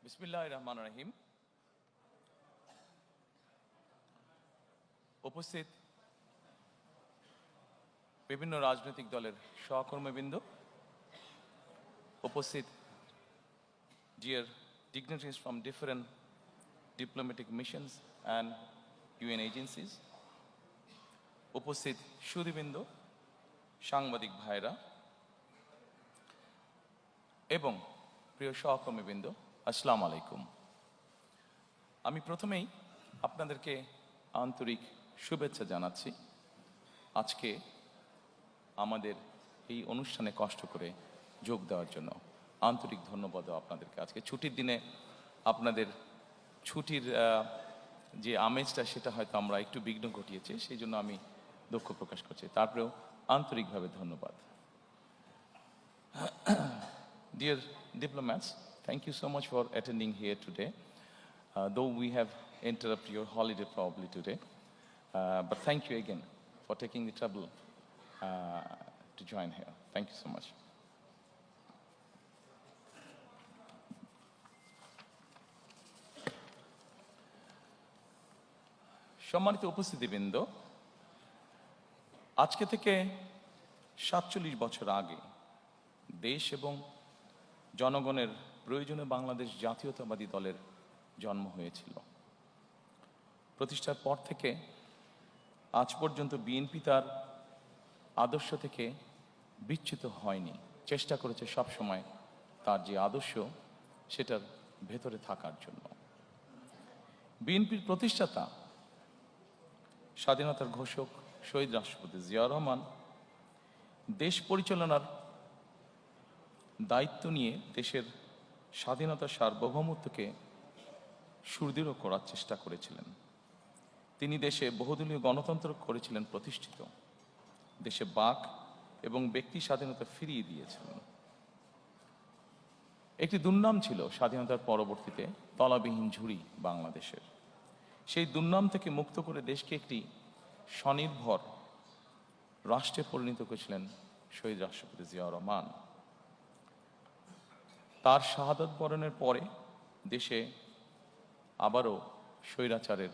বিসমিল্লাহির রহমানির রহিম। উপস্থিত বিভিন্ন রাজনৈতিক দলের সহকর্মীবৃন্দ, উপস্থিত dear dignitaries from different diplomatic missions and UN agencies, উপস্থিত সুধীবৃন্দ, সাংবাদিক ভাইরা এবং প্রিয় সহকর্মীবৃন্দ, আসসালামু আলাইকুম। আমি প্রথমেই আপনাদেরকে আন্তরিক শুভেচ্ছা জানাচ্ছি। আজকে আমাদের এই অনুষ্ঠানে কষ্ট করে যোগ দেওয়ার জন্য আন্তরিক ধন্যবাদ আপনাদেরকে। আজকে ছুটির দিনে আপনাদের ছুটির যে আমেজটা সেটা হয়তো আমরা একটু বিঘ্ন ঘটিয়েছি, সেই জন্য আমি দুঃখ প্রকাশ করছি। তারপরেও আন্তরিকভাবে ধন্যবাদ। Dear diplomats, thank you so much for attending here today. Though we have interrupted your holiday probably today, but thank you again for taking the trouble to join here. Thank you so much. সম্মানিত উপস্থিতিবৃন্দ, আজকে থেকে ৪৭ বছর আগে দেশ এবং জনগণের প্রয়োজনে বাংলাদেশ জাতীয়তাবাদী দলের জন্ম হয়েছিল। প্রতিষ্ঠার পর থেকে আজ পর্যন্ত বিএনপি তার আদর্শ থেকে বিচ্যুত হয়নি, চেষ্টা করেছে সবসময় তার যে আদর্শ সেটার ভেতরে থাকার জন্য। বিএনপির প্রতিষ্ঠাতা স্বাধীনতার ঘোষক শহীদ রাষ্ট্রপতি জিয়াউর রহমান দেশ পরিচালনার দায়িত্ব নিয়ে দেশের স্বাধীনতা সার্বভৌমত্বকে সুদৃঢ় করার চেষ্টা করেছিলেন। তিনি দেশে বহুদলীয় গণতন্ত্র করেছিলেন প্রতিষ্ঠিত, দেশে বাক এবং ব্যক্তি স্বাধীনতা ফিরিয়ে দিয়েছিলেন। একটি দুর্নাম ছিল স্বাধীনতার পরবর্তীতে তলাবিহীন ঝুড়ি বাংলাদেশের। সেই দুর্নাম থেকে মুক্ত করে দেশকে একটি স্বনির্ভর রাষ্ট্রে পরিণত করেছিলেন শহীদ রাষ্ট্রপতি জিয়াউর রহমান। তার শাহাদাত বরণের পরে দেশে আবারও স্বৈরাচারের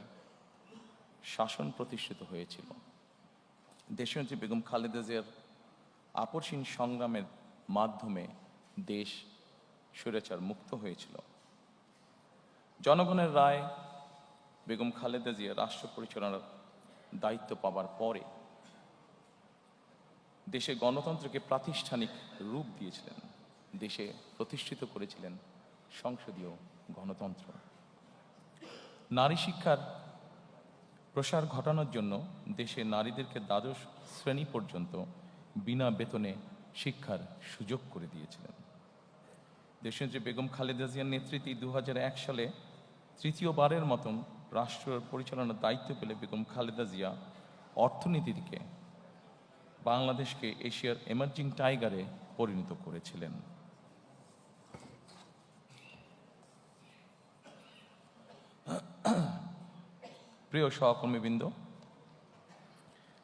শাসন প্রতিষ্ঠিত হয়েছিল। দেশনেত্রী বেগম খালেদা জিয়ার আপসহীন সংগ্রামের মাধ্যমে দেশ স্বৈরাচার মুক্ত হয়েছিল। জনগণের রায় বেগম খালেদা জিয়া রাষ্ট্র পরিচালনার দায়িত্ব পাবার পরে দেশে গণতন্ত্রকে প্রাতিষ্ঠানিক রূপ দিয়েছিলেন, দেশে প্রতিষ্ঠিত করেছিলেন সংসদীয় গণতন্ত্র। নারী শিক্ষার প্রসার ঘটানোর জন্য দেশে নারীদেরকে দ্বাদশ শ্রেণী পর্যন্ত বিনা বেতনে শিক্ষার সুযোগ করে দিয়েছিলেন। দেশনেত্রী বেগম খালেদা জিয়ার নেতৃত্বে 2001 সালে তৃতীয়বারের মতন রাষ্ট্র পরিচালনার দায়িত্ব পেলে বেগম খালেদা জিয়া অর্থনীতিকে বাংলাদেশকে এশিয়ার এমার্জিং টাইগারে পরিণত করেছিলেন। প্রিয় সহকর্মীবৃন্দ,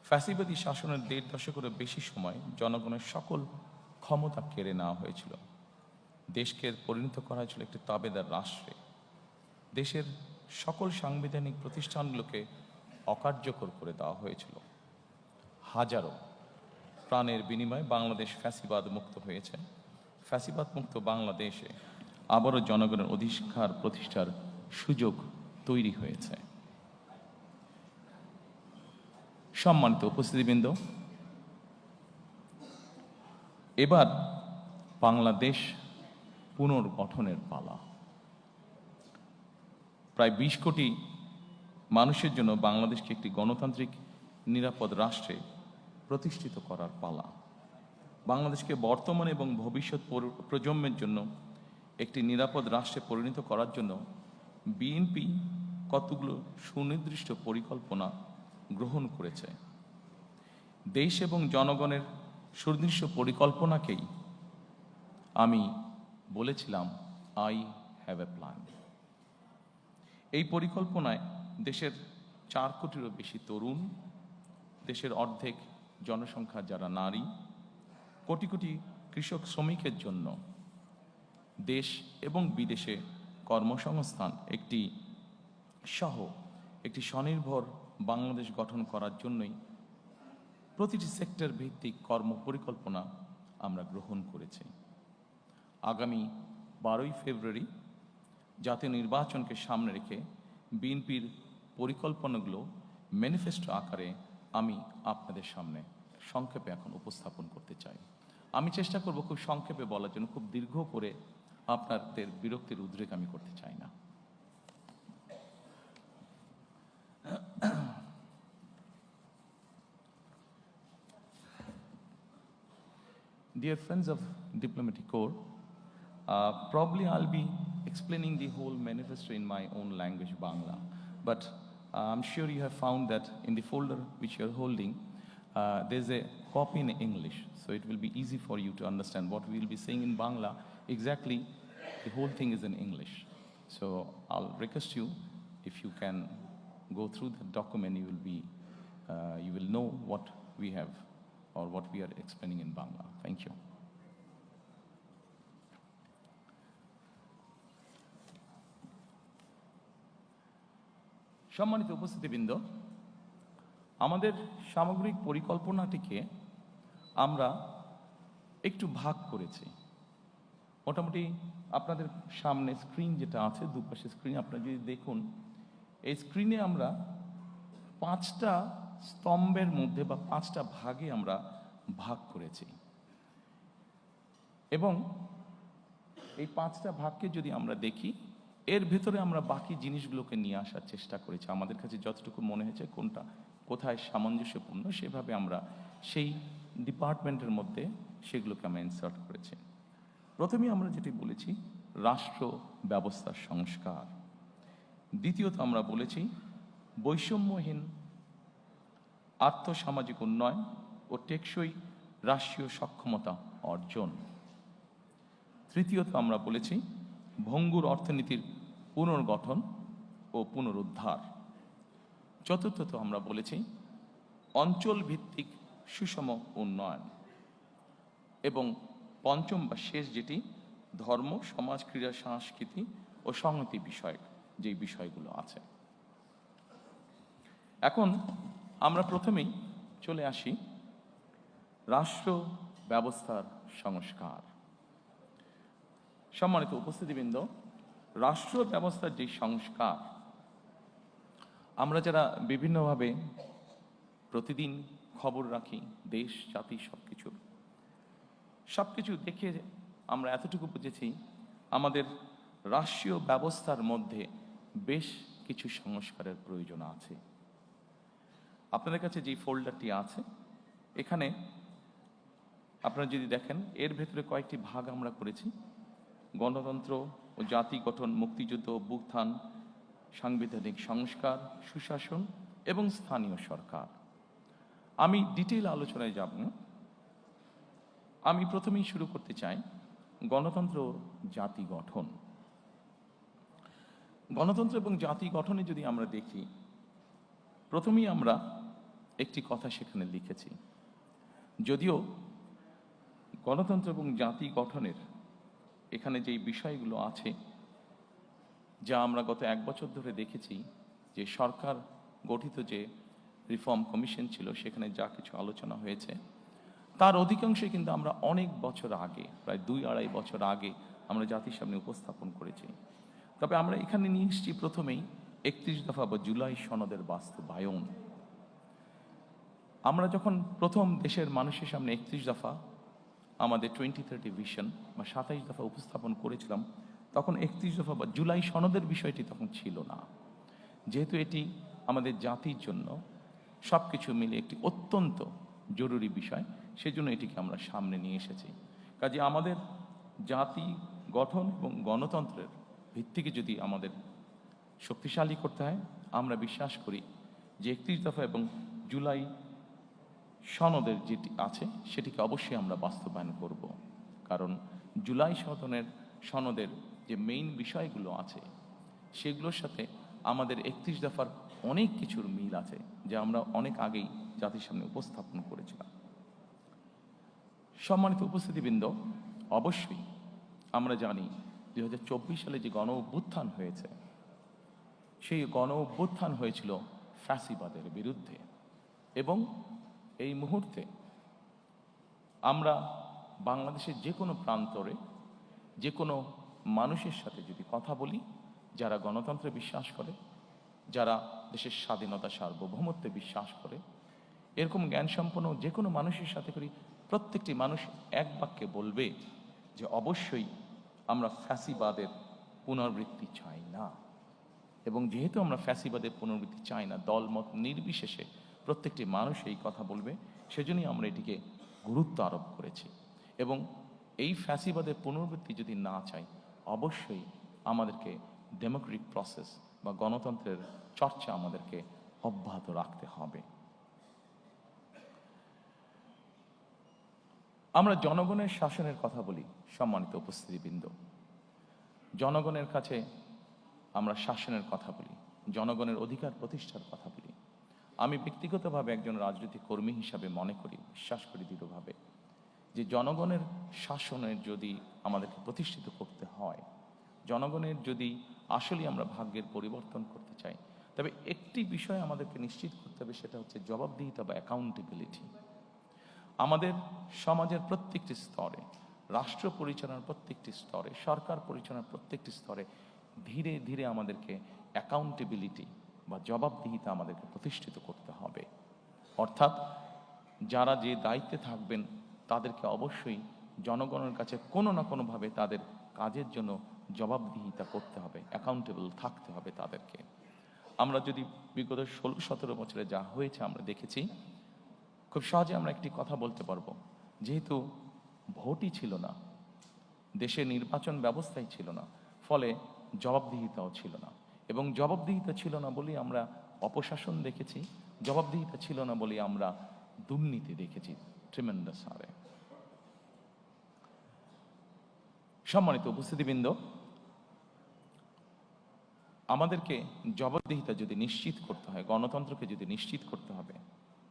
ফ্যাসিবাদী শাসনের 1.5 দশকেরও বেশি সময় জনগণের সকল ক্ষমতা কেড়ে নেওয়া হয়েছিল। দেশকে পরিণত করা হয়েছিল একটি তাবেদার রাষ্ট্রে। দেশের সকল সাংবিধানিক প্রতিষ্ঠানগুলোকে অকার্যকর করে দেওয়া হয়েছিল। হাজারো প্রাণের বিনিময়ে বাংলাদেশ ফ্যাসিবাদ মুক্ত হয়েছে। ফ্যাসিবাদ মুক্ত বাংলাদেশে আবারও জনগণের অধিকার প্রতিষ্ঠার সুযোগ তৈরি হয়েছে। সম্মানিত উপস্থিতিবৃন্দ, এবার বাংলাদেশ পুনর্গঠনের পালা। প্রায় 20 কোটি মানুষের জন্য বাংলাদেশকে একটি গণতান্ত্রিক নিরাপদ রাষ্ট্রে প্রতিষ্ঠিত করার পালা। বাংলাদেশকে বর্তমান এবং ভবিষ্যৎ প্রজন্মের জন্য একটি নিরাপদ রাষ্ট্রে পরিণত করার জন্য বিএনপি কতগুলো সুনির্দিষ্ট পরিকল্পনা গ্রহণ করেছে। দেশ এবং জনগণের সুনির্দিষ্ট পরিকল্পনাকেই আমি বলেছিলাম আই হ্যাভ এ প্ল্যান। এই পরিকল্পনায় দেশের 4 কোটিরও বেশি তরুণ, দেশের অর্ধেক জনসংখ্যা যারা নারী, কোটি কোটি কৃষক শ্রমিকের জন্য দেশ এবং বিদেশে কর্মসংস্থান সহ একটি স্বনির্ভর বাংলাদেশ গঠন করার জন্যই প্রতিটি সেক্টর ভিত্তিক কর্ম পরিকল্পনা আমরা গ্রহণ করেছি। আগামী 12ই ফেব্রুয়ারি জাতীয় নির্বাচনকে সামনে রেখে বিএনপির পরিকল্পনাগুলো ম্যানিফেস্টো আকারে আমি আপনাদের সামনে সংক্ষেপে এখন উপস্থাপন করতে চাই। আমি চেষ্টা করব খুব সংক্ষেপে বলার জন্য, খুব দীর্ঘ করে আপনাদের বিরক্তির উদ্রেক আমি করতে চাই না। Dear friends of Diplomatic Corps, probably I'll be explaining the whole manifesto in my own language, Bangla. But I'm sure you have found that in the folder which you're holding, there's a copy in English. So it will be easy for you to understand what we will be saying in Bangla. Exactly, the whole thing is in English. So I'll request you, if you can go through the document, you will know what we have or what we are explaining in Bangla. Thank you. সম্মানিত উপস্থিতিবৃন্দ, আমাদের সামগ্রিক পরিকল্পনাটিকে আমরা একটু ভাগ করেছি। মোটামুটি আপনাদের সামনে স্ক্রিন যেটা আছে, দুপাশে স্ক্রিন আপনারা যদি দেখুন, এই স্ক্রিনে আমরা 5টা স্তম্ভের মধ্যে বা 5টা ভাগে আমরা ভাগ করেছি এবং এই 5টা ভাগকে যদি আমরা দেখি, এর ভেতরে আমরা বাকি জিনিসগুলোকে নিয়ে আসার চেষ্টা করেছি। আমাদের কাছে যতটুকু মনে হয়েছে কোনটা কোথায় সামঞ্জস্যপূর্ণ, সেভাবে আমরা সেই ডিপার্টমেন্টের মধ্যে সেগুলোকে আমরা ইনসার্ট করেছি। প্রথমেই আমরা যেটি বলেছি রাষ্ট্র ব্যবস্থার সংস্কার, দ্বিতীয়ত আমরা বলেছি বৈষম্যহীন আর্থসামাজিক উন্নয়ন ও টেকসই রাষ্ট্রীয় সক্ষমতা অর্জন, তৃতীয়ত আমরা বলেছি ভঙ্গুর অর্থনীতির পুনর্গঠন ও পুনরুদ্ধার, চতুর্থত আমরা বলেছি অঞ্চল ভিত্তিক সুষম উন্নয়ন, এবং পঞ্চম বা শেষ যেটি ধর্ম, সমাজ, ক্রীড়া, সংস্কৃতি ও সংহতি বিষয়ক যেই বিষয়গুলো আছে। এখন আমরা প্রথমেই চলে আসি রাষ্ট্র ব্যবস্থার সংস্কার। সম্মানিত উপস্থিতিবৃন্দ, রাষ্ট্র ব্যবস্থার যে সংস্কার, আমরা যারা বিভিন্নভাবে প্রতিদিন খবর রাখি দেশ জাতি সবকিছু দেখে আমরা এতটুকু বুঝেছি আমাদের রাষ্ট্রীয় ব্যবস্থার মধ্যে বেশ কিছু সংস্কারের প্রয়োজন আছে। আপনাদের কাছে যে ফোল্ডারটি আছে, এখানে আপনারা যদি দেখেন, এর ভেতরে কয়েকটি ভাগ আমরা করেছি: গণতন্ত্র ও জাতি গঠন, মুক্তিযুদ্ধ, অভ্যুত্থান, সাংবিধানিক সংস্কার, সুশাসন এবং স্থানীয় সরকার। আমি ডিটেইল আলোচনায় যাব না। আমি প্রথমেই শুরু করতে চাই গণতন্ত্র ও জাতি গঠন। গণতন্ত্র এবং জাতি গঠনে যদি আমরা দেখি, প্রথমেই আমরা একটি কথা সেখানে লিখেছি। যদিও গণতন্ত্র এবং জাতি গঠনের এখানে যেই বিষয়গুলো আছে, যা আমরা গত 1 বছর ধরে দেখেছি, যে সরকার গঠিত যে রিফর্ম কমিশন ছিল, সেখানে যা কিছু আলোচনা হয়েছে, তার অধিকাংশই কিন্তু আমরা অনেক বছর আগে, প্রায় 2-2.5 বছর আগে আমরা জাতির সামনে উপস্থাপন করেছি। তবে আমরা এখানে নিয়ে এসেছি প্রথমেই 31 দফা বা জুলাই সনদের বাস্তবায়ন। আমরা যখন প্রথম দেশের মানুষের সামনে 31 দফা, আমাদের 2030 ভিশন বা 27 দফা উপস্থাপন করেছিলাম, তখন 31 দফা বা জুলাই সনদের বিষয়টি তখন ছিল না। যেহেতু এটি আমাদের জাতির জন্য সব কিছু মিলে একটি অত্যন্ত জরুরি বিষয়, সেজন্য এটিকে আমরা সামনে নিয়ে এসেছি। কাজে আমাদের জাতি গঠন এবং গণতন্ত্রের ভিত্তিকে যদি আমাদের শক্তিশালী করতে হয়, আমরা বিশ্বাস করি যে 31 দফা এবং জুলাই সনদের যেটি আছে সেটিকে অবশ্যই আমরা বাস্তবায়ন করব। কারণ জুলাই সনদের যে মেইন বিষয়গুলো আছে, সেগুলোর সাথে আমাদের 31 দফার অনেক কিছুর মিল আছে, যা আমরা অনেক আগেই জাতির সামনে উপস্থাপন করেছিলাম। সম্মানিত উপস্থিতিবৃন্দ, অবশ্যই আমরা জানি 2024 সালে যে গণ অভ্যুত্থান হয়েছে, সেই গণ অভ্যুত্থান হয়েছিল ফ্যাসিবাদের বিরুদ্ধে। এবং এই মুহূর্তে আমরা বাংলাদেশের যে কোনো প্রান্তরে যে কোনো মানুষের সাথে যদি কথা বলি, যারা গণতন্ত্রে বিশ্বাস করে, যারা দেশের স্বাধীনতা সার্বভৌমত্বে বিশ্বাস করে, এরকম জ্ঞানসম্পন্ন যে কোনো মানুষের সাথে করি, প্রত্যেকটি মানুষ এক বাক্যে বলবে যে অবশ্যই আমরা ফ্যাসিবাদের পুনরাবৃত্তি চাই না। এবং যেহেতু আমরা ফ্যাসিবাদের পুনরাবৃত্তি চাই না, দলমত নির্বিশেষে প্রত্যেকটি মানুষ এই কথা বলবে, সেজন্যই আমরা এটিকে গুরুত্ব আরোপ করেছি। এবং এই ফ্যাসিবাদের পুনরাবৃত্তি যদি না চাই, অবশ্যই আমাদেরকে ডেমোক্রেটিক প্রসেস বা গণতন্ত্রের চর্চা আমাদেরকে অব্যাহত রাখতে হবে। আমরা জনগণের শাসনের কথা বলি, সম্মানিত উপস্থিতিবৃন্দ। জনগণের কাছে আমরা শাসনের কথা বলি, জনগণের অধিকার প্রতিষ্ঠার কথা বলি। আমি ব্যক্তিগতভাবে একজন রাজনৈতিক কর্মী হিসাবে মনে করি, বিশ্বাস করি দৃঢ়ভাবে, যে জনগণের শাসনের যদি আমাদেরকে প্রতিষ্ঠিত করতে হয়, জনগণের যদি আসলে আমরা ভাগ্যের পরিবর্তন করতে চাই, তবে একটি বিষয় আমাদেরকে নিশ্চিত করতে হবে, সেটা হচ্ছে জবাবদিহিতা বা অ্যাকাউন্টেবিলিটি। আমাদের সমাজের প্রত্যেকটি স্তরে, রাষ্ট্র পরিচালনার প্রত্যেকটি স্তরে, সরকার পরিচালনার প্রত্যেকটি স্তরে ধীরে ধীরে আমাদেরকে অ্যাকাউন্টেবিলিটি বা জবাবদিহিতা আমাদেরকে প্রতিষ্ঠিত করতে হবে। অর্থাৎ যারা যে দায়িত্বে থাকবেন তাদেরকে অবশ্যই জনগণের কাছে কোনো না কোনোভাবে তাদের কাজের জন্য জবাবদিহিতা করতে হবে, অ্যাকাউন্টেবল থাকতে হবে তাদেরকে। আমরা যদি বিগত 16-17 বছরে যা হয়েছে আমরা দেখেছি, খুব সহজে আমরা একটি কথা বলতে পারবো, যেহেতু ভোটই ছিল না, দেশে নির্বাচন ব্যবস্থাই ছিল না, ফলে জবাবদিহিতাও ছিল না। এবং জবাবদিহিতা ছিল না বলেই আমরা অপশাসন দেখেছি, জবাবদিহিতা ছিল না বলেই আমরা দুর্নীতি দেখেছি ট্রিমেন্ডাস হারে। সম্মানিত উপস্থিতিবৃন্দ, আমাদেরকে জবাবদিহিতা যদি নিশ্চিত করতে হয়, গণতন্ত্রকে যদি নিশ্চিত করতে হবে,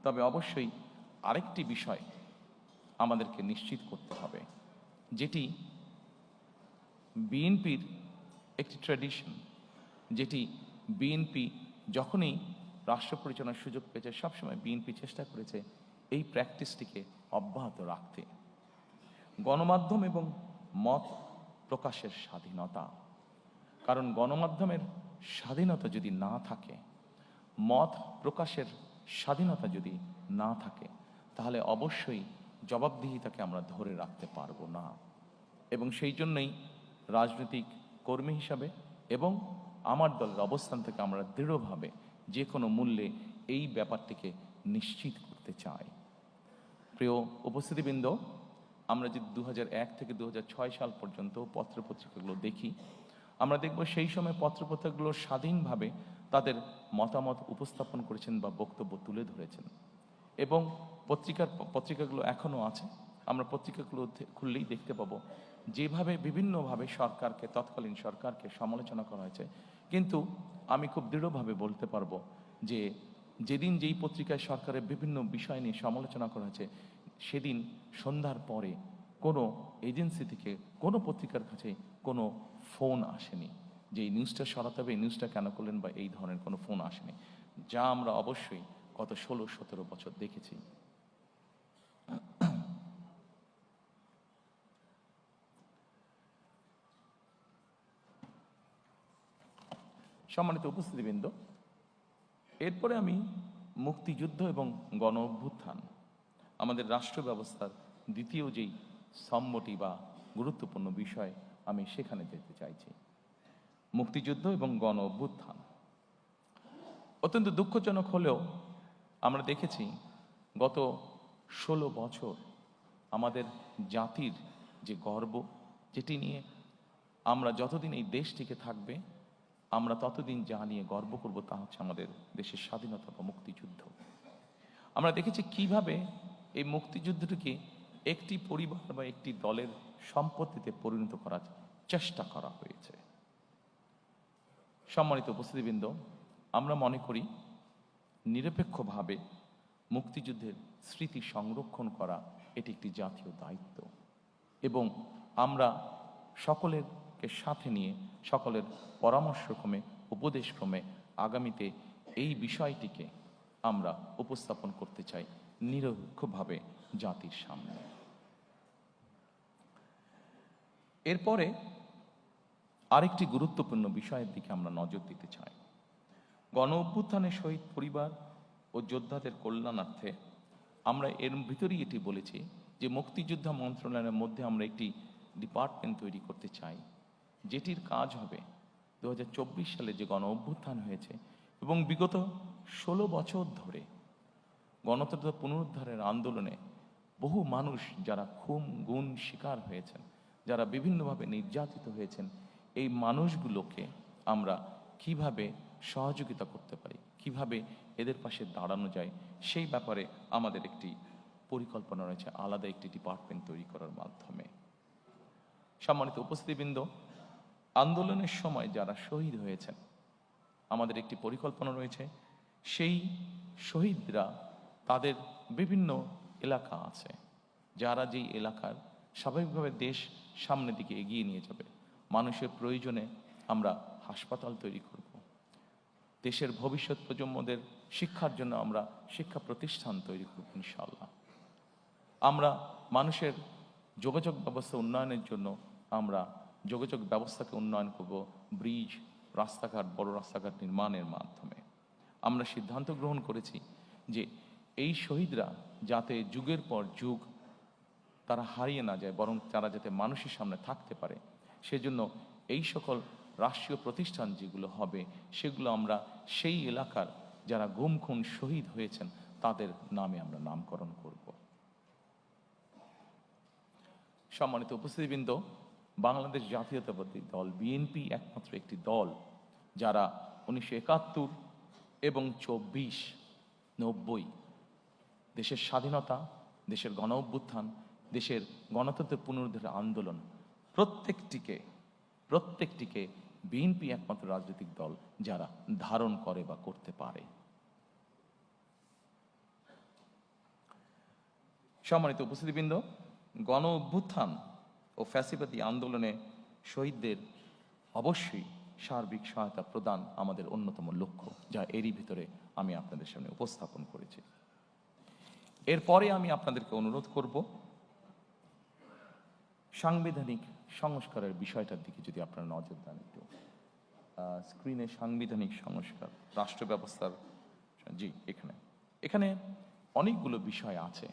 তবে অবশ্যই আরেকটি বিষয় আমাদেরকে নিশ্চিত করতে হবে, যেটি বিএনপির একটি ট্র্যাডিশন, যেটি বিএনপি যখনই রাষ্ট্র পরিচালনার সুযোগ পেয়েছে, সবসময় বিএনপি চেষ্টা করেছে এই প্র্যাকটিসটিকে অব্যাহত রাখতে। গণমাধ্যম এবং মত প্রকাশের স্বাধীনতা, কারণ গণমাধ্যমের স্বাধীনতা যদি না থাকে, মত প্রকাশের স্বাধীনতা যদি না থাকে, তাহলে অবশ্যই জবাবদিহিতাকে আমরা ধরে রাখতে পারবো না। এবং সেই জন্যই রাজনৈতিক কর্মী হিসাবে এবং আমার দলের অবস্থান থেকে আমরা দৃঢ়ভাবে যে কোনো মূল্যে এই ব্যাপারটিকে নিশ্চিত করতে চাই। প্রিয় উপস্থিতিবৃন্দ, আমরা যদি 2001 থেকে 2006 সাল পর্যন্ত পত্রপত্রিকাগুলো দেখি, আমরা দেখব সেই সময় পত্রপত্রিকাগুলো স্বাধীনভাবে তাদের মতামত উপস্থাপন করেছেন বা বক্তব্য তুলে ধরেছেন। এবং পত্রিকাগুলো এখনও আছে, আমরা পত্রিকাগুলো খুললেই দেখতে পাবো যেভাবে বিভিন্নভাবে সরকারকে, তৎকালীন সরকারকে সমালোচনা করা হয়েছে। কিন্তু আমি খুব দৃঢ়ভাবে বলতে পারবো যে যেদিন যেই পত্রিকায় সরকারের বিভিন্ন বিষয় নিয়ে সমালোচনা করা হয়েছে, সেদিন সন্ধ্যার পরে কোনো এজেন্সি থেকে, কোনো পত্রিকার কাছে কোনো ফোন আসেনি যে এই নিউজটা সরাতে হবে, এই নিউজটা কেন করলেন, বা এই ধরনের কোনো ফোন আসেনি, যা আমরা অবশ্যই গত 16-17 বছর দেখেছি। সম্মানিত উপস্থিতিবৃন্দ, এরপরে আমি মুক্তিযুদ্ধ এবং গণ অভ্যুত্থান, আমাদের রাষ্ট্র ব্যবস্থার দ্বিতীয় যেই স্তম্ভটি বা গুরুত্বপূর্ণ বিষয়, আমি সেখানে যেতে চাইছি। মুক্তিযুদ্ধ এবং গণ অভ্যুত্থান অত্যন্ত দুঃখজনক হলেও আমরা দেখেছি গত 16 বছর আমাদের জাতির যে গর্ব, যেটি নিয়ে আমরা যতদিন এই দেশটিকে থাকবে, আমরা ততদিন যা নিয়ে গর্ব করব তা হচ্ছে আমাদের দেশের স্বাধীনতা বা মুক্তিযুদ্ধ। আমরা দেখেছি কিভাবে এই মুক্তিযুদ্ধটিকে একটি পরিবার বা একটি দলের সম্পত্তিতে পরিণত করার চেষ্টা করা হয়েছে। সম্মানিত উপস্থিতিবৃন্দ, আমরা মনে করি নিরপেক্ষভাবে মুক্তিযুদ্ধের স্মৃতি সংরক্ষণ করা এটি একটি জাতীয় দায়িত্ব, এবং আমরা সকলের সকলকে সাথে নিয়ে সকলের পরামর্শক্রমে উপদেশক্রমে আগামীতে এই বিষয়টিকে আমরা উপস্থাপন করতে চাই নিরপেক্ষভাবে জাতির সামনে। এরপরে আরেকটি গুরুত্বপূর্ণ বিষয়ের দিকে আমরা নজর দিতে চাই। গণ অভ্যুত্থানের শহীদ পরিবার ও যোদ্ধাদের কল্যাণার্থে আমরা এর ভিতরেই এটি বলেছি যে মুক্তিযোদ্ধা মন্ত্রণালয়ের মধ্যে আমরা একটি ডিপার্টমেন্ট তৈরি করতে চাই, যেটির কাজ হবে 2024 সালে যে গণ অভ্যুত্থান হয়েছে এবং বিগত 16 বছর ধরে গণতন্ত্র পুনরুদ্ধারের আন্দোলনে বহু মানুষ যারা খুন গুম শিকার হয়েছেন, যারা বিভিন্নভাবে নির্যাতিত হয়েছেন, এই মানুষগুলোকে আমরা কিভাবে সহযোগিতা করতে পারি, কিভাবে এদের পাশে দাঁড়ানো যায়, সেই ব্যাপারে আমাদের একটি পরিকল্পনা রয়েছে আলাদা একটি ডিপার্টমেন্ট তৈরি করার মাধ্যমে। সম্মানিত উপস্থিতিবৃন্দ, আন্দোলনের সময় যারা শহীদ হয়েছেন আমাদের একটি পরিকল্পনা রয়েছে, সেই শহীদরা তাদের বিভিন্ন এলাকা আছে, যারা যেই এলাকার স্বাভাবিকভাবে দেশ সামনের দিকে এগিয়ে নিয়ে যাবে। মানুষের প্রয়োজনে আমরা হাসপাতাল তৈরি করব, দেশের ভবিষ্যৎ প্রজন্মদের শিক্ষার জন্য আমরা শিক্ষা প্রতিষ্ঠান তৈরি করব ইনশাআল্লাহ। আমরা মানুষের যোগাযোগ ব্যবস্থা উন্নয়নের জন্য আমরা যোগাযোগ ব্যবস্থাকে উন্নয়ন করব ব্রিজ, রাস্তাঘাট, বড় রাস্তাঘাট নির্মাণের মাধ্যমে। আমরা সিদ্ধান্ত গ্রহণ করেছি যে এই শহীদরা যাতে যুগের পর যুগ তারা হারিয়ে না যায়, বরং তারা যাতে মানুষের সামনে থাকতে পারে, সেজন্য এই সকল রাষ্ট্রীয় প্রতিষ্ঠান যেগুলো হবে সেগুলো আমরা সেই এলাকার যারা গুম খুন শহীদ হয়েছেন তাদের নামে আমরা নামকরণ করব। সম্মানিত উপস্থিতিবৃন্দ, বাংলাদেশ জাতীয়তাবাদী দল বিএনপি একমাত্র একটি দল যারা 1971 এবং 24-90 দেশের স্বাধীনতা, দেশের গণ অভ্যুত্থান, দেশের গণতন্ত্রের পুনরুদ্ধারের আন্দোলন প্রত্যেকটিকে বিএনপি একমাত্র রাজনৈতিক দল যারা ধারণ করে বা করতে পারে। সম্মানিত উপস্থিতিবৃন্দ, গণ অভ্যুত্থান ও ফ্যাসিবাদী আন্দোলনে শহীদদের অবশ্যই সার্বিক সহায়তা প্রদান আমাদের অন্যতম লক্ষ্য, যা এরই ভিতরে আমি আপনাদের সামনে উপস্থাপন করেছি। এরপরে আমি আপনাদেরকে অনুরোধ করব সাংবিধানিক সংস্কারের বিষয়টার দিকে যদি আপনারা নজর দেন। একটু স্ক্রিনে সাংবিধানিক সংস্কার, রাষ্ট্র ব্যবস্থার, জি এখানে অনেকগুলো বিষয় আছে।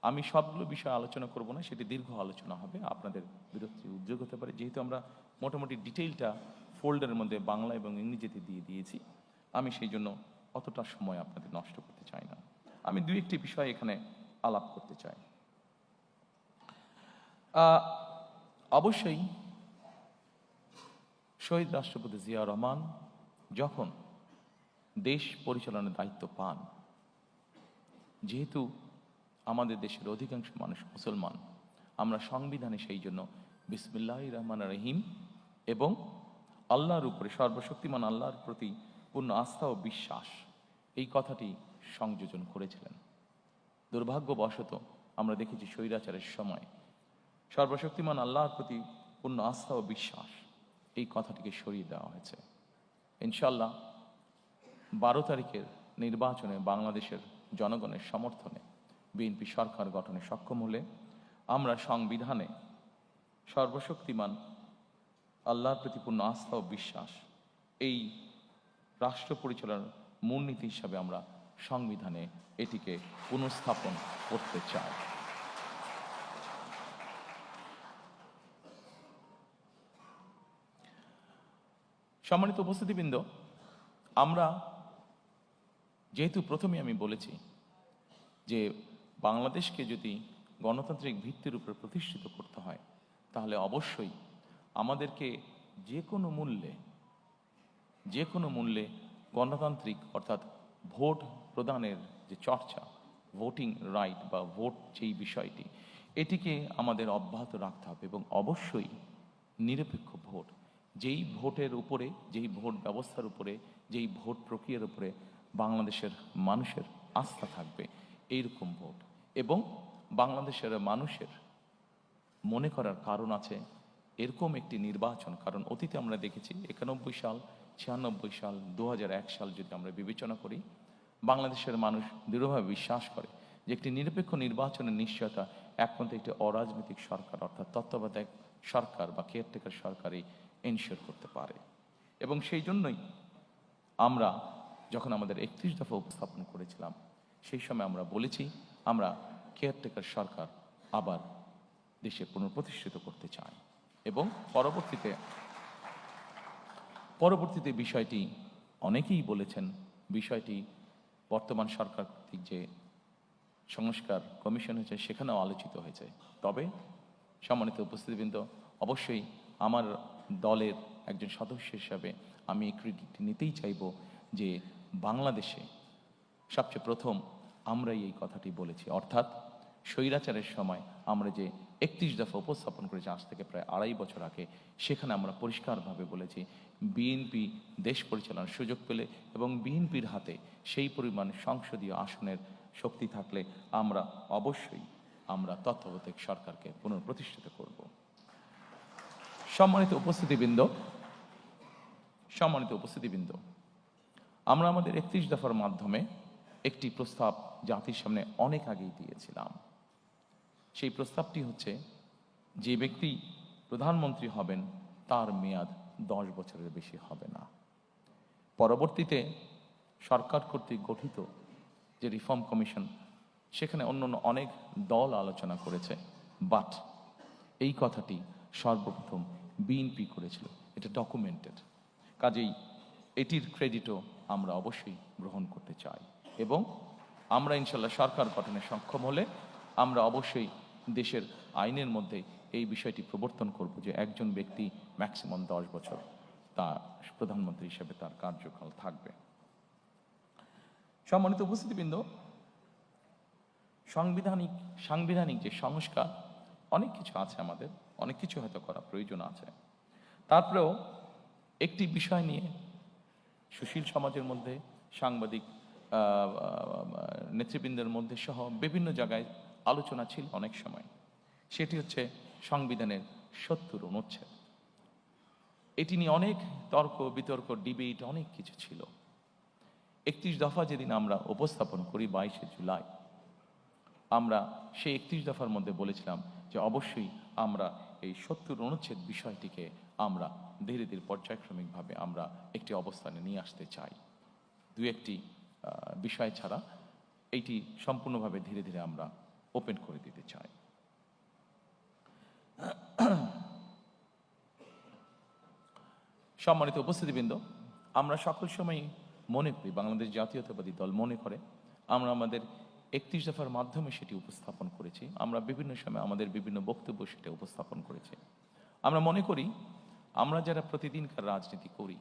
আমি সবগুলো বিষয় আলোচনা করব না, সেটি দীর্ঘ আলোচনা হবে, আপনাদের বিরক্তির উদ্যোগ হতে পারে। যেহেতু আমরা মোটামুটি ডিটেইলটা ফোল্ডারের মধ্যে বাংলা এবং ইংরেজিতে দিয়ে দিয়েছি, আমি সেই জন্য অতটা সময় আপনাদের নষ্ট করতে চাই না। আমি দুই একটি বিষয় এখানে আলাপ করতে চাই। অবশ্যই শহীদ রাষ্ট্রপতি জিয়া রহমান যখন দেশ পরিচালনার দায়িত্ব পান, যেহেতু আমাদের দেশের অধিকাংশ মানুষ মুসলমান, আমরা সংবিধানে সেই জন্য বিসমিল্লাহির রহমানির রহিম এবং আল্লাহর উপরে, সর্বশক্তিমান আল্লাহর প্রতি পূর্ণ আস্থা ও বিশ্বাস, এই কথাটি সংযোজন করেছিলেন। দুর্ভাগ্যবশত আমরা দেখেছি স্বৈরাচারের সময় সর্বশক্তিমান আল্লাহর প্রতি পূর্ণ আস্থা ও বিশ্বাস, এই কথাটিকে সরিয়ে দেওয়া হয়েছে। ইনশাল্লাহ 12 তারিখের নির্বাচনে বাংলাদেশের জনগণের সমর্থনে বিএনপি সরকার গঠনে সক্ষম হলে আমরা সংবিধানে সর্বশক্তিমান আল্লাহর প্রতি পূর্ণ আস্থা ও বিশ্বাস, এই রাষ্ট্র পরিচালনার মূলনীতি হিসাবে আমরা সংবিধানে এটিকে পুনঃস্থাপন করতে চাই। সম্মানিত উপস্থিতিবৃন্দ, আমরা যেহেতু প্রথমে আমি বলেছি যে বাংলাদেশকে যদি গণতান্ত্রিক ভিত্তির উপর প্রতিষ্ঠিত করতে হয়, তাহলে অবশ্যই আমাদেরকে যে কোনো মূল্যে গণতান্ত্রিক অর্থাৎ ভোট প্রদানের যে চর্চা, ভোটিং রাইট বা ভোট যেই বিষয়টি, এটিকে আমাদের অব্যাহত রাখতে হবে এবং অবশ্যই নিরপেক্ষ ভোট, যেই ভোটের উপরে, যেই ভোট ব্যবস্থার উপরে, যেই ভোট প্রক্রিয়ার উপরে বাংলাদেশের মানুষের আস্থা থাকবে, এইরকম ভোট। এবং বাংলাদেশের মানুষের মনে করার কারণ আছে এরকম একটি নির্বাচন, কারণ অতীতে আমরা দেখেছি 91 সাল, 96 সাল, 2001 সাল যদি আমরা বিবেচনা করি, বাংলাদেশের মানুষ দৃঢ়ভাবে বিশ্বাস করে যে একটি নিরপেক্ষ নির্বাচনের নিশ্চয়তা একমাত্র একটি অরাজনৈতিক সরকার অর্থাৎ তত্ত্বাবধায়ক সরকার বা কেয়ারটেকার সরকারই এনশিওর করতে পারে। এবং সেই জন্যই আমরা যখন আমাদের 31 দফা উপস্থাপন করেছিলাম, সেই সময় আমরা বলেছি আমরা কেয়ারটেকার সরকার আবার দেশে পুনঃপ্রতিষ্ঠিত করতে চাই। এবং পরবর্তীতে বিষয়টি অনেকেই বলেছেন, বিষয়টি বর্তমান সরকার কর্তৃক যে সংস্কার কমিশন হয়েছে সেখানেও আলোচিত হয়েছে। তবে সম্মানিত উপস্থিতিবৃন্দ, অবশ্যই আমার দলের একজন সদস্য হিসাবে আমি এই ক্রেডিট নিতেই চাইব যে বাংলাদেশে সবচেয়ে প্রথম আমরাই এই কথাটি বলেছি, অর্থাৎ স্বৈরাচারের সময় আমরা যে 31 দফা উপস্থাপন করেছি আজ থেকে প্রায় 2.5 বছর আগে, সেখানে আমরা পরিষ্কারভাবে বলেছি বিএনপি দেশ পরিচালনার সুযোগ পেলে এবং বিএনপির হাতে সেই পরিমাণ সংসদীয় আসনের শক্তি থাকলে আমরা অবশ্যই তত্ত্বাবধায়ক সরকারকে পুনঃপ্রতিষ্ঠিত করব। সম্মানিত উপস্থিতিবৃন্দ, আমরা আমাদের 31 দফার মাধ্যমে একটি প্রস্তাব জাতির সামনে অনেক আগেই দিয়েছিলাম। সেই প্রস্তাবটি হচ্ছে যে ব্যক্তি প্রধানমন্ত্রী হবেন তার মেয়াদ 10 বছরের বেশি হবে না। পরবর্তীতে সরকার কর্তৃক গঠিত যে রিফর্ম কমিশন, সেখানে অন্য অনেক দল আলোচনা করেছে, বাট এই কথাটি সর্বপ্রথম বিএনপি করেছিল, এটা ডকুমেন্টেড। কাজেই এটির ক্রেডিটও আমরা অবশ্যই গ্রহণ করতে চাই এবং আমরা ইনশাল্লাহ সরকার গঠনে সক্ষম হলে আমরা অবশ্যই দেশের আইনের মধ্যে এই বিষয়টি প্রবর্তন করব যে একজন ব্যক্তি ম্যাক্সিমাম 10 বছর তার প্রধানমন্ত্রী হিসেবে তার কার্যকাল থাকবে। সম্মানিত উপস্থিতিবৃন্দ, সাংবিধানিক যে সংস্কার অনেক কিছু আছে, আমাদের অনেক কিছু হয়তো করা প্রয়োজন আছে। তারপরেও একটি বিষয় নিয়ে সুশীল সমাজের মধ্যে, সাংবাদিক নেতৃবৃন্দের মধ্যে সহ বিভিন্ন জায়গায় আলোচনা ছিল অনেক সময়, সেটি হচ্ছে সংবিধানের 70 অনুচ্ছেদ। এটি নিয়ে অনেক তর্ক বিতর্ক, ডিবেট, অনেক কিছু ছিল। 31 দফা যেদিন আমরা উপস্থাপন করি 22শে জুলাই, আমরা সেই 31 দফার মধ্যে বলেছিলাম যে অবশ্যই আমরা এই 70 অনুচ্ছেদ বিষয়টিকে আমরা ধীরে ধীরে পর্যায়ক্রমিকভাবে আমরা একটি অবস্থানে নিয়ে আসতে চাই। দু একটি বিষয় ছাড়া এইটি সম্পূর্ণভাবে ধীরে ধীরে আমরা ওপেন করে দিতে চাই। সম্মানিত উপস্থিতিবৃন্দ, আমরা সকল সময় মনে করি, বাংলাদেশ জাতীয়তাবাদী দল মনে করে, আমরা আমাদের 31 দফার মাধ্যমে সেটি উপস্থাপন করেছি। আমরা বিভিন্ন সময় আমাদের বিভিন্ন বক্তব্য সেটা উপস্থাপন করেছি। আমরা মনে করি আমরা যারা প্রতিদিনকার রাজনীতি করি,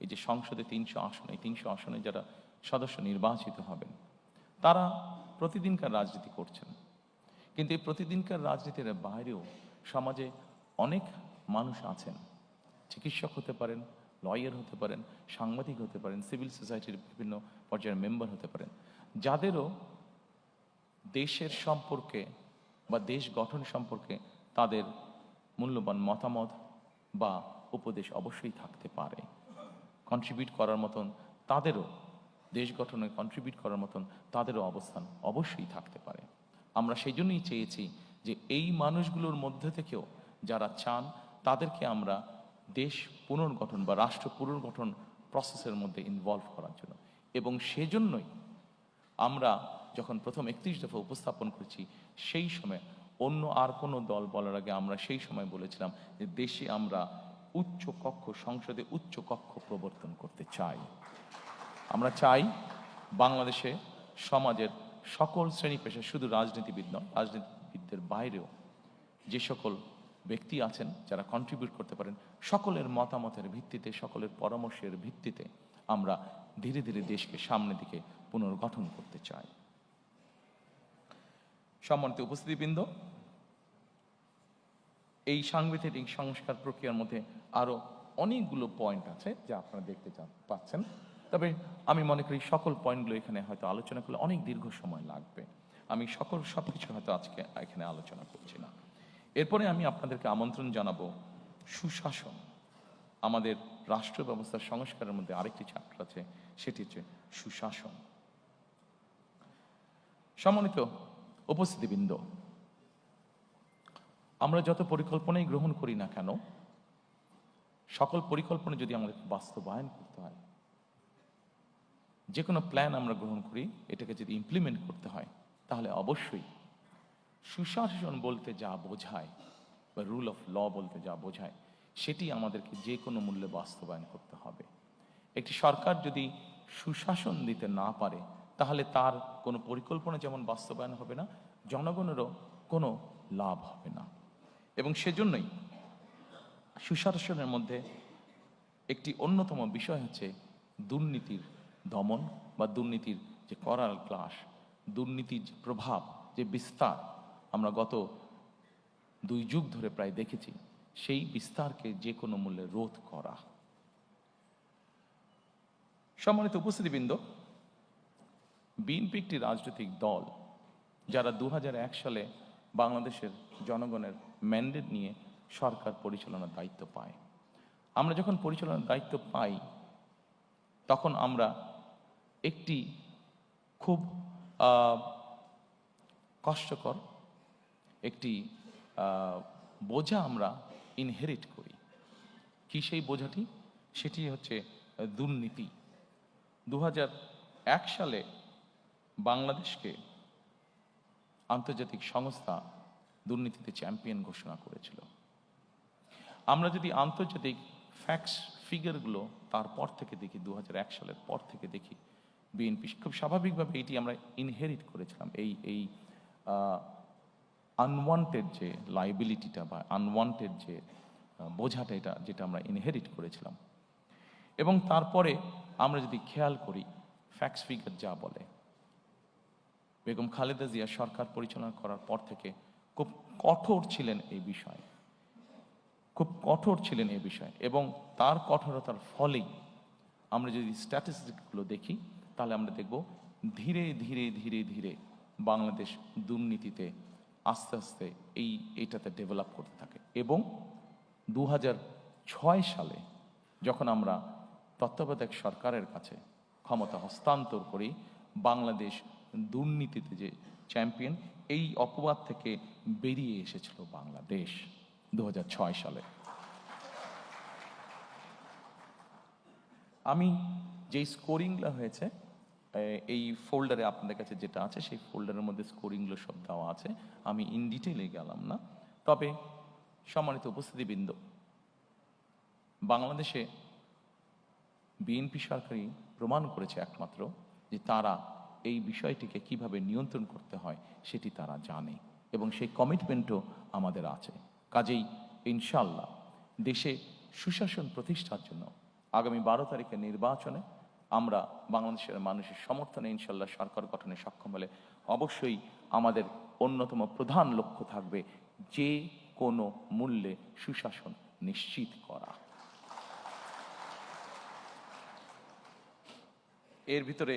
এই যে সংসদে 300 আসন, এই 300 আসনে যারা সদস্য নির্বাচিত হবেন তারা প্রতিদিনকার রাজনীতি করছেন, কিন্তু এই প্রতিদিনকার রাজনীতির বাইরেও সমাজে অনেক মানুষ আছেন, চিকিৎসক হতে পারেন, লয়ার হতে পারেন, সাংবাদিক হতে পারেন, সিভিল সোসাইটির বিভিন্ন পর্যায়ের মেম্বার হতে পারেন, যাদেরও দেশের সম্পর্কে বা দেশ গঠন সম্পর্কে তাদের মূল্যবান মতামত বা উপদেশ অবশ্যই থাকতে পারে। কন্ট্রিবিউট করার মতন তাদেরও, দেশ গঠনে কন্ট্রিবিউট করার মতন তাদেরও অবস্থান অবশ্যই থাকতে পারে। আমরা সেই জন্যই চেয়েছি যে এই মানুষগুলোর মধ্যে থেকেও যারা চান তাদেরকে আমরা দেশ পুনর্গঠন বা রাষ্ট্র পুনর্গঠন প্রসেসের মধ্যে ইনভলভ করার জন্য, এবং সেজন্যই আমরা যখন প্রথম 31 দফা উপস্থাপন করেছি সেই সময় অন্য আর কোনো দল বলার আগে আমরা সেই সময় বলেছিলাম যে দেশে আমরা উচ্চ কক্ষ, সংসদে উচ্চ কক্ষ প্রবর্তন করতে চাই। আমরা চাই বাংলাদেশে সমাজের সকল শ্রেণী পেশা, শুধু রাজনীতিবিদ নয়, রাজনীতিবিদদের বাইরেও যে সকল ব্যক্তি আছেন যারা কন্ট্রিবিউট করতে পারেন, সকলের মতামতের ভিত্তিতে, সকলের পরামর্শের ভিত্তিতে আমরা ধীরে ধীরে দেশকে সামনের দিকে পুনর্গঠন করতে চাই। সম্মানিত উপস্থিতিবৃন্দ, এই সাংবিধানিক সংস্কার প্রক্রিয়ার মধ্যে আরো অনেকগুলো পয়েন্ট আছে যা আপনারা দেখতে পাচ্ছেন, তবে আমি মনে করি সকল পয়েন্টগুলো এখানে হয়তো আলোচনা করলে অনেক দীর্ঘ সময় লাগবে। আমি সবকিছু হয়তো আজকে এখানে আলোচনা করছি না। এরপরে আমি আপনাদেরকে আমন্ত্রণ জানাবো সুশাসন। আমাদের রাষ্ট্র ব্যবস্থার সংস্কারের মধ্যে আরেকটি চ্যাপ্টার আছে, সেটি হচ্ছে সুশাসন। সম্মানিত উপস্থিতিবৃন্দ, আমরা যত পরিকল্পনাই গ্রহণ করি না কেন, সকল পরিকল্পনা যদি আমাদের বাস্তবায়ন করতে হয়, যে কোনো প্ল্যান আমরা গ্রহণ করি, এটাকে যদি ইমপ্লিমেন্ট করতে হয়, তাহলে অবশ্যই সুশাসন বলতে যা বোঝায় বা রুল অফ ল বলতে যা বোঝায়, সেটি আমাদেরকে যে কোনো মূল্যে বাস্তবায়ন করতে হবে। একটি সরকার যদি সুশাসন দিতে না পারে, তাহলে তার কোনো পরিকল্পনা যেমন বাস্তবায়ন হবে না, জনগণেরও কোনো লাভ হবে না। এবং সেজন্যই সুশাসনের মধ্যে একটি অন্যতম বিষয় হচ্ছে দুর্নীতির দমন বা দুর্নীতির যে করাল ক্লাস, দুর্নীতির যে প্রভাব, যে বিস্তার আমরা গত 2 যুগ ধরে প্রায় দেখেছি, সেই বিস্তারকে যে কোনো মূল্যে রোধ করা। সম্মানিত উপস্থিতিবৃন্দ, বিএনপি একটি রাজনৈতিক দল যারা 2001 সালে বাংলাদেশের জনগণের ম্যান্ডেট নিয়ে সরকার পরিচালনার দায়িত্ব পায়। আমরা যখন পরিচালনার দায়িত্ব পাই, তখন আমরা একটি খুব কষ্টকর একটি বোঝা আমরা ইনহেরিট করি। কি সেই বোঝাটি? সেটি হচ্ছে দুর্নীতি। 2001 সালে বাংলাদেশকে আন্তর্জাতিক সংস্থা দুর্নীতিতে চ্যাম্পিয়ন ঘোষণা করেছিল। আমরা যদি আন্তর্জাতিক ফ্যাক্টস ফিগারগুলো তারপর থেকে দেখি, 2001 সালের পর থেকে দেখি, বিএনপি খুব স্বাভাবিকভাবে এটি আমরা ইনহেরিট করেছিলাম, এই আনওয়ান্টেড যে লাইবিলিটিটা বা আনওয়ান্টেড যে বোঝাটা, এটা যেটা আমরা ইনহেরিট করেছিলাম। এবং তারপরে আমরা যদি খেয়াল করি, ফ্যাক্টস ফিগার যা বলে, বেগম খালেদা জিয়া সরকার পরিচালনা করার পর থেকে খুব কঠোর ছিলেন এই বিষয়ে, খুব কঠোর ছিলেন এই বিষয়ে। এবং তার কঠোরতার ফলেই আমরা যদি স্ট্যাটিস্টিকগুলো দেখি, তাহলে আমরা দেখব ধীরে ধীরে ধীরে ধীরে বাংলাদেশ দুর্নীতিতে আস্তে আস্তে এইটাতে ডেভেলপ করতে থাকে। এবং 2006 সালে যখন আমরা তত্ত্বাবধায়ক সরকারের কাছে ক্ষমতা হস্তান্তর করি, বাংলাদেশ দুর্নীতিতে যে চ্যাম্পিয়ন, এই অপবাদ থেকে বেরিয়ে এসেছিল বাংলাদেশ 2006 সালে। আমি যেই স্কোরিংগুলো হয়েছে, এই ফোল্ডারে আপনাদের কাছে যেটা আছে, সেই ফোল্ডারের মধ্যে স্কোরিংগুলো সব দেওয়া আছে, আমি ইন ডিটেইলে গেলাম না। তবে সম্মানিত উপস্থিতিবৃন্দ, বাংলাদেশে বিএনপি সরকারই প্রমাণ করেছে একমাত্র যে তারা এই বিষয়টিকে কিভাবে নিয়ন্ত্রণ করতে হয় সেটি তারা জানে, এবং সেই কমিটমেন্টও আমাদের আছে। কাজেই ইনশাল্লাহ দেশে সুশাসন প্রতিষ্ঠার জন্য আগামী 12 তারিখের নির্বাচনে আমরা বাংলাদেশের মানুষের সমর্থনে ইনশাল্লাহ সরকার গঠনে সক্ষম হলে অবশ্যই আমাদের অন্যতম প্রধান লক্ষ্য থাকবে যে কোনো মূল্যে সুশাসন নিশ্চিত করা। এর ভিতরে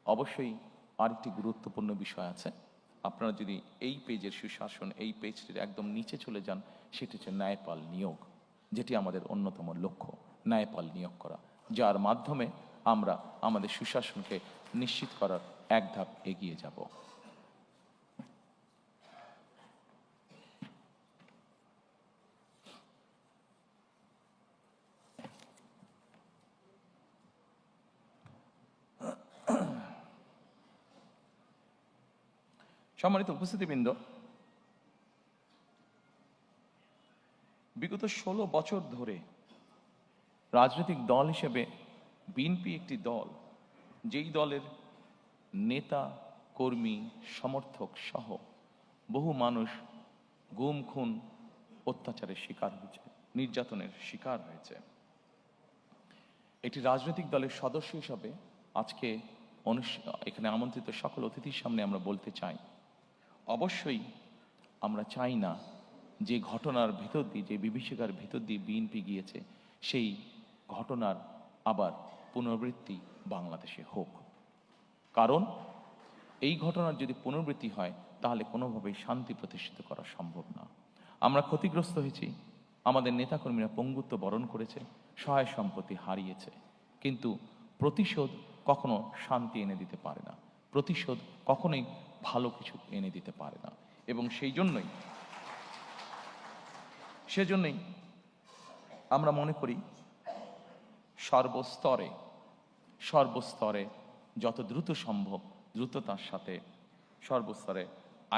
অবশ্যই আরেকটি গুরুত্বপূর্ণ বিষয় আছে। আপনারা যদি এই পেজের সুশাসন, এই পেজটির একদম নিচে চলে যান, সেটি হচ্ছে ন্যায়পাল নিয়োগ, যেটি আমাদের অন্যতম লক্ষ্য, ন্যায়পাল নিয়োগ করা, যার মাধ্যমে আমরা আমাদের সুশাসনকে নিশ্চিত করার এক ধাপ এগিয়ে যাব। সম্মানিত উপস্থিতিবৃন্দ, বিগত 16 বছর ধরে রাজনৈতিক দল হিসেবে বিএনপি একটি দল, যেই দলের নেতা, কর্মী, সমর্থক সহ বহু মানুষ গুম, খুন, অত্যাচারের শিকার হয়েছে, নির্যাতনের শিকার হয়েছে। একটি রাজনৈতিক দলের সদস্য হিসাবে আজকে এখানে আমন্ত্রিত সকল অতিথির সামনে আমরা বলতে চাই, অবশ্যই আমরা চাই না যে ঘটনার ভেতর দিয়ে, যে বিভীষিকার ভেতর দিয়ে বিএনপি গিয়েছে, সেই ঘটনার আবার পুনরাবৃত্তি বাংলাদেশে হোক। কারণ এই ঘটনার যদি পুনরাবৃত্তি হয়, তাহলে কোনোভাবেই শান্তি প্রতিষ্ঠিত করা সম্ভব না। আমরা ক্ষতিগ্রস্ত হয়েছি, আমাদের নেতাকর্মীরা পঙ্গুত্ব বরণ করেছে, সহায় সম্পত্তি হারিয়েছে, কিন্তু প্রতিশোধ কখনো শান্তি এনে দিতে পারে না, প্রতিশোধ কখনোই ভালো কিছু এনে দিতে পারে না। এবং সেজন্যই আমরা মনে করি সর্বস্তরে যত দ্রুত সম্ভব দ্রুততার সাথে সর্বস্তরে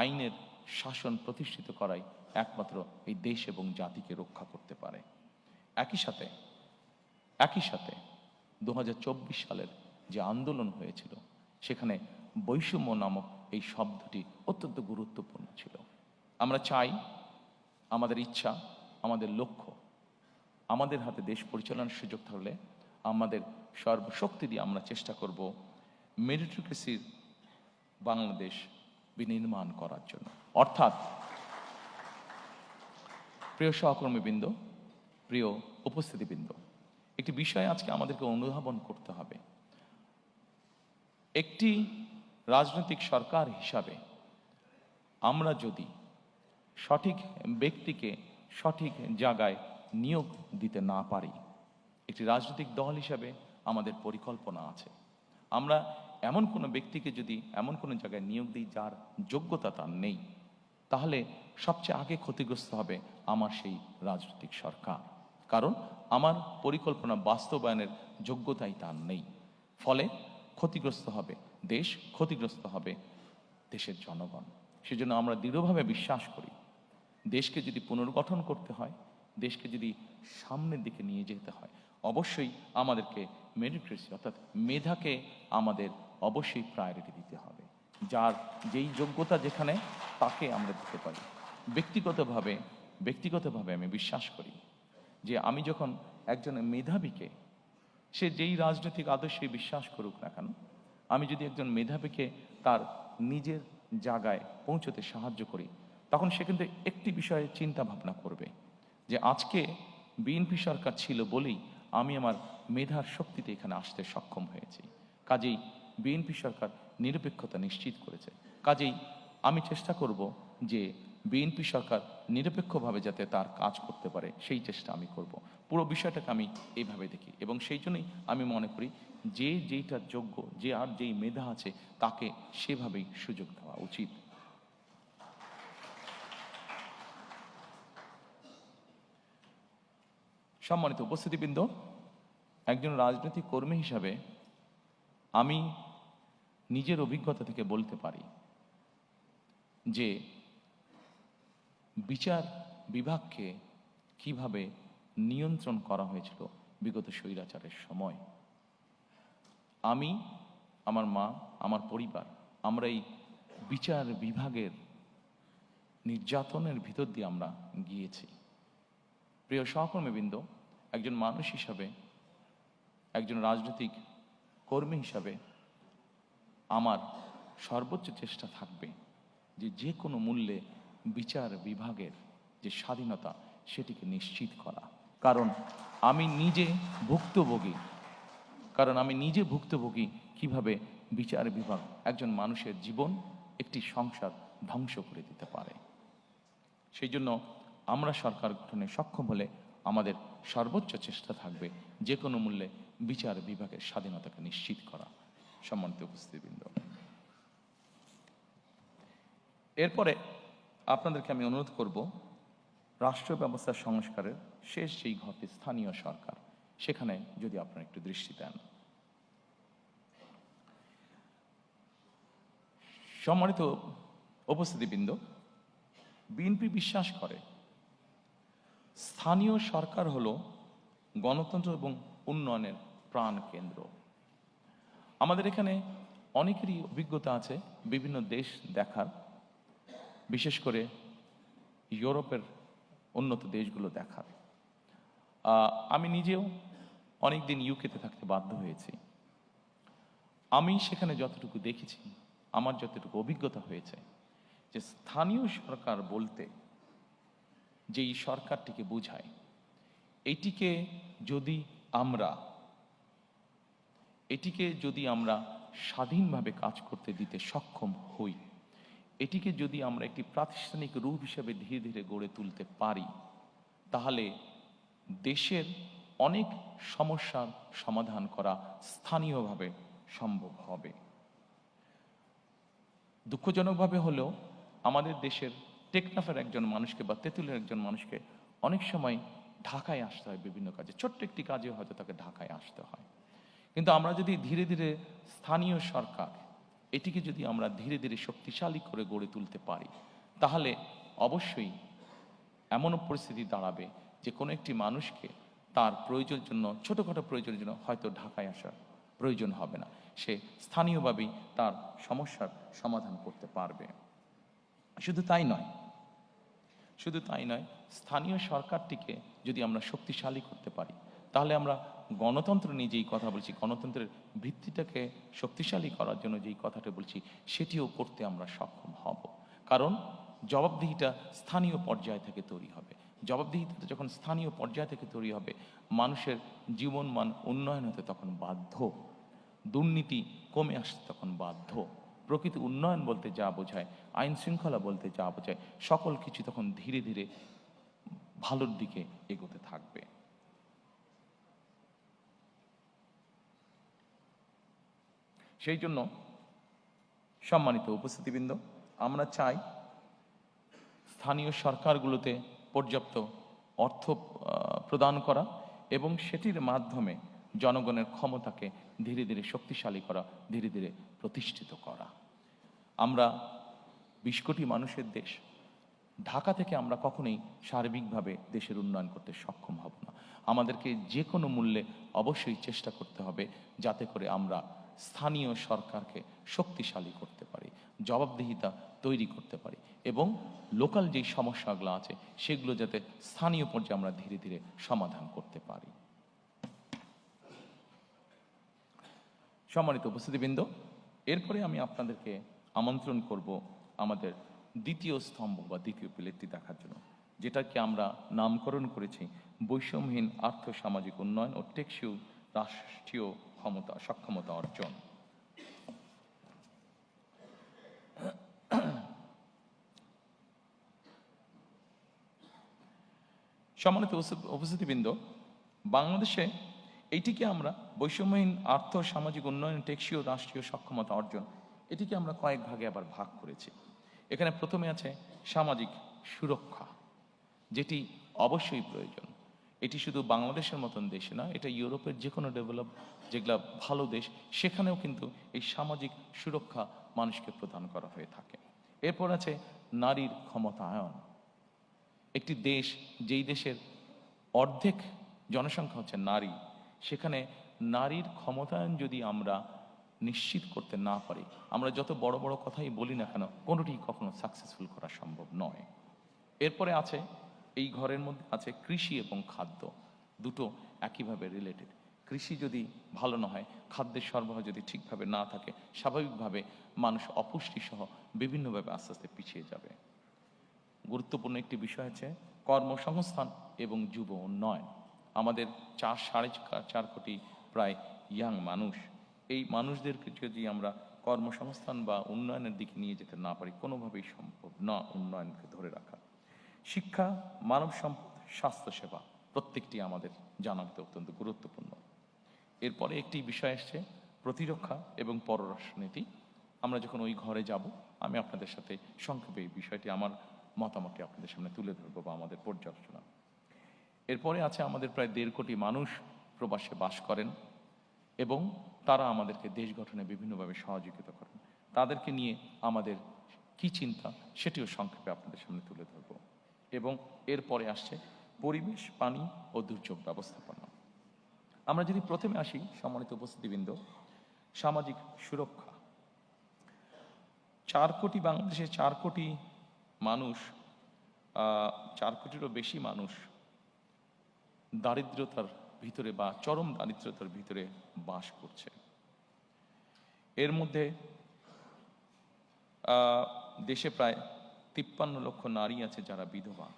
আইনের শাসন প্রতিষ্ঠিত করাই একমাত্র এই দেশ এবং জাতিকে রক্ষা করতে পারে। একই সাথে 2024 সালের যে আন্দোলন হয়েছিল, সেখানে বৈষম্য নামক এই শব্দটি অত্যন্ত গুরুত্বপূর্ণ ছিল। আমরা চাই, আমাদের ইচ্ছা, আমাদের লক্ষ্য, আমাদের হাতে দেশ পরিচালনার সুযোগ থাকলে আমাদের সর্বশক্তি দিয়ে আমরা চেষ্টা করব মেরিটোক্রেসির বাংলাদেশ বিনির্মাণ করার জন্য। অর্থাৎ প্রিয় সহকর্মীবৃন্দ, প্রিয় উপস্থিতিবৃন্দ, একটি বিষয় আজকে আমাদেরকে অনুধাবন করতে হবে। একটি রাজনৈতিক সরকার হিসাবে আমরা যদি সঠিক ব্যক্তিকে সঠিক জায়গায় নিয়োগ দিতে না পারি, একটি রাজনৈতিক দল হিসাবে আমাদের পরিকল্পনা আছে। আমরা এমন কোনো ব্যক্তিকে যদি এমন কোনো জায়গায় নিয়োগ দিই যার যোগ্যতা তার নেই, তাহলে সবচেয়ে আগে ক্ষতিগ্রস্ত হবে আমার সেই রাজনৈতিক সরকার, কারণ আমার পরিকল্পনা বাস্তবায়নের যোগ্যতাই তার নেই। ফলে ক্ষতিগ্রস্ত হবে দেশ, ক্ষতিগ্রস্ত হবে দেশের জনগণ। সেজন্য আমরা দৃঢ়ভাবে বিশ্বাস করি, দেশকে যদি পুনর্গঠন করতে হয়, দেশকে যদি সামনের দিকে নিয়ে যেতে হয়, অবশ্যই আমাদেরকে মেরিটোক্রেসি অর্থাৎ মেধাকে আমাদের অবশ্যই প্রায়োরিটি দিতে হবে। যার যেই যোগ্যতা যেখানে, তাকে আমরা দিতে পারি। ব্যক্তিগতভাবে আমি বিশ্বাস করি যে আমি যখন একজন মেধাবীকে, সে যেই রাজনৈতিক আদর্শে বিশ্বাস করুক না কেন, আমি যদি একজন মেধাবীকে তার নিজের জায়গায় পৌঁছতে সাহায্য করি, তখন সে কিন্তু একটি বিষয়ে চিন্তা ভাবনা করবে যে আজকে বিএনপি সরকার ছিল বলেই আমি আমার মেধার শক্তিতে এখানে আসতে সক্ষম হয়েছি। কাজেই বিএনপি সরকার নিরপেক্ষতা নিশ্চিত করেছে। কাজেই আমি চেষ্টা করব যে বিএনপি সরকার নিরপেক্ষভাবে যাতে তার কাজ করতে পারে, সেই চেষ্টা আমি করব। পুরো বিষয়টাকে আমি এইভাবে দেখি, এবং সেই জন্যই আমি মনে করি যে যেইটা যোগ্য, যে আর যেই মেধা আছে, তাকে সেভাবেই সুযোগ দেওয়া উচিত। সম্মানিত উপস্থিতিবৃন্দ, একজন রাজনৈতিক কর্মী হিসাবে আমি নিজের অভিজ্ঞতা থেকে বলতে পারি যে বিচার বিভাগকে কিভাবে নিয়ন্ত্রণ করা হয়েছিল বিগত স্বৈরাচারের সময়। আমি, আমার মা, আমার পরিবার, আমরা এই বিচার বিভাগের নির্যাতনের ভিতর দিয়ে আমরা গিয়েছি। প্রিয় সহকর্মীবৃন্দ, একজন মানুষ হিসাবে, একজন রাজনৈতিক কর্মী হিসাবে আমার সর্বোচ্চ চেষ্টা থাকবে যে যে কোনো মূল্যে বিচার বিভাগের যে স্বাধীনতা, সেটিকে নিশ্চিত করা। কারণ আমি নিজে ভুক্তভোগী কিভাবে বিচার বিভাগ একজন মানুষের জীবন, একটি সংসার ধ্বংস করে দিতে পারে। সেই জন্য আমরা সরকার গঠনে সক্ষম হলে আমাদের সর্বোচ্চ চেষ্টা থাকবে যে কোনো মূল্যে বিচার বিভাগের স্বাধীনতাকে নিশ্চিত করা। সম্মানিত উপস্থিতিবৃন্দ, এরপরে আপনাদেরকে আমি অনুরোধ করব, রাষ্ট্র ব্যবস্থা সংস্কারের শেষ যেই ঘটে স্থানীয় সরকার, সেখানে যদি আপনারা একটু দৃষ্টি দেন। সম্মানিত উপস্থিতিবৃন্দ, বিএনপি বিশ্বাস করে স্থানীয় সরকার হলো গণতন্ত্র এবং উন্নয়নের প্রাণ কেন্দ্র। আমাদের এখানে অনেকেরই অভিজ্ঞতা আছে বিভিন্ন দেশ দেখার, বিশেষ করে ইউরোপের উন্নত দেশগুলো দেখার। আমি নিজেও অনেকদিন ইউকেতে থাকতে বাধ্য হয়েছি। আমি সেখানে যতটুকু দেখেছি, আমার যতটুকু অভিজ্ঞতা হয়েছে, যে স্থানীয় সরকার বলতে যেই সরকারটিকে বোঝায়, এটিকে যদি আমরা স্বাধীনভাবে কাজ করতে দিতে সক্ষম হই, এটিকে যদি আমরা একটি প্রাতিষ্ঠানিক রূপ হিসেবে ধীরে ধীরে গড়ে তুলতে পারি, তাহলে দেশের অনেক সমস্যার সমাধান করা স্থানীয়ভাবে সম্ভব হবে। দুঃখজনকভাবে হলেও আমাদের দেশের টেকনাফের একজন মানুষকে বা তেঁতুলের একজন মানুষকে অনেক সময় ঢাকায় আসতে হয় বিভিন্ন কাজে, ছোট্ট একটি কাজে হয়তো তাকে ঢাকায় আসতে হয়। কিন্তু আমরা যদি ধীরে ধীরে স্থানীয় সরকার এটিকে যদি আমরা ধীরে ধীরে শক্তিশালী করে গড়ে তুলতে পারি, তাহলে অবশ্যই এমনও পরিস্থিতি দাঁড়াবে যে কোনো একটি মানুষকে তার প্রয়োজনের জন্য, ছোটোখাটো প্রয়োজনের জন্য হয়তো ঢাকায় আসার প্রয়োজন হবে না, সে স্থানীয়ভাবেই তার সমস্যার সমাধান করতে পারবে। শুধু তাই নয়, স্থানীয় সরকারটিকে যদি আমরা শক্তিশালী করতে পারি, তাহলে আমরা গণতন্ত্র নিয়ে যেই কথা বলছি, গণতন্ত্রের ভিত্তিটাকে শক্তিশালী করার জন্য যেই কথাটা বলছি, সেটিও করতে আমরা সক্ষম হব। কারণ জবাবদিহিটা স্থানীয় পর্যায় থেকে তৈরি হবে। জবাবদিহিতা যখন স্থানীয় পর্যায় থেকে তৈরি হবে, মানুষের জীবনমান উন্নয়ন হতে তখন বাধ্য, দুর্নীতি কমে আসতে তখন বাধ্য, প্রকৃত উন্নয়ন বলতে যা বোঝায়, আইন শৃঙ্খলা বলতে যা বোঝায়, সকল কিছু তখন ধীরে ধীরে ভালোর দিকে এগোতে থাকবে। সেই জন্য সম্মানিত উপস্থিতিবৃন্দ, আমরা চাই স্থানীয় সরকারগুলোতে পর্যাপ্ত অর্থ প্রদান করা এবং সেটির মাধ্যমে জনগণের ক্ষমতাকে ধীরে ধীরে শক্তিশালী করা, ধীরে ধীরে প্রতিষ্ঠিত করা। আমরা 20 কোটি মানুষের দেশ, ঢাকা থেকে আমরা কখনোই সার্বিকভাবে দেশের উন্নয়ন করতে সক্ষম হব না। আমাদেরকে যে কোনো মূল্যে অবশ্যই চেষ্টা করতে হবে যাতে করে আমরা স্থানীয় সরকারকে শক্তিশালী করতে পারি, জবাবদিহিতা তৈরি করতে পারি এবং লোকাল যেই সমস্যাগুলো আছে সেগুলো যাতে স্থানীয় পর্যায়ে আমরা ধীরে ধীরে সমাধান করতে পারি। সম্মানিত উপস্থিতিবৃন্দ, এরপরে আমি আপনাদেরকে আমন্ত্রণ করব আমাদের দ্বিতীয় স্তম্ভ বা দ্বিতীয় পিলারটি দেখার জন্য, যেটাকে আমরা নামকরণ করেছি বৈষম্যহীন আর্থ সামাজিক উন্নয়ন ও টেকসই রাষ্ট্রীয় সক্ষমতা অর্জন। সম্মানিত উপস্থিতিবৃন্দ, বাংলাদেশে এইটিকে আমরা বৈষম্যহীন আর্থ সামাজিক উন্নয়ন টেকসই রাষ্ট্রীয় সক্ষমতা অর্জন, এটিকে আমরা কয়েক ভাগে আবার ভাগ করেছি। এখানে প্রথমে আছে সামাজিক সুরক্ষা, যেটি অবশ্যই প্রয়োজন। এটি শুধু বাংলাদেশের মতন দেশে না, এটা ইউরোপের যে কোনো ডেভেলপ যেগুলো ভালো দেশ, সেখানেও কিন্তু এই সামাজিক সুরক্ষা মানুষকে প্রদান করা হয়ে থাকে। এরপর আছে নারীর ক্ষমতায়ন। একটি দেশ, যেই দেশের অর্ধেক জনসংখ্যা হচ্ছে নারী, সেখানে নারীর ক্ষমতায়ন যদি আমরা নিশ্চিত করতে না পারি, আমরা যত বড় বড় কথাই বলি না কেন, কোনোটি কখনো সাকসেসফুল করা সম্ভব নয়। এরপরে আছে, এই ঘরের মধ্যে আছে কৃষি এবং খাদ্য, দুটো একইভাবে রিলেটেড। কৃষি যদি ভালো না হয়, খাদ্যের সরবরাহ যদি ঠিকভাবে না থাকে, স্বাভাবিকভাবে মানুষ অপুষ্টি সহ বিভিন্নভাবে আস্তে আস্তে পিছিয়ে যাবে। গুরুত্বপূর্ণ একটি বিষয় আছে কর্মসংস্থান এবং যুব উন্নয়ন। আমাদের 4.5 কোটি প্রায় ইয়াং মানুষ, এই মানুষদেরকে যদি আমরা কর্মসংস্থান বা উন্নয়নের দিকে নিয়ে যেতে না পারি, কোনোভাবেই সম্ভব না উন্নয়নকে ধরে রাখা। শিক্ষা, মানব সম্পদ, স্বাস্থ্যসেবা, প্রত্যেকটি আমাদের জানাতে অত্যন্ত গুরুত্বপূর্ণ। এরপরে একটি বিষয় আসছে প্রতিরক্ষা এবং পররাষ্ট্রনীতি। আমরা যখন ওই ঘরে যাব, আমি আপনাদের সাথে সংক্ষেপে এই বিষয়টি, আমার মতামতটি আপনাদের সামনে তুলে ধরবো বা আমাদের পর্যালোচনা। এরপরে আছে আমাদের প্রায় 1.5 কোটি মানুষ প্রবাসে বাস করেন এবং তারা আমাদেরকে দেশ গঠনে বিভিন্নভাবে সহযোগিতা করেন। তাদেরকে নিয়ে আমাদের কি চিন্তা, সেটিও সংক্ষেপে আপনাদের সামনে তুলে ধরব। এবং এরপরে আসছে পরিবেশ, পানি ও দুর্যোগ ব্যবস্থাপনা। আমরা যদি প্রথমে আসি, সম্মানিত উপস্থিতিবৃন্দ, সামাজিক সুরক্ষা। 4 কোটি, বাংলাদেশে 4 কোটি মানুষ, 4 কোটিরও বেশি মানুষ দারিদ্রতার ভিতরে বা চরম দারিদ্রতার ভিতরে বাস করছে। এর মধ্যে দেশে প্রায় 53 লক্ষ নারী আছে যারা বিধবা।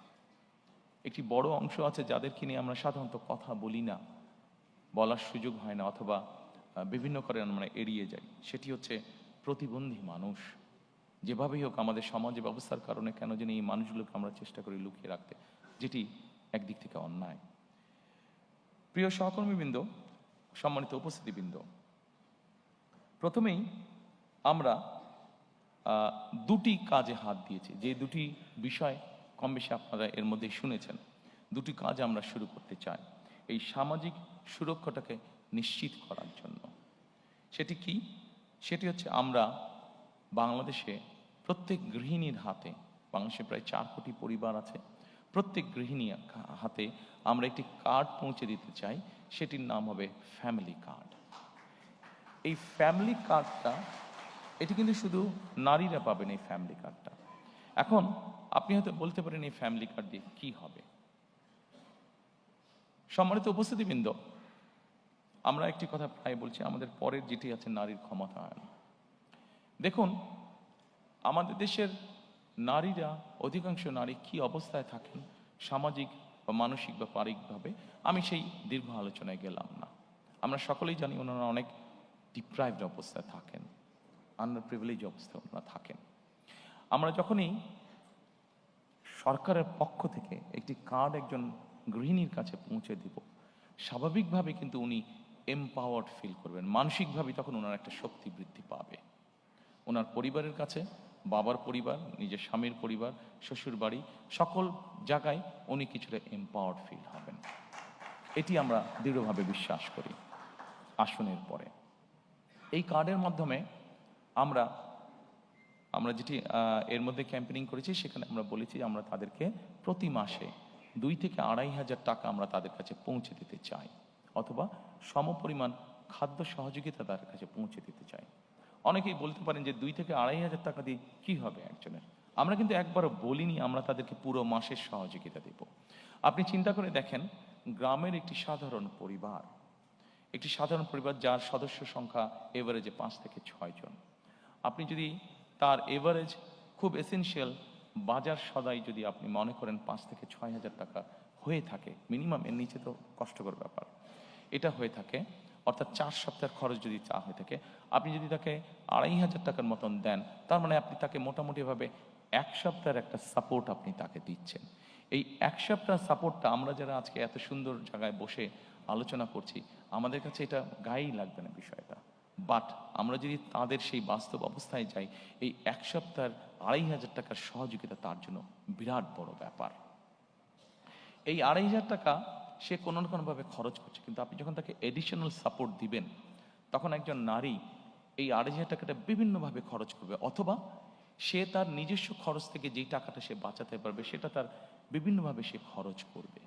একটি বড় অংশ আছে যাদেরকে নিয়ে আমরা সাধারণত কথা বলি না, বলার সুযোগ হয় না, অথবা বিভিন্ন কারণে আমরা এড়িয়ে যাই। সেটি হচ্ছে প্রতিবন্ধী মানুষ। যেভাবেই হোক আমাদের সমাজ ব্যবস্থার কারণে কেন জানি এই মানুষগুলোকে আমরা চেষ্টা করি লুকিয়ে রাখতে, যেটি একদিক থেকে অন্যায়। প্রিয় সহকর্মীবৃন্দ, সম্মানিত উপস্থিতিবৃন্দ, প্রথমেই আমরা দুটি কাজে হাত দিয়েছি, যে দুটি বিষয় কম বেশি আপনারা এর মধ্যে শুনেছেন। দুটি কাজ আমরা শুরু করতে চাই এই সামাজিক সুরক্ষাটাকে নিশ্চিত করার জন্য। সেটি কি? সেটি হচ্ছে আমরা বাংলাদেশে প্রত্যেক গৃহিণীর হাতে, বাংলাদেশে প্রায় 4 কোটি পরিবার আছে, প্রত্যেক গৃহিণীর হাতে আমরা একটি কার্ড পৌঁছে দিতে চাই। সেটির নাম হবে ফ্যামিলি কার্ড। এই ফ্যামিলি কার্ডটা, এটি কিন্তু শুধু নারীরা পাবেন এই ফ্যামিলি কার্ডটা। এখন আপনি হয়তো বলতে পারেন এই ফ্যামিলি কার্ড দিয়ে কি হবে? সম্মানিত উপস্থিতিবৃন্দ, আমরা একটি কথা প্রায় বলছি, আমাদের পরের যেটি আছে নারীর ক্ষমতায়ন। দেখুন, আমাদের দেশের নারীরা, অধিকাংশ নারী কি অবস্থায় থাকেন সামাজিক বা মানসিক বা পারিবারিকভাবে, আমি সেই দীর্ঘ আলোচনায় গেলাম না। আমরা সকলেই জানি ওনারা অনেক ডিপ্রাইভড অবস্থায় থাকেন, আন্ডার প্রিভিলেজ অবস্থায় ওনারা থাকেন। আমরা যখনই সরকারের পক্ষ থেকে একটি কার্ড একজন গৃহিণীর কাছে পৌঁছে দিব, স্বাভাবিকভাবে কিন্তু উনি এম্পাওয়ার্ড ফিল করবেন, মানসিকভাবে তখন ওনার একটা শক্তি বৃদ্ধি পাবে। ওনার পরিবারের কাছে, বাবার পরিবার, নিজের স্বামীর পরিবার, শ্বশুর বাড়ি, সকল জায়গায় উনি কিছুটা এম্পাওয়ার্ড ফিল হবেন। এটি আমরা দৃঢ়ভাবে বিশ্বাস করি। আসনের পরে এই কার্ডের মাধ্যমে আমরা যেটি এর মধ্যে ক্যাম্পেইনিং করেছি, সেখানে আমরা বলেছি আমরা তাদেরকে প্রতি মাসে 2 থেকে 2,500 টাকা আমরা তাদের কাছে পৌঁছে দিতে চাই, অথবা সমপরিমাণ খাদ্য সহযোগিতা তাদের কাছে পৌঁছে দিতে চাই। অনেকেই বলতে পারেন যে 2 থেকে 2,500 টাকা দিয়ে কি হবে একজনের? আমরা কিন্তু একবারও বলিনি আমরা তাদেরকে পুরো মাসের সহযোগিতা দেব। আপনি চিন্তা করে দেখেন, গ্রামের একটি সাধারণ পরিবার যার সদস্য সংখ্যা এভারেজে 5 থেকে 6 জন, আপনি যদি তার এভারেজ খুব এসেনশিয়াল বাজার সদাই যদি আপনি মনে করেন 5 থেকে 6,000 টাকা হয়ে থাকে মিনিমাম, এর নিচে তো কষ্টকর ব্যাপার, এটা হয়ে থাকে, অর্থাৎ 4 সপ্তাহের খরচ যদি চা হয়ে থাকে, আপনি যদি তাকে 2,500 টাকার মতন দেন, তার মানে আপনি তাকে মোটামুটিভাবে 1 সপ্তাহের একটা সাপোর্ট আপনি তাকে দিচ্ছেন। এই 1 সপ্তাহ সাপোর্টটা আমরা যারা আজকে এত সুন্দর জায়গায় বসে আলোচনা করছি, আমাদের কাছে এটা গায়েই লাগবে না বিষয়টা, বাট আমরা যদি তাদের সেই বাস্তব অবস্থায় যাই, এই 1 সপ্তাহের 2,500 টাকার সহযোগিতা তার জন্য বিরাট বড় ব্যাপার। এই 2,500 টাকা সে কোনো না কোনোভাবে খরচ করছে, কিন্তু আপনি যখন তাকে এডিশনাল সাপোর্ট দিবেন, তখন একজন নারী এই 2,500 টাকাটা বিভিন্নভাবে খরচ করবে, অথবা সে তার নিজস্ব খরচ থেকে যেই টাকাটা সে বাঁচাতে পারবে সেটা তার বিভিন্নভাবে সে খরচ করবে।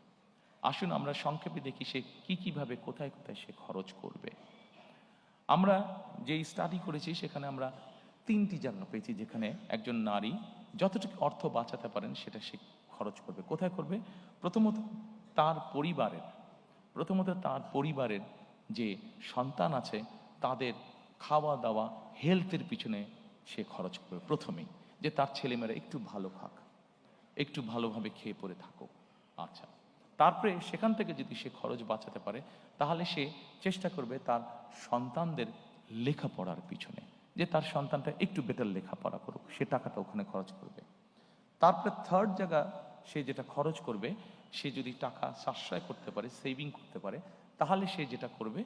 আসুন আমরা সংক্ষেপে দেখি সে কিভাবে কোথায় কোথায় সে খরচ করবে। আমরা যেই স্টাডি করেছি সেখানে আমরা 3টি জায়গা পেয়েছি যেখানে একজন নারী যতটুকু অর্থ বাঁচাতে পারেন সেটা সে খরচ করবে। কোথায় করবে? প্রথমত তার পরিবারের যে সন্তান আছে তাদের খাওয়া দাওয়া, হেলথের পিছনে সে খরচ করবে প্রথমেই, যে তার ছেলেমেয়েরা একটু ভালো খাক, একটু ভালোভাবে খেয়ে পরে থাকুক। আচ্ছা, তারপরে সেখান থেকে যদি সে খরচ বাঁচাতে পারে, তাহলে সে চেষ্টা করবে তার সন্তানদের লেখাপড়ার পিছনে, যে তার সন্তানটা একটু বেটার লেখাপড়া করুক, সে টাকাটা ওখানে খরচ করবে। তারপরে থার্ড জায়গা সে যেটা খরচ করবে, সে যদি টাকা সাশ্রয় করতে পারে, সেভিং করতে পারে, তাহলে সে যেটা করবে,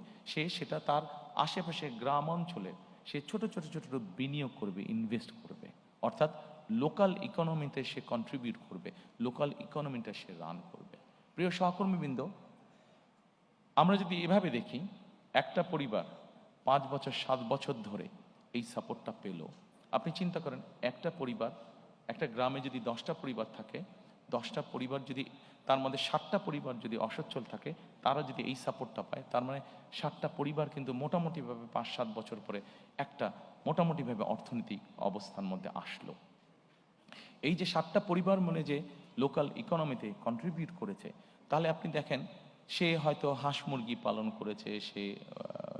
সেটা তার আশেপাশে গ্রাম অঞ্চলে সে ছোট ছোট ছোট বিনিয়োগ করবে, ইনভেস্ট করবে, অর্থাৎ লোকাল ইকোনমিতে সে কন্ট্রিবিউট করবে, লোকাল ইকোনমিটা সে রান করবে। প্রিয় সহকর্মীবৃন্দ, আমরা যদি এভাবে দেখি, একটা পরিবার 5 বছর 7 বছর ধরে এই সাপোর্টটা পেল, আপনি চিন্তা করেন একটা গ্রামে যদি 10টা পরিবার থাকে, 10টা পরিবার যদি, তার মধ্যে 7টা পরিবার যদি অসচ্ছল থাকে, তারা যদি এই সাপোর্টটা পায়, তার মানে 7টা পরিবার কিন্তু মোটামুটিভাবে 5-7 বছর পরে একটা মোটামুটিভাবে অর্থনৈতিক অবস্থার মধ্যে আসলো। এই যে 7টা পরিবার মনে যে লোকাল ইকোনমিতে কন্ট্রিবিউট করেছে, তাহলে আপনি দেখেন সে হয়তো হাঁস মুরগি পালন করেছে, সে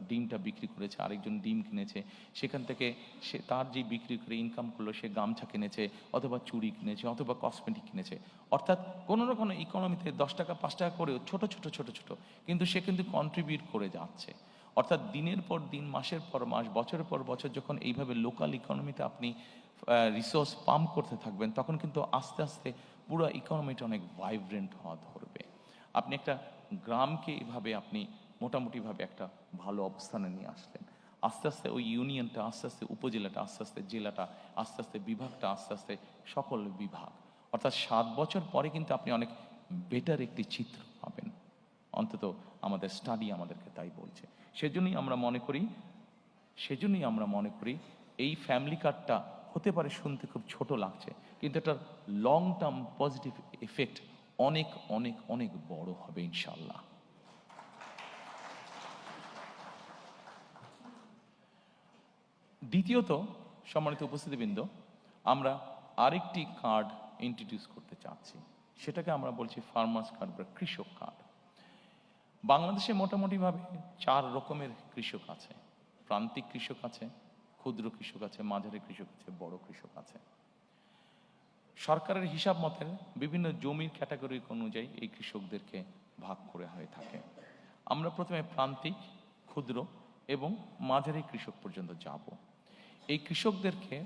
ডিমটা বিক্রি করেছে, আরেকজন ডিম কিনেছে, সেখান থেকে সে তার যে বিক্রি করে ইনকাম করলো, সে গামছা কিনেছে, অথবা চুড়ি কিনেছে, অথবা কসমেটিক কিনেছে, অর্থাৎ কোনো না কোনো ইকোনমিতে 10 টাকা 5 টাকা করেও ছোট ছোট কিন্তু সে কিন্তু কন্ট্রিবিউট করে যাচ্ছে। অর্থাৎ দিনের পর দিন, মাসের পর মাস, বছরের পর বছর যখন এইভাবে লোকাল ইকোনমিতে আপনি রিসোর্স পাম্প করতে থাকবেন, তখন কিন্তু আস্তে আস্তে পুরো ইকোনমিটা অনেক ভাইব্রেন্ট হওয়া ধরবে। আপনি একটা গ্রামকে এভাবে আপনি মোটামুটিভাবে একটা ভালো অবস্থানে নিয়ে আসলেন। আস্তে আস্তে ওই ইউনিয়নটা, আস্তে আস্তে উপজেলাটা, আস্তে আস্তে জেলাটা, আস্তে আস্তে বিভাগটা, আস্তে আস্তে সকল বিভাগ, অর্থাৎ 7 বছর পরে কিন্তু আপনি অনেক বেটার একটি চিত্র পাবেন। অন্তত আমাদের স্টাডি আমাদেরকে তাই বলছে। সেজন্যই আমরা মনে করি এই ফ্যামিলি কার্ডটা হতে পারে শুনতে খুব ছোট লাগছে, কিন্তু এটার লং টার্ম পজিটিভ এফেক্ট অনেক অনেক অনেক বড় হবে ইনশাল্লাহ। দ্বিতীয়ত, সম্মানিত উপস্থিতিবৃন্দ, আমরা আরেকটি কার্ড ইন্ট্রোডিউস করতে চাচ্ছি, সেটাকে আমরা বলছি ফার্মার্স কার্ড বা কৃষক কার্ড। বাংলাদেশে মোটামুটিভাবে 4 রকমের কৃষক আছে। প্রান্তিক কৃষক আছে, ক্ষুদ্র কৃষক আছে, মাঝারি কৃষক আছে, বড় কৃষক আছে। সরকারের হিসাব মতে বিভিন্ন জমির ক্যাটাগরি অনুযায়ী এই কৃষকদেরকে ভাগ করে হয়ে থাকে। আমরা প্রথমে প্রান্তিক, ক্ষুদ্র এবং মাঝারি কৃষক পর্যন্ত যাব। এই কৃষকদেরকে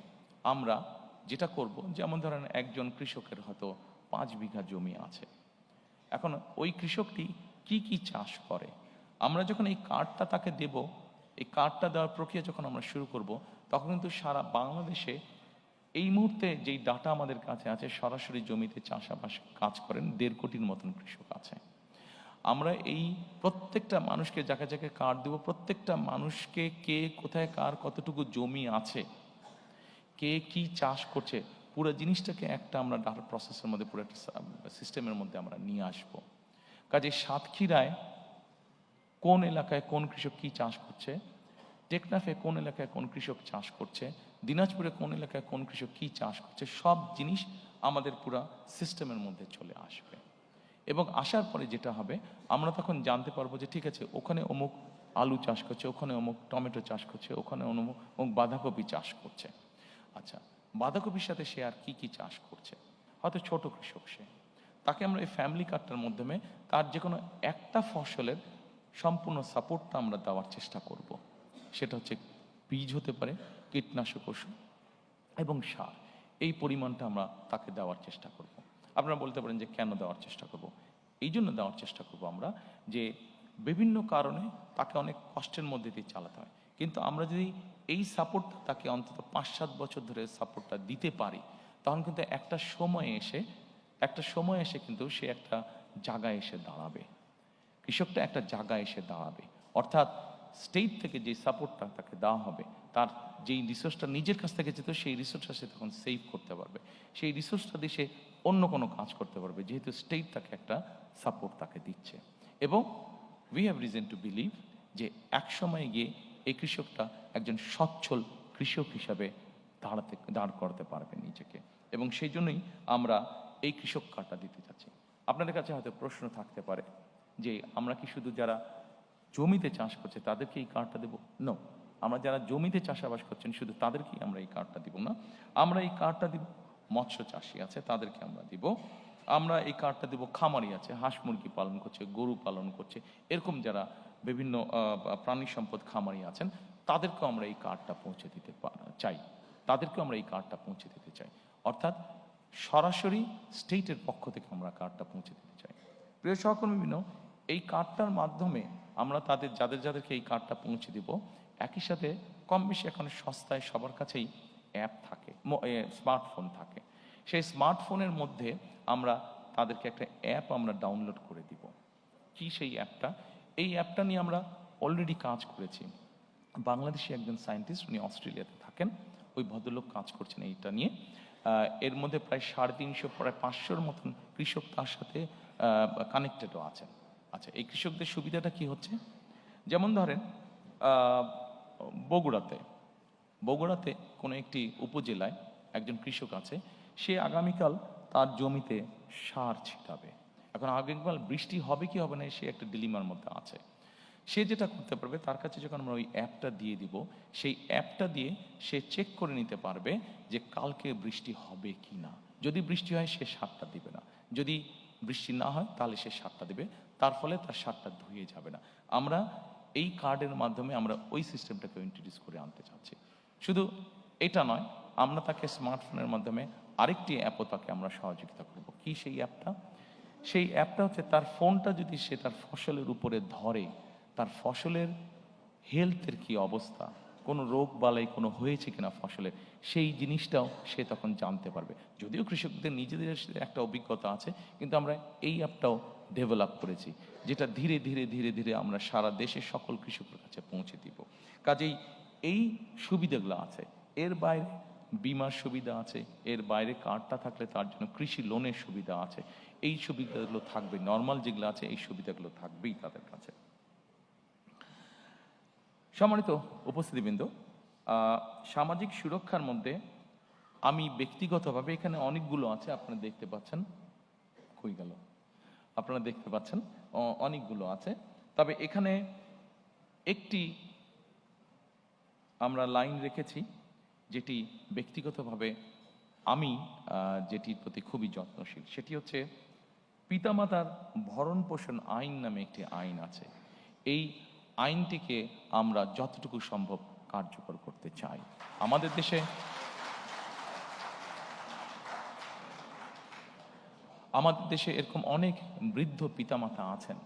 আমরা যেটা করব, যেমন ধরেন একজন কৃষকের হয়তো 5 বিঘা জমি আছে। এখন ওই কৃষকটি কি কি চাষ করে, আমরা যখন এই কার্ডটা তাকে দেব, এই কার্ডটা দেওয়ার প্রক্রিয়া যখন আমরা শুরু করব, তখন কিন্তু সারা বাংলাদেশে এই মুহূর্তে যেই ডাটা আমাদের কাছে আছে, সরাসরি জমিতে চাষাবাস কাজ করেন 1.5 কোটির মতন কৃষক আছে। আমরা এই প্রত্যেকটা মানুষকে যাকে যাকে কার্ড দেব, প্রত্যেকটা মানুষকে কে কোথায় কার কতটুকু জমি আছে, কে কি চাষ করছে, পুরো জিনিসটাকে একটা আমরা ডাটা প্রসেসের মধ্যে, পুরো একটা সিস্টেমের মধ্যে আমরা নিয়ে আসবো। কাজে সাতক্ষীরায় কোন এলাকায় কোন কৃষক কি চাষ করছে, টেকনাফে কোন এলাকায় কোন কৃষক চাষ করছে, দিনাজপুরে কোন এলাকায় কোন কৃষক কি চাষ করছে, সব জিনিস আমাদের পুরো সিস্টেমের মধ্যে চলে আসবে। এবং আসার পরে যেটা হবে, আমরা তখন জানতে পারবো যে ঠিক আছে, ওখানে অমুক আলু চাষ করছে, ওখানে অমুক টমেটো চাষ করছে, ওখানে অমুক বাঁধাকপি চাষ করছে। আচ্ছা, বাঁধাকপির সাথে সে আর কি কি চাষ করছে, হয়তো ছোট কৃষক সে, তাকে আমরা এই ফ্যামিলি কার্ডটার মাধ্যমে তার যে কোনো একটা ফসলের সম্পূর্ণ সাপোর্টটা আমরা দেওয়ার চেষ্টা করব। সেটা হচ্ছে বীজ হতে পারে, কীটনাশক ওষুধ এবং সার, এই পরিমাণটা আমরা তাকে দেওয়ার চেষ্টা করব। আপনারা বলতে পারেন যে কেন দেওয়ার চেষ্টা করব? এই জন্য দেওয়ার চেষ্টা করব আমরা, যে বিভিন্ন কারণে তাকে অনেক কষ্টের মধ্যে দিয়ে চালাতে হয়, কিন্তু আমরা যদি এই সাপোর্টটা তাকে অন্তত 5-7 বছর ধরে সাপোর্টটা দিতে পারি, তখন কিন্তু একটা সময় এসে কিন্তু সে একটা জায়গায় এসে দাঁড়াবে, কৃষকটা একটা জায়গায় এসে দাঁড়াবে। অর্থাৎ স্টেট থেকে যে সাপোর্টটা তাকে দেওয়া হবে, তার যেই রিসোর্সটা নিজের কাছ থেকে যেত, সেই রিসোর্সটা সে তখন সেভ করতে পারবে, সেই রিসোর্সটা দিয়ে সে অন্য কোনো কাজ করতে পারবে, যেহেতু স্টেট তাকে একটা সাপোর্ট তাকে দিচ্ছে। এবং we have reason to believe যে এক সময় গিয়ে এই কৃষকটা একজন সচ্ছল কৃষক হিসাবে দাঁড় করাতে পারবে নিজেকে। এবং সেই জন্যই আমরা এই কৃষক কার্ডটা দিতে চাচ্ছি। আপনাদের কাছে হয়তো প্রশ্ন থাকতে পারে যে আমরা কি শুধু যারা জমিতে চাষ করছে তাদেরকে এই কার্ডটা দেবো? নো, আমরা যারা জমিতে চাষাবাস করছেন শুধু তাদেরকেই আমরা এই কার্ডটা দিব না। আমরা এই কার্ডটা দিব মৎস্য চাষি আছে তাদেরকে আমরা দিব, আমরা এই কার্ডটা দিব খামারি আছে, হাঁস মুরগি পালন করছে, গরু পালন করছে, এরকম যারা বিভিন্ন প্রাণী সম্পদ খামারি আছেন, তাদেরকেও আমরা এই কার্ডটা পৌঁছে দিতে চাই, তাদেরকেও আমরা এই কার্ডটা পৌঁছে দিতে চাই। অর্থাৎ সরাসরি স্টেটের পক্ষ থেকে আমরা কার্ডটা পৌঁছে দিতে চাই। প্রিয় সহকর্মীবৃন্দ, এই কার্ডটার মাধ্যমে আমরা যাদেরকে এই কার্ডটা পৌঁছে দিব, একই সাথে কম বেশি এখন সস্তায় সবার কাছেই অ্যাপ থাকে, স্মার্টফোন থাকে। সেই স্মার্টফোনের মধ্যে আমরা তাদেরকে একটা অ্যাপ আমরা ডাউনলোড করে দিব। কি সেই অ্যাপটা? এই অ্যাপটা নিয়ে আমরা অলরেডি কাজ করেছি। বাংলাদেশি একজন সায়েন্টিস্ট, উনি অস্ট্রেলিয়াতে থাকেন, ওই ভদ্রলোক কাজ করছেন এইটা নিয়ে। এর মধ্যে প্রায় 350 প্রায় 500-র মতন কৃষক তার সাথে কানেক্টেডও আছেন। আচ্ছা, এই কৃষকদের সুবিধাটা কি হচ্ছে? যেমন ধরেন বগুড়াতে কোনো একটি উপজেলায় একজন কৃষক আছে, সে আগামীকাল তার জমিতে সার ছিটাবে। এখন আগামীকাল বৃষ্টি হবে কি হবে না, সে একটা ডিলিমার মধ্যে আছে। সে যেটা করতে পারবে, তার কাছে যখন আমরা ওই অ্যাপটা দিয়ে দিব, সেই অ্যাপটা দিয়ে সে চেক করে নিতে পারবে যে কালকে বৃষ্টি হবে কি না। যদি বৃষ্টি হয় সে সারটা দিবে না, যদি বৃষ্টি না হয় তাহলে সে সারটা দিবে, তার ফলে তার সারটা ধুয়ে যাবে না। আমরা এই কার্ডের মাধ্যমে আমরা ওই সিস্টেমটাকে ইন্ট্রোডিউস করে আনতে চাচ্ছি। শুধু এটা নয়, আমরা তাকে স্মার্টফোনের মাধ্যমে আরেকটি অ্যাপও তাকে আমরা সহযোগিতা করব। কি সেই অ্যাপটা? সেই অ্যাপটা হচ্ছে তার ফোনটা যদি সে তার ফসলের উপরে ধরে, তার ফসলের হেলথের কি অবস্থা, কোনো রোগ বালাই কোনো হয়েছে কিনা ফসলে, সেই জিনিসটাও সে তখন জানতে পারবে। যদিও কৃষকদের নিজেদের একটা অভিজ্ঞতা আছে, কিন্তু আমরা এই অ্যাপটাও ডেভেলপ করেছি, যেটা ধীরে ধীরে ধীরে ধীরে আমরা সারা দেশের সকল কৃষকের কাছে পৌঁছে দিব। কাজেই এই সুবিধাগুলো আছে। এর বাইরে বিমার সুবিধা আছে, এর বাইরে কার্ডটা থাকলে তার জন্য কৃষি লোনের সুবিধা আছে। এই সুবিধাগুলো থাকবে, নর্মাল যেগুলো আছে এই সুবিধাগুলো থাকবেই তাদের কাছে। সম্মানিত উপস্থিতিবৃন্দ, সামাজিক সুরক্ষার মধ্যে আমি ব্যক্তিগতভাবে, এখানে অনেকগুলো আছে আপনারা দেখতে পাচ্ছেন, কই গেল, আপনারা দেখতে পাচ্ছেন অনেকগুলো আছে, তবে এখানে একটি আমরা লাইন রেখেছি যেটি ব্যক্তিগতভাবে আমি যেটির প্রতি খুবই যত্নশীল, সেটি হচ্ছে পিতামাতার ভরণ পোষণ আইন নামে একটি আইন আছে। এই আইনটিকে আমরা যতটুকু সম্ভব কার্যকর করতে চাই। আমাদের দেশে এরকম অনেক বৃদ্ধ পিতামাতা আছেন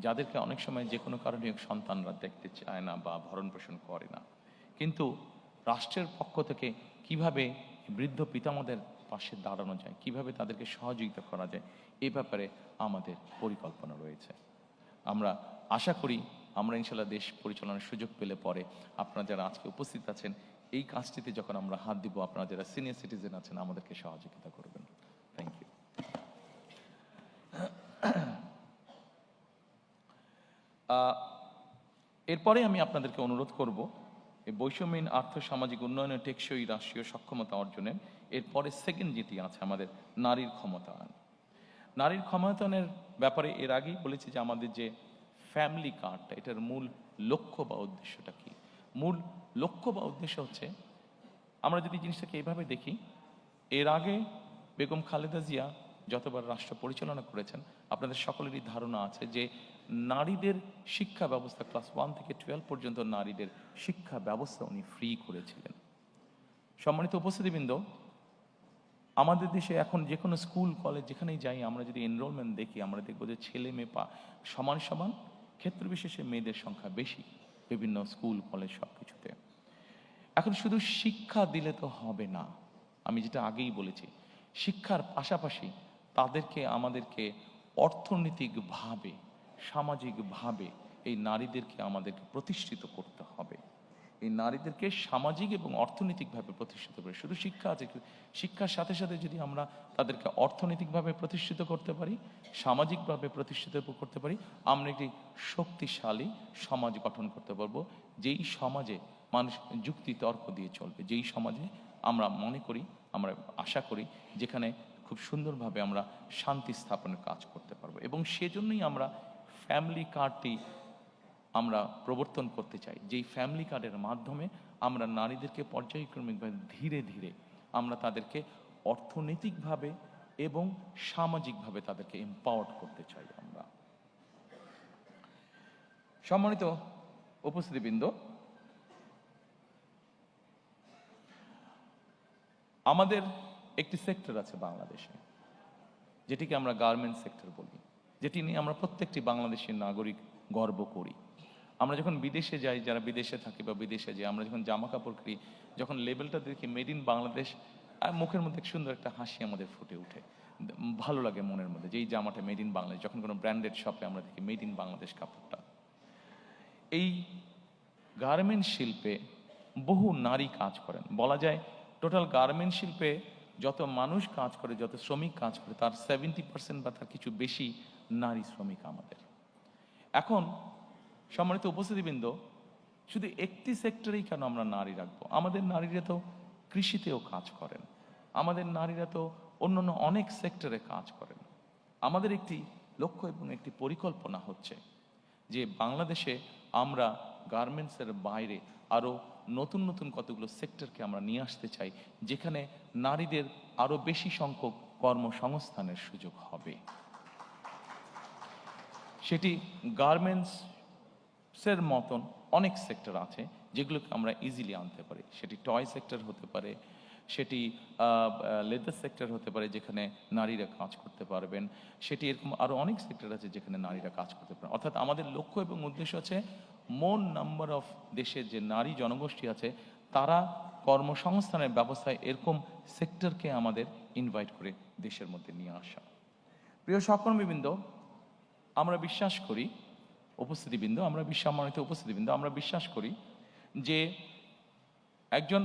যাদেরকে অনেক সময় যে কোনো কারণে সন্তানরা দেখতে চায় না বা ভরণ পোষণ করে না, কিন্তু রাষ্ট্রের পক্ষ থেকে কিভাবে বৃদ্ধ পিতামাতাদের পাশে দাঁড়ানো যায়, কিভাবে তাদেরকে সহযোগিতা করা যায়, এ ব্যাপারে আমাদের পরিকল্পনা রয়েছে। আমরা আশা করি আমরা ইনশাল্লাহ দেশ পরিচালনার সুযোগ পেলে পরে আপনারা যারা আজকে উপস্থিত আছেন, এই কাজটিতে যখন আমরা হাত দিব, আপনারা যারা সিনিয়র সিটিজেন আছেন আমাদেরকে সহযোগিতা করবেন। Thank you. এরপরে আমি আপনাদেরকে অনুরোধ করব, এই বৈষম্যহীন আর্থ সামাজিক উন্নয়নের টেকসই রাষ্ট্রীয় সক্ষমতা অর্জনের এরপরে সেকেন্ড যেটি আছে আমাদের নারীর ক্ষমতায়ন। নারীর ক্ষমতায়নের ব্যাপারে এর আগেই বলেছি যে আমাদের যে ফ্যামিলি কার্ডটা, এটার মূল লক্ষ্য বা উদ্দেশ্যটা কি? মূল লক্ষ্য বা উদ্দেশ্য হচ্ছে, আমরা যদি জিনিসটাকে এইভাবে দেখি, এর আগে বেগম খালেদা জিয়া যতবার রাষ্ট্র পরিচালনা করেছেন, আপনাদের সকলেরই ধারণা আছে যে নারীদের শিক্ষা ব্যবস্থা ক্লাস 1 থেকে 12 পর্যন্ত নারীদের শিক্ষা ব্যবস্থা উনি ফ্রি করেছিলেন। সম্মানিত উপস্থিতিবৃন্দ, আমাদের দেশে এখন যে কোনো স্কুল কলেজ যেখানেই যাই, আমরা যদি এনরোলমেন্ট দেখি, আমরা দেখবো যে ছেলে মেয়ে সমান সমান, ক্ষেত্র বিশেষে মেয়েদের সংখ্যা বেশি বিভিন্ন স্কুল কলেজ সব কিছুতে। এখন শুধু শিক্ষা দিলে তো হবে না, আমি যেটা আগেই বলেছি, শিক্ষার পাশাপাশি তাদেরকে আমাদেরকে অর্থনৈতিকভাবে, সামাজিকভাবে এই নারীদেরকে আমাদেরকে প্রতিষ্ঠিত করতে হবে। এই নারীদেরকে সামাজিক এবং অর্থনৈতিকভাবে প্রতিষ্ঠিত করে, শুধু শিক্ষা আছে, শিক্ষার সাথে সাথে যদি আমরা তাদেরকে অর্থনৈতিকভাবে প্রতিষ্ঠিত করতে পারি, সামাজিকভাবে প্রতিষ্ঠিত করতে পারি, আমরা একটি শক্তিশালী সমাজ গঠন করতে পারবো, যেই সমাজে মানুষ যুক্তি তর্ক দিয়ে চলবে, যেই সমাজে আমরা মনে করি, আমরা আশা করি, যেখানে খুব সুন্দরভাবে আমরা শান্তি স্থাপনের কাজ করতে পারবো। এবং সেজন্যই আমরা ফ্যামিলি কার্ডটি আমরা প্রবর্তন করতে চাই, যেই ফ্যামিলি কার্ডের মাধ্যমে আমরা নারীদেরকে পর্যায়ক্রমিকভাবে ধীরে ধীরে আমরা তাদেরকে অর্থনৈতিকভাবে এবং সামাজিকভাবে তাদেরকে এম্পাওয়ার্ড করতে চাই আমরা। সম্মানিত উপস্থিতিবৃন্দ, আমাদের একটি সেক্টর আছে বাংলাদেশে, যেটিকে আমরা গার্মেন্টস সেক্টর বলি, যেটি নিয়ে আমরা প্রত্যেকটি বাংলাদেশের নাগরিক গর্ব করি। আমরা যখন বিদেশে যাই, যারা বিদেশে থাকি বা বিদেশে যাই, আমরা যখন জামা কাপড় কিনি, যখন লেবেলটা দেখি মেড ইন বাংলাদেশ, আর মুখের মধ্যে সুন্দর একটা হাসি আমাদের ফুটে ওঠে, ভালো লাগে মনের মধ্যে যে এই জামাটা মেড ইন বাংলাদেশ। যখন কোনো ব্র্যান্ডেড শপে আমরা দেখি মেড ইন বাংলাদেশ কাপড়টা, এই গার্মেন্ট শিল্পে বহু নারী কাজ করেন। বলা যায় টোটাল গার্মেন্ট শিল্পে যত মানুষ কাজ করে, যত শ্রমিক কাজ করে, তার 70% বা তার কিছু বেশি নারী শ্রমিক আমাদের। এখন সম্মানিত উপস্থিতিবৃন্দ, শুধু একটি সেক্টরেই কেন আমরা নারী রাখবো? আমাদের নারীরা তো কৃষিতেও কাজ করেন, আমাদের নারীরা তো অন্যান্য অনেক সেক্টরে কাজ করেন। আমাদের একটি লক্ষ্য এবং একটি পরিকল্পনা হচ্ছে যে বাংলাদেশে আমরা গার্মেন্টসের বাইরে আরও নতুন নতুন কতগুলো সেক্টরকে আমরা নিয়ে আসতে চাই, যেখানে নারীদের আরও বেশি সংখ্যক কর্মসংস্থানের সুযোগ হবে। সেটি গার্মেন্টসের মতন অনেক সেক্টর আছে যেগুলোকে আমরা ইজিলি আনতে পারি। সেটি টয় সেক্টর হতে পারে, সেটি লেদার সেক্টর হতে পারে যেখানে নারীরা কাজ করতে পারবেন, সেটি এরকম আরও অনেক সেক্টর আছে যেখানে নারীরা কাজ করতে পারেন। অর্থাৎ আমাদের লক্ষ্য এবং উদ্দেশ্য আছে মোর নাম্বার অফ দেশের যে নারী জনগোষ্ঠী আছে তারা কর্মসংস্থানের ব্যবস্থায় এরকম সেক্টরকে আমাদের ইনভাইট করে দেশের মধ্যে নিয়ে আসা। প্রিয় সহকর্মীবৃন্দ, আমরা বিশ্বাস করি উপস্থিতিবৃন্দ, সম্মানিত উপস্থিতিবৃন্দ, আমরা বিশ্বাস করি যে একজন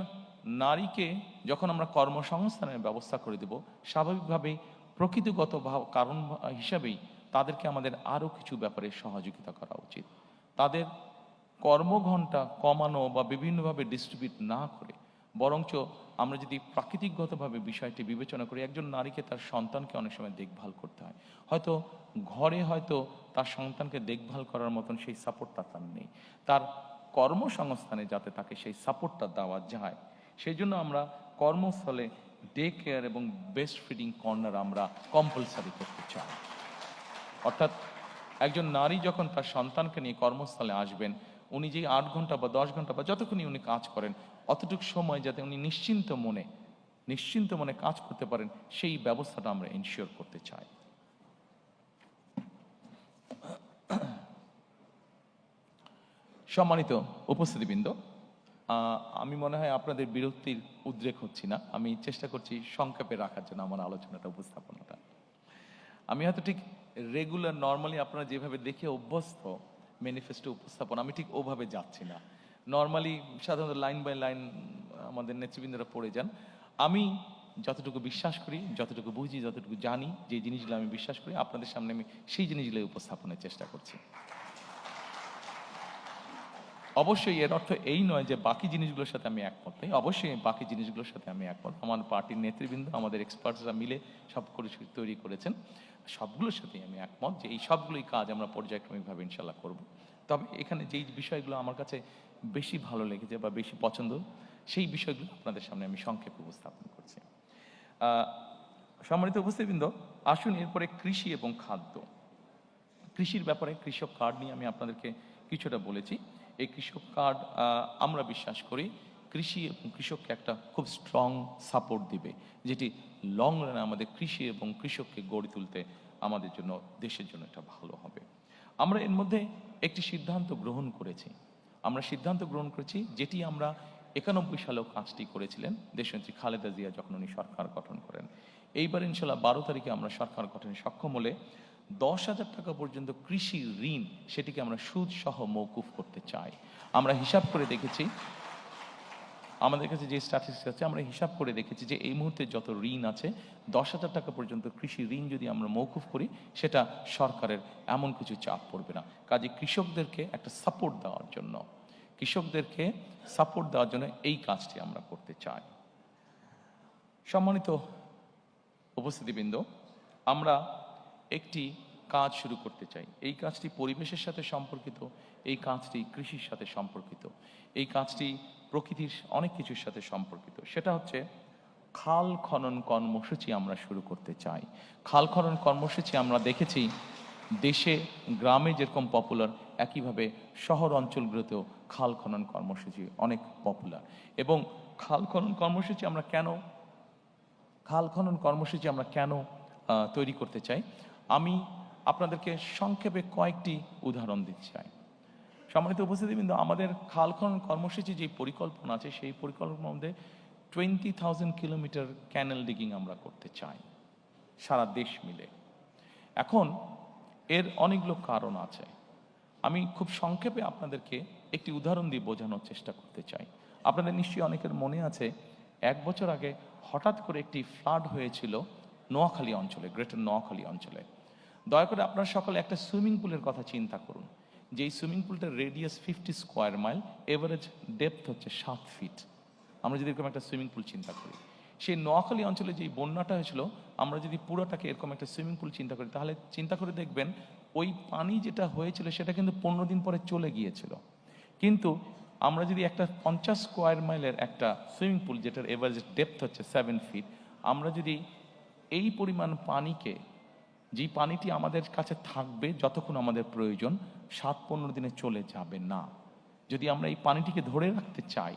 নারীকে যখন আমরা কর্মসংস্থানের ব্যবস্থা করে দেব, স্বাভাবিকভাবেই প্রকৃতিগত কারণ হিসাবেই তাদেরকে আমাদের আরও কিছু ব্যাপারে সহযোগিতা করা উচিত। তাদের কর্মঘণ্টা কমানো বা বিভিন্নভাবে ডিস্ট্রিবিউট না করে বরঞ্চ আমরা যদি প্রাকৃতিকগতভাবে বিষয়টি বিবেচনা করি, একজন নারীকে তার সন্তানকে অনেক সময় দেখভাল করতে হয়, হয়তো ঘরে হয়তো তার সন্তানকে দেখভাল করার মতন সেই সাপোর্টটা তার নেই, তার কর্মসংস্থানে যাতে তাকে সেই সাপোর্টটা দেওয়া যায় সেই জন্য আমরা কর্মস্থলে ডে কেয়ার এবং বেস্ট ফিডিং কর্নার আমরা কম্পালসারি করতে চাই। অর্থাৎ একজন নারী যখন তার সন্তানকে নিয়ে কর্মস্থলে আসবেন, উনি যেই 8 ঘন্টা বা 10 ঘন্টা বা যতক্ষণই উনি কাজ করেন অতটুকু সময় যাতে উনি নিশ্চিন্ত মনে কাজ করতে পারেন সেই ব্যবস্থাটা আমরা এনশিওর করতে চাই। সম্মানিত উপস্থিতিবৃন্দ, আমি মনে হয় আপনাদের বিরক্তির উদ্রেক হচ্ছি না, আমি চেষ্টা করছি সংক্ষেপে রাখার জন্য আমার আলোচনাটা, উপস্থাপনাটা। আমি হয়তো ঠিক রেগুলার নর্মালি আপনারা যেভাবে দেখে অভ্যস্ত ম্যানিফেস্টো উপস্থাপন, আমি ঠিক ওভাবে যাচ্ছি না। নর্মালি সাধারণত লাইন বাই লাইন আমাদের নেতৃবৃন্দরা পড়ে যান। আমি যতটুকু বিশ্বাস করি, যতটুকু বুঝি, যতটুকু জানি, যে জিনিসগুলো আমি বিশ্বাস করি আপনাদের সামনে আমি সেই জিনিসগুলোই উপস্থাপনের চেষ্টা করছি। অবশ্যই এর অর্থ এই নয় যে বাকি জিনিসগুলোর সাথে আমি একমত নেই, অবশ্যই বাকি জিনিসগুলোর সাথে আমি একমত। আমার পার্টির নেতৃবৃন্দ, আমাদের এক্সপার্টসরা মিলে সব কিছু তৈরি করেছেন, সবগুলোর সাথেই আমি একমত যে এই সবগুলোই কাজ আমরা পর্যায়ক্রমিকভাবে ইনশাল্লাহ করব। তবে এখানে যেই বিষয়গুলো আমার কাছে বেশি ভালো লেগেছে বা বেশি পছন্দ, সেই বিষয়গুলো আপনাদের সামনে আমি সংক্ষেপে উপস্থাপন করছি। সম্মানিত উপস্থিতবৃন্দ, আসুন এরপরে কৃষি এবং খাদ্য। কৃষির ব্যাপারে কৃষক কার্ড নিয়ে আমি আপনাদেরকে কিছুটা বলেছি। এই কৃষক কার্ড আমরা বিশ্বাস করি কৃষি এবং কৃষককে একটা খুব স্ট্রং সাপোর্ট দিবে, যেটি লং রানে আমাদের কৃষি এবং কৃষককে গড়ে তুলতে আমাদের জন্য, দেশের জন্য এটা ভালো হবে। আমরা এর মধ্যে একটি সিদ্ধান্ত গ্রহণ করেছি, যেটি আমরা 91 সালেও কাজটি করেছিলেন দেশনেত্রী খালেদা জিয়া যখন উনি সরকার গঠন করেন। এইবার ইনশাল্লাহ 12 তারিখে আমরা সরকার গঠনে সক্ষম হলে 10,000 টাকা পর্যন্ত কৃষি ঋণ, সেটিকে আমরা সুদ সহ মওকুফ করতে চাই। আমরা হিসাব করে দেখেছি, আমাদের কাছে যে স্ট্যাটিস্টিক্স আছে, আমরা হিসাব করে দেখেছি যে এই মুহূর্তে যত ঋণ আছে 10,000 টাকা পর্যন্ত কৃষি ঋণ যদি আমরা মওকুফ করি, সেটা সরকারের এমন কিছু চাপ পড়বে না। কাজে কৃষকদেরকে একটা সাপোর্ট দেওয়ার জন্য এই কাজটি আমরা করতে চাই। সম্মানিত উপস্থিতিবৃন্দ, আমরা একটি কাজ শুরু করতে চাই। এই কাজটি পরিবেশের সাথে সম্পর্কিত, এই কাজটি কৃষির সাথে সম্পর্কিত, এই কাজটি প্রকৃতির অনেক কিছুর সাথে সম্পর্কিত। সেটা হচ্ছে খাল খনন কর্মসূচি আমরা শুরু করতে চাই। খাল খনন কর্মসূচি আমরা দেখেছি দেশে গ্রামে যেরকম পপুলার, একইভাবে শহর অঞ্চলগুলোতেও খাল খনন কর্মসূচি অনেক পপুলার। এবং খাল খনন কর্মসূচি আমরা কেন তৈরি করতে চাই, আমি আপনাদেরকে সংক্ষেপে কয়েকটি উদাহরণ দিতে চাই। সম্মানিত উপস্থিতিবৃন্দ, আমাদের খাল খনন কর্মসূচি যে পরিকল্পনা আছে, সেই পরিকল্পনার মধ্যে 20,000 কিলোমিটার ক্যানেল ডিগিং আমরা করতে চাই সারা দেশ মিলে। এখন এর অনেকগুলো কারণ আছে, আমি খুব সংক্ষেপে আপনাদেরকে একটি উদাহরণ দিয়ে বোঝানোর চেষ্টা করতে চাই। আপনাদের নিশ্চয়ই অনেকের মনে আছে 1 বছর আগে হঠাৎ করে একটি ফ্লাড হয়েছিল নোয়াখালী অঞ্চলে, গ্রেটার নোয়াখালী অঞ্চলে। দয়া করে আপনারা সকলে একটা সুইমিং পুলের কথা চিন্তা করুন, যে এই সুইমিং পুলটার radius 50 square mile, average depth হচ্ছে 7 ফিট। আমরা যদি এরকম একটা সুইমিং পুল চিন্তা করি, সেই নোয়াখালী অঞ্চলে যেই বন্যাটা হয়েছিল, আমরা যদি পুরোটাকে এরকম একটা সুইমিং পুল চিন্তা করি, তাহলে চিন্তা করে দেখবেন ওই পানি যেটা হয়েছিল সেটা কিন্তু 15 দিন পরে চলে গিয়েছিল। কিন্তু আমরা যদি একটা 50 স্কোয়ার মাইলের একটা সুইমিং পুল, যেটার এভারেজ ডেপথ হচ্ছে 7 ফিট, আমরা যদি এই পরিমাণ পানিকে, যেই পানিটি আমাদের কাছে থাকবে যতক্ষণ আমাদের প্রয়োজন, 7-15 দিনে চলে যাবে না, যদি আমরা এই পানিটিকে ধরে রাখতে চাই,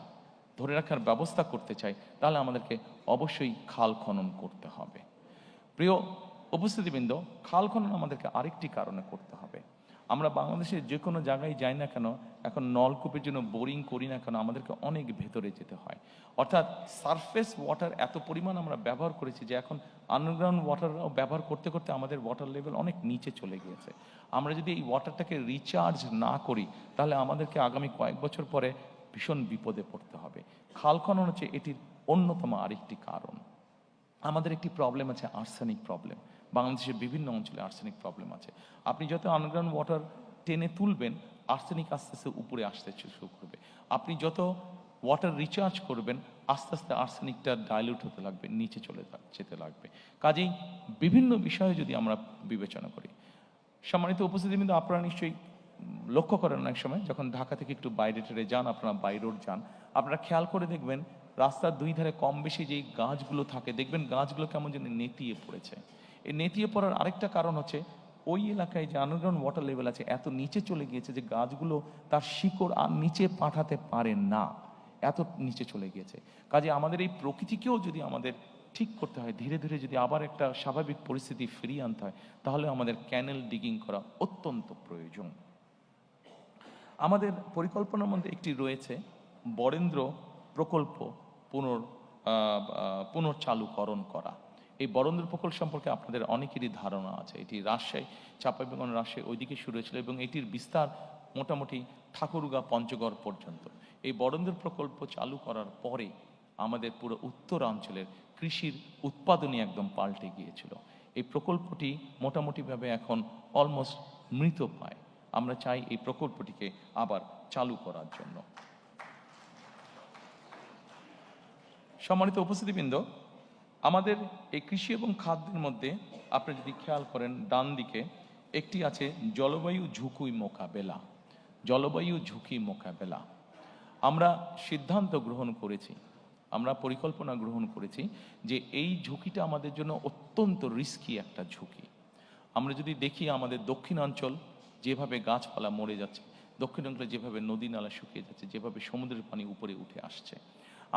ধরে রাখার ব্যবস্থা করতে চাই, তাহলে আমাদেরকে অবশ্যই খাল খনন করতে হবে। প্রিয় উপস্থিতিবৃন্দ, খাল খনন আমাদেরকে আরেকটি কারণে করতে হবে। আমরা বাংলাদেশের যে কোনো জায়গায় যাই না কেন, এখন নলকূপের জন্য বোরিং করি না কেন, আমাদেরকে অনেক ভেতরে যেতে হয়। অর্থাৎ সারফেস ওয়াটার এত পরিমাণ আমরা ব্যবহার করেছি যে এখন আন্ডারগ্রাউন্ড ওয়াটারও ব্যবহার করতে করতে আমাদের ওয়াটার লেভেল অনেক নিচে চলে গিয়েছে। আমরা যদি এই ওয়াটারটাকে রিচার্জ না করি, তাহলে আমাদেরকে আগামী কয়েক বছর পরে ভীষণ বিপদে পড়তে হবে। খাল খনন হচ্ছে এটির অন্যতম আরেকটি কারণ। আমাদের একটি প্রবলেম আছে, আর্সেনিক প্রবলেম। বাংলাদেশের বিভিন্ন অঞ্চলে আর্সেনিক প্রবলেম আছে। আপনি যত আন্ডারগ্রাউন্ড ওয়াটার টেনে তুলবেন, আর্সেনিক আস্তে আস্তে উপরে আসতে শুরু করবে। আপনি যত ওয়াটার রিচার্জ করবেন, আস্তে আস্তে আর্সেনিকটা ডাইলিউট হতে লাগবে, নিচে চলে যেতে লাগবে। কাজেই বিভিন্ন বিষয়ে যদি আমরা বিবেচনা করি, সম্মানিত উপস্থিতি, কিন্তু আপনারা নিশ্চয়ই লক্ষ্য করেন অনেক সময় যখন ঢাকা থেকে একটু বাইরে টেরে যান, আপনারা বাই রোড যান, আপনারা খেয়াল করে দেখবেন রাস্তার দুই ধারে কম বেশি যেই গাছগুলো থাকে, দেখবেন গাছগুলো কেমন যেন নেতিয়ে পড়েছে। এই নেতিয়ে পড়ার আরেকটা কারণ হচ্ছে ওই এলাকায় যে আন্ডারগ্রাউন্ড ওয়াটার লেভেল আছে এত নিচে চলে গিয়েছে যে গাছগুলো তার শিকড় আর নিচে পাঠাতে পারে না, এত নিচে চলে গিয়েছে। কাজে আমাদের এই প্রকৃতিকেও যদি আমাদের ঠিক করতে হয়, ধীরে ধীরে যদি আবার একটা স্বাভাবিক পরিস্থিতি ফিরিয়ে আনতে হয়, তাহলে আমাদের ক্যানেল ডিগিং করা অত্যন্ত প্রয়োজন। আমাদের পরিকল্পনার মধ্যে একটি রয়েছে বরেন্দ্র প্রকল্প পুনর্চালুকরণ করা। এই বরেন্দ্র প্রকল্প সম্পর্কে আপনাদের অনেকেরই ধারণা আছে। এটি রাজশাহী, চাঁপাইনবাবগঞ্জ, রাজশাহী ওইদিকে শুরু হয়েছিল এবং এটির বিস্তার মোটামুটি ঠাকুরগাঁ, পঞ্চগড় পর্যন্ত। এই বরেন্দ্র প্রকল্প চালু করার পরে আমাদের পুরো উত্তরাঞ্চলের কৃষির উৎপাদনই একদম পাল্টে গিয়েছিল। এই প্রকল্পটি মোটামুটিভাবে এখন অলমোস্ট মৃত পায়। আমরা চাই এই প্রকল্পটিকে আবার চালু করার জন্য। সম্মানিত উপস্থিতিবৃন্দ, আমাদের এই কৃষি এবং খাদ্যের মধ্যে আপনি যদি খেয়াল করেন, ডান দিকে একটি আছে জলবায়ু ঝুঁকি মোকাবেলা। জলবায়ু ঝুঁকি মোকাবেলা আমরা সিদ্ধান্ত গ্রহণ করেছি, আমরা পরিকল্পনা গ্রহণ করেছি যে এই ঝুঁকিটা আমাদের জন্য অত্যন্ত রিস্কি একটা ঝুঁকি। আমরা যদি দেখি আমাদের দক্ষিণাঞ্চল যেভাবে গাছপালা মরে যাচ্ছে, দক্ষিণাঞ্চলে যেভাবে নদী নালা শুকিয়ে যাচ্ছে, যেভাবে সমুদ্রের পানি উপরে উঠে আসছে,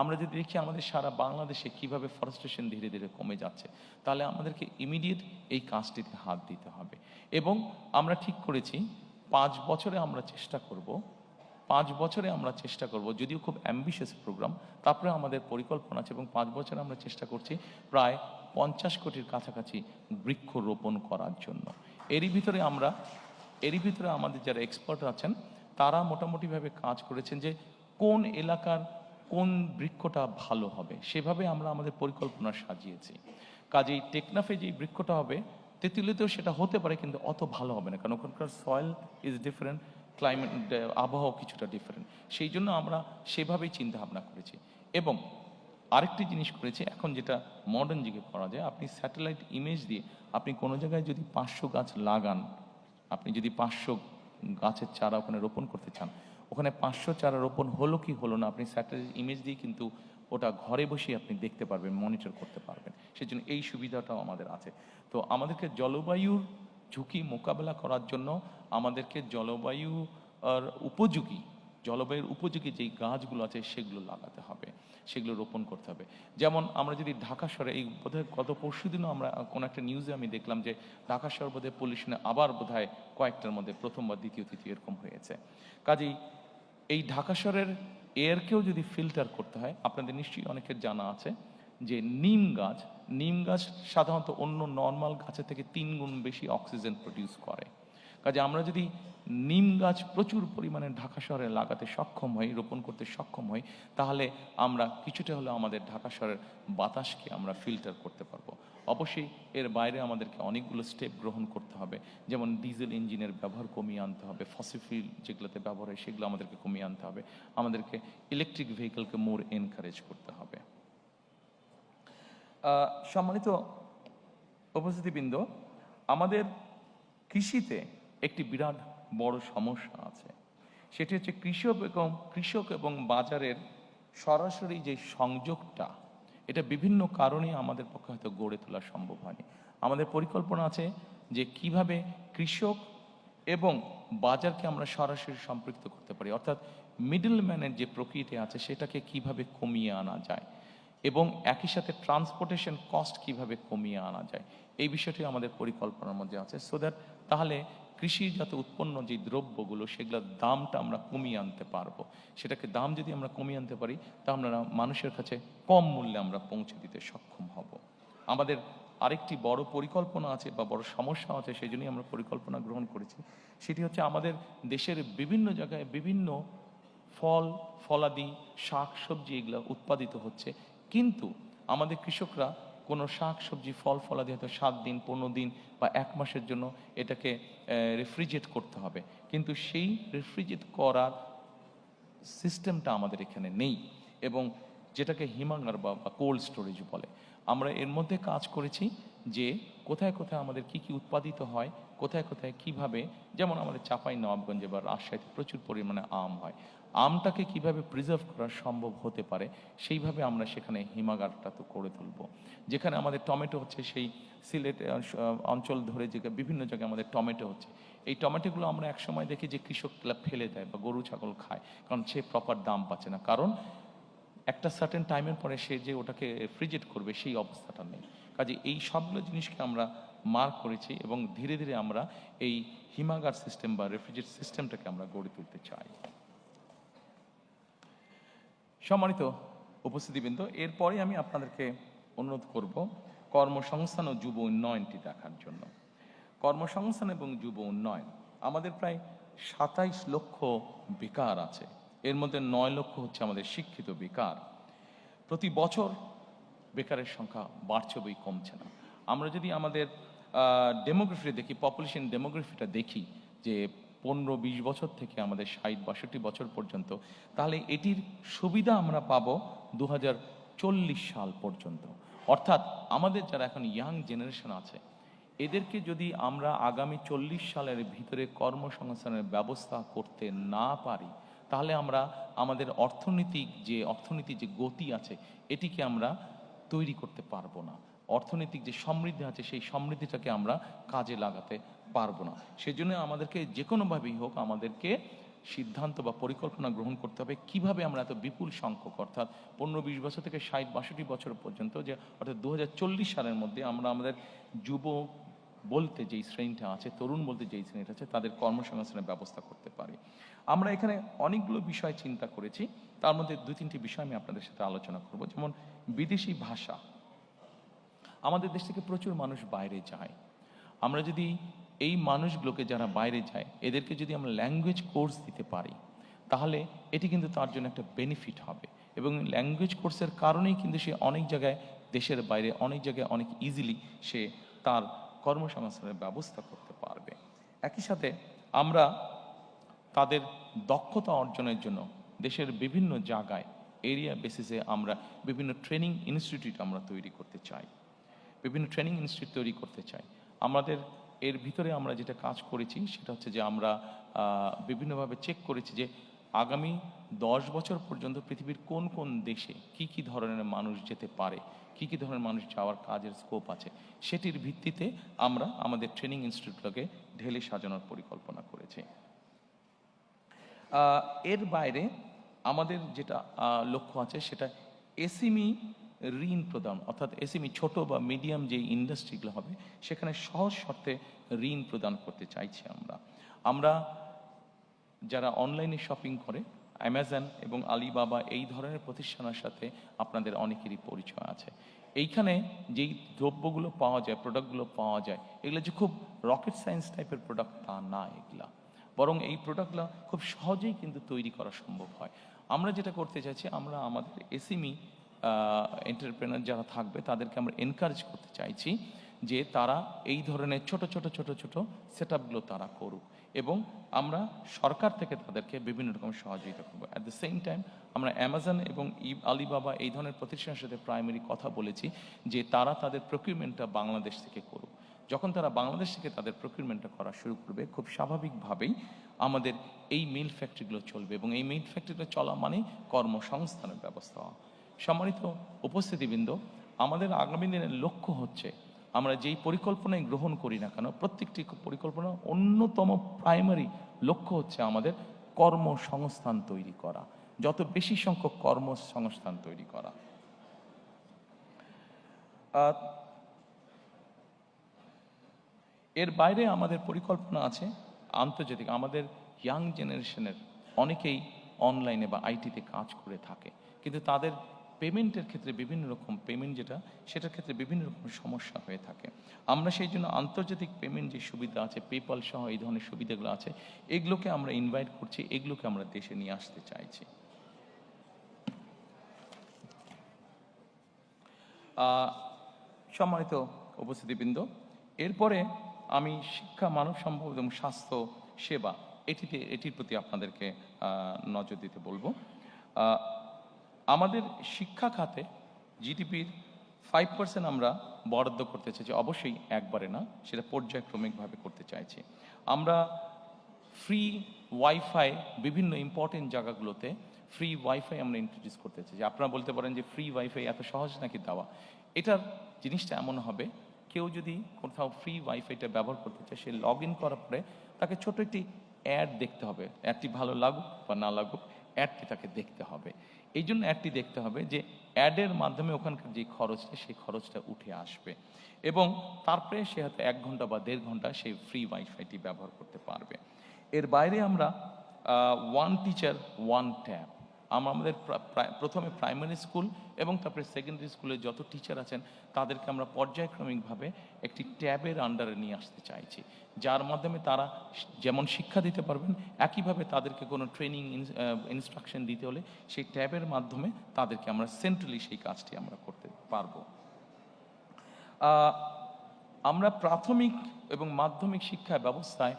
আমরা যদি দেখি আমাদের সারা বাংলাদেশে কিভাবে ফরেস্টেশন ধীরে ধীরে কমে যাচ্ছে, তাহলে আমাদেরকে ইমিডিয়েট এই কাজটিতে হাত দিতে হবে। এবং আমরা ঠিক করেছি 5 বছরে আমরা চেষ্টা করব, 5 বছরে আমরা চেষ্টা করব, যদিও খুব অ্যাম্বিশিয়াস প্রোগ্রাম, তারপরে আমাদের পরিকল্পনা আছে এবং 5 বছরে আমরা চেষ্টা করছি প্রায় 50 কোটির কাছাকাছি বৃক্ষরোপণ করার জন্য। এরই ভিতরে আমাদের যারা এক্সপার্ট আছেন তারা মোটামুটিভাবে কাজ করেছেন যে কোন এলাকার কোন বৃক্ষটা ভালো হবে, সেভাবে আমরা আমাদের পরিকল্পনা সাজিয়েছি। কাজেই টেকনাফে যে বৃক্ষটা হবে, তেঁতুলিতেও সেটা হতে পারে, কিন্তু অত ভালো হবে না, কারণ ওখানকার সয়েল ইজ ডিফারেন্ট, ক্লাইমেট আবহাওয়া কিছুটা ডিফারেন্ট। সেই জন্য আমরা সেভাবেই চিন্তা ভাবনা করেছি। এবং আরেকটি জিনিস করেছি, এখন যেটা মডার্ন যুগে করা যায়, আপনি স্যাটেলাইট ইমেজ দিয়ে আপনি কোনো জায়গায় যদি 500 গাছ লাগান, আপনি যদি 500 গাছের চারা ওখানে রোপণ করতে চান, ওখানে 500 চারা রোপণ হলো কি হলো না, আপনি স্যাটেলাইট ইমেজ দিয়ে কিন্তু ওটা ঘরে বসে আপনি দেখতে পারবেন, মনিটর করতে পারবেন। সেজন্য এই সুবিধাটাও আমাদের আছে। তো আমাদেরকে জলবায়ুর ঝুঁকি মোকাবেলা করার জন্য আমাদেরকে জলবায়ুর উপযোগী যেই গাছগুলো আছে সেগুলো লাগাতে হবে, সেগুলো রোপণ করতে হবে। যেমন আমরা যদি ঢাকা শহরে, এই বোধহয় গত পরশুদিনও আমরা কোনো একটা নিউজে আমি দেখলাম যে ঢাকা শহর বোধহয় পলিউশনে আবার বোধহয় কয়েকটার মধ্যে প্রথম বা দ্বিতীয় তৃতীয় এরকম হয়েছে। কাজেই এই ঢাকা শহরের এয়ারকেও যদি ফিল্টার করতে হয়, আপনাদের নিশ্চয়ই অনেকের জানা আছে যে নিম গাছ সাধারণত অন্য নর্মাল গাছের থেকে 3 গুণ বেশি অক্সিজেন প্রডিউস করে। কাজে আমরা যদি নিম গাছ প্রচুর পরিমাণে ঢাকা শহরে লাগাতে সক্ষম হই, রোপণ করতে সক্ষম হই, তাহলে আমরা কিছুটা হলেও আমাদের ঢাকা শহরের বাতাসকে আমরা ফিল্টার করতে পারবো। অবশ্যই এর বাইরে আমাদেরকে অনেকগুলো স্টেপ গ্রহণ করতে হবে, যেমন ডিজেল ইঞ্জিনের ব্যবহার কমিয়ে আনতে হবে, ফসিল ফুয়েল যেগুলোতে ব্যবহার হয় সেগুলো আমাদেরকে কমিয়ে আনতে হবে, আমাদেরকে ইলেকট্রিক ভেহিকলকে মোর এনকারেজ করতে হবে। সম্মানিত উপস্থিতিবৃন্দ, আমাদের কৃষিতে একটি বিরাট বড় সমস্যা আছে, সেটি হচ্ছে কৃষক এবং বাজারের সরাসরি যে সংযোগটা, এটা বিভিন্ন কারণে আমাদের পক্ষে হয়তো গড়ে তোলা সম্ভব হয়নি। আমাদের পরিকল্পনা আছে যে কিভাবে কৃষক এবং বাজারকে আমরা সরাসরি সম্পৃক্ত করতে পারি, অর্থাৎ মিডলম্যানের যে প্রকৃতি আছে সেটাকে কিভাবে কমিয়ে আনা যায় এবং একই সাথে ট্রান্সপোর্টেশন কস্ট কিভাবে কমিয়ে আনা যায়, এই বিষয়টি আমাদের পরিকল্পনার মধ্যে আছে। সো দ্যাট তাহলে কৃষিজাত উৎপন্ন যে দ্রব্যগুলো সেগুলোর দামটা আমরা কমিয়ে আনতে পারবো। সেটাকে দাম যদি আমরা কমিয়ে আনতে পারি তা আমরা মানুষের কাছে কম মূল্যে আমরা পৌঁছে দিতে সক্ষম হব। আমাদের আরেকটি বড় পরিকল্পনা আছে বা বড় সমস্যা আছে, সেই জন্যই আমরা পরিকল্পনা গ্রহণ করেছি। সেটি হচ্ছে আমাদের দেশের বিভিন্ন জায়গায় বিভিন্ন ফল ফলাদি শাক সবজি এগুলো উৎপাদিত হচ্ছে, কিন্তু আমাদের কৃষকরা কোনো শাক সবজি ফল ফলাদি হয়তো 7 দিন 15 দিন বা 1 মাসের জন্য এটাকে রেফ্রিজারেট করতে হবে, কিন্তু সেই রেফ্রিজারেট করার সিস্টেমটা আমাদের এখানে নেই, এবং যেটাকে হিমাগার বা কোল্ড স্টোরেজ বলে। আমরা এর মধ্যে কাজ করেছি যে কোথায় কোথায় আমাদের কি কি উৎপাদিত হয়, কোথায় কোথায় কিভাবে, যেমন আমাদের চাঁপাই নবাবগঞ্জে বা রাজশাহীতে প্রচুর পরিমাণে আম হয়, আমটাকে কিভাবে প্রিজার্ভ করা সম্ভব হতে পারে সেইভাবে আমরা সেখানে হিমাগারটা তো করে তুলব। যেখানে আমাদের টমেটো হচ্ছে সেই সিলেট অঞ্চল ধরে যে বিভিন্ন জায়গায় আমাদের টমেটো হচ্ছে, এই টমেটোগুলো আমরা একসময় দেখি যে কৃষকরা ফেলে দেয় বা গরু ছাগল খায়, কারণ সে প্রপার দাম পাচ্ছে না, কারণ একটা সার্টেন টাইমের পরে সে যে ওটাকে রেফ্রিজারেট করবে সেই অবস্থাটা নেই। কাজে এই সবগুলো জিনিসকে আমরা মার্ক করেছি এবং ধীরে ধীরে আমরা এই হিমাগার সিস্টেম বা রেফ্রিজারেট সিস্টেমটাকে আমরা গড়ে তুলতে চাই। সম্মানিত উপস্থিতিবৃন্দ, এরপরে আমি আপনাদেরকে অনুরোধ করব কর্মসংস্থান ও যুব উন্নয়নটি দেখার জন্য। কর্মসংস্থান এবং যুব উন্নয়ন, আমাদের প্রায় 27 লক্ষ বেকার আছে, এর মধ্যে 9 লক্ষ হচ্ছে আমাদের শিক্ষিত বেকার। প্রতি বছর বেকারের সংখ্যা বাড়ছে বই কমছে না। আমরা যদি আমাদের ডেমোগ্রাফি দেখি, পপুলেশন ডেমোগ্রাফিটা দেখি যে 15-20 বছর থেকে আমাদের 60-62 বছর পর্যন্ত, তাহলে এটির সুবিধা আমরা পাবো 2040 সাল পর্যন্ত। অর্থাৎ আমাদের যারা এখন ইয়াং জেনারেশন আছে এদেরকে যদি আমরা আগামী 40 সালের ভিতরে কর্মসংস্থানের ব্যবস্থা করতে না পারি, তাহলে আমরা আমাদের অর্থনৈতিক যে গতি আছে এটিকে আমরা তৈরি করতে পারবো না। অর্থনৈতিক যে সমৃদ্ধি আছে সেই সমৃদ্ধিটাকে আমরা কাজে লাগাতে পারবো না। সেজন্য আমাদেরকে যে কোনোভাবেই হোক আমাদেরকে সিদ্ধান্ত বা পরিকল্পনা গ্রহণ করতে হবে কিভাবে আমরা এত বিপুল সংখ্যক, অর্থাৎ 15-20 বছর থেকে 60-62 বছর পর্যন্ত, যে অর্থাৎ 2040 সালের মধ্যে আমরা আমাদের যুব বলতে যেই শ্রেণীটা আছে, তরুণ বলতে যেই শ্রেণীটা আছে, তাদের কর্মসংস্থানের ব্যবস্থা করতে পারি। আমরা এখানে অনেকগুলো বিষয় চিন্তা করেছি, তার মধ্যে 2-3টি বিষয় আমি আপনাদের সাথে আলোচনা করব। যেমন বিদেশি ভাষা, আমাদের দেশ থেকে প্রচুর মানুষ বাইরে যায়। আমরা যদি এই মানুষগুলোকে যারা বাইরে যায় এদেরকে যদি আমরা ল্যাঙ্গুয়েজ কোর্স দিতে পারি, তাহলে এটি কিন্তু তার জন্য একটা বেনিফিট হবে, এবং ল্যাঙ্গুয়েজ কোর্সের কারণেই কিন্তু সে অনেক জায়গায় দেশের বাইরে অনেক জায়গায় অনেক ইজিলি সে তার কর্মসংস্থানের ব্যবস্থা করতে পারবে। একই সাথে আমরা তাদের দক্ষতা অর্জনের জন্য দেশের বিভিন্ন জায়গায় এরিয়া বেসিসে আমরা বিভিন্ন ট্রেনিং ইনস্টিটিউট আমরা তৈরি করতে চাই, আমাদের এর ভিতরে আমরা যেটা কাজ করেছি সেটা হচ্ছে যে আমরা বিভিন্নভাবে চেক করেছি যে আগামী 10 বছর পর্যন্ত পৃথিবীর কোন কোন দেশে কি কি ধরনের মানুষ যেতে পারে, কি কি ধরনের মানুষ যাওয়ার কাজের স্কোপ আছে, সেটির ভিত্তিতে আমরা আমাদের ট্রেনিং ইনস্টিটিউটগুলোকে ঢেলে সাজানোর পরিকল্পনা করেছি। এর বাইরে আমাদের যেটা লক্ষ্য আছে সেটা এসএমই ঋণ প্রদান, অর্থাৎ এসএমই ছোট বা মিডিয়াম যে ইন্ডাস্ট্রিগুলো হবে সেখানে সহজ শর্তে ঋণ প্রদান করতে চাইছি। আমরা যারা অনলাইনে শপিং করে অ্যামাজন এবং আলিবাবা এই ধরনের প্রতিষ্ঠানের সাথে আপনাদের অনেকেরই পরিচয় আছে। এইখানে যেই দ্রব্যগুলো পাওয়া যায়, প্রোডাক্টগুলো পাওয়া যায়, এগুলো যে খুব রকেট সায়েন্স টাইপের প্রোডাক্ট তা না, এগুলা বরং এই প্রোডাক্টগুলো খুব সহজেই কিন্তু তৈরি করা সম্ভব হয়। আমরা যেটা করতে চাইছি, আমরা আমাদের এসএমই এন্টারপ্রেনার যারা থাকবে তাদেরকে আমরা এনকারেজ করতে চাইছি যে তারা এই ধরনের ছোট ছোট ছোট ছোট সেটআপগুলো তারা করুক, এবং আমরা সরকার থেকে তাদেরকে বিভিন্ন রকম সহযোগিতা করবো। অ্যাট দ্য সেম টাইম আমরা অ্যামাজন এবং আলিবাবা এই ধরনের প্রতিষ্ঠানের সাথে প্রাইমারি কথা বলেছি যে তারা তাদের প্রকিউরমেন্টটা বাংলাদেশ থেকে করুক। যখন তারা বাংলাদেশ থেকে তাদের প্রকিউরমেন্টটা করা শুরু করবে, খুব স্বাভাবিকভাবেই আমাদের এই মিল ফ্যাক্টরিগুলো চলবে, এবং এই মিল ফ্যাক্টরিগুলো চলা মানে কর্মসংস্থানের ব্যবস্থা হওয়া। সম্মানিত উপস্থিতিবৃন্দ, আমাদের আগামী দিনের লক্ষ্য হচ্ছে আমরা যেই পরিকল্পনায় গ্রহণ করি না কেন, প্রত্যেকটি পরিকল্পনা অন্যতম প্রাইমারি লক্ষ্য হচ্ছে আমাদের কর্মসংস্থান তৈরি করা, যত বেশি সংখ্যক কর্মসংস্থান তৈরি করা। এর বাইরে আমাদের পরিকল্পনা আছে আন্তর্জাতিক, আমাদের ইয়াং জেনারেশনের অনেকেই অনলাইনে বা আইটিতে কাজ করে থাকে, কিন্তু তাদের পেমেন্টের ক্ষেত্রে বিভিন্ন রকম পেমেন্ট সেটার ক্ষেত্রে বিভিন্ন রকম সমস্যা হয়ে থাকে। আমরা সেই জন্য আন্তর্জাতিক পেমেন্ট যে সুবিধা আছে, পেপাল সহ এই ধরনের সুবিধাগুলো আছে, এগুলোকে আমরা ইনভাইট করছি, এগুলোকে আমরা দেশে নিয়ে আসতে চাইছি। সম্মানিত উপস্থিতিবৃন্দ, এরপরে আমি শিক্ষা, মানব সম্পদ এবং স্বাস্থ্য সেবা এটির প্রতি আপনাদেরকে নজর দিতে বলবো। আমাদের শিক্ষা খাতে জিডিপির 5% আমরা বরাদ্দ করতে চাইছি, অবশ্যই একবারে না, সেটা পর্যায়ক্রমিকভাবে করতে চাইছি। আমরা ফ্রি ওয়াইফাই বিভিন্ন ইম্পর্টেন্ট জায়গাগুলোতে ফ্রি ওয়াইফাই আমরা ইন্ট্রোডিউস করতে চাইছি। আপনারা বলতে পারেন যে ফ্রি ওয়াইফাই এত সহজ নাকি দেওয়া? এটার জিনিসটা এমন হবে, কেউ যদি কোথাও ফ্রি ওয়াইফাইটা ব্যবহার করতে চায়, সে লগ ইন করার পরে তাকে ছোট একটি অ্যাড দেখতে হবে। অ্যাডটি ভালো লাগুক বা না লাগুক, অ্যাডটি তাকে দেখতে হবে। এই জন্য অ্যাডটি দেখতে হবে যে অ্যাডের মাধ্যমে ওখানকার যে খরচটা, সেই খরচটা উঠে আসবে, এবং তারপরে সে হয়তো 1 ঘন্টা বা 1.5 ঘন্টা সেই ফ্রি ওয়াইফাইটি ব্যবহার করতে পারবে। এর বাইরে আমরা ওয়ান টিচার ওয়ান ট্যাব, আমাদের প্রথমে প্রাইমারি স্কুল এবং তারপরে সেকেন্ডারি স্কুলে যত টিচার আছেন তাদেরকে আমরা পর্যায়ক্রমিকভাবে একটি ট্যাবের আন্ডারে নিয়ে আসতে চাইছি, যার মাধ্যমে তারা যেমন শিক্ষা দিতে পারবেন, একইভাবে তাদেরকে কোনো ট্রেনিং ইনস্ট্রাকশন দিতে হলে সেই ট্যাবের মাধ্যমে তাদেরকে আমরা সেন্ট্রালি সেই কাজটি আমরা করতে পারবো। আমরা প্রাথমিক এবং মাধ্যমিক শিক্ষা ব্যবস্থায়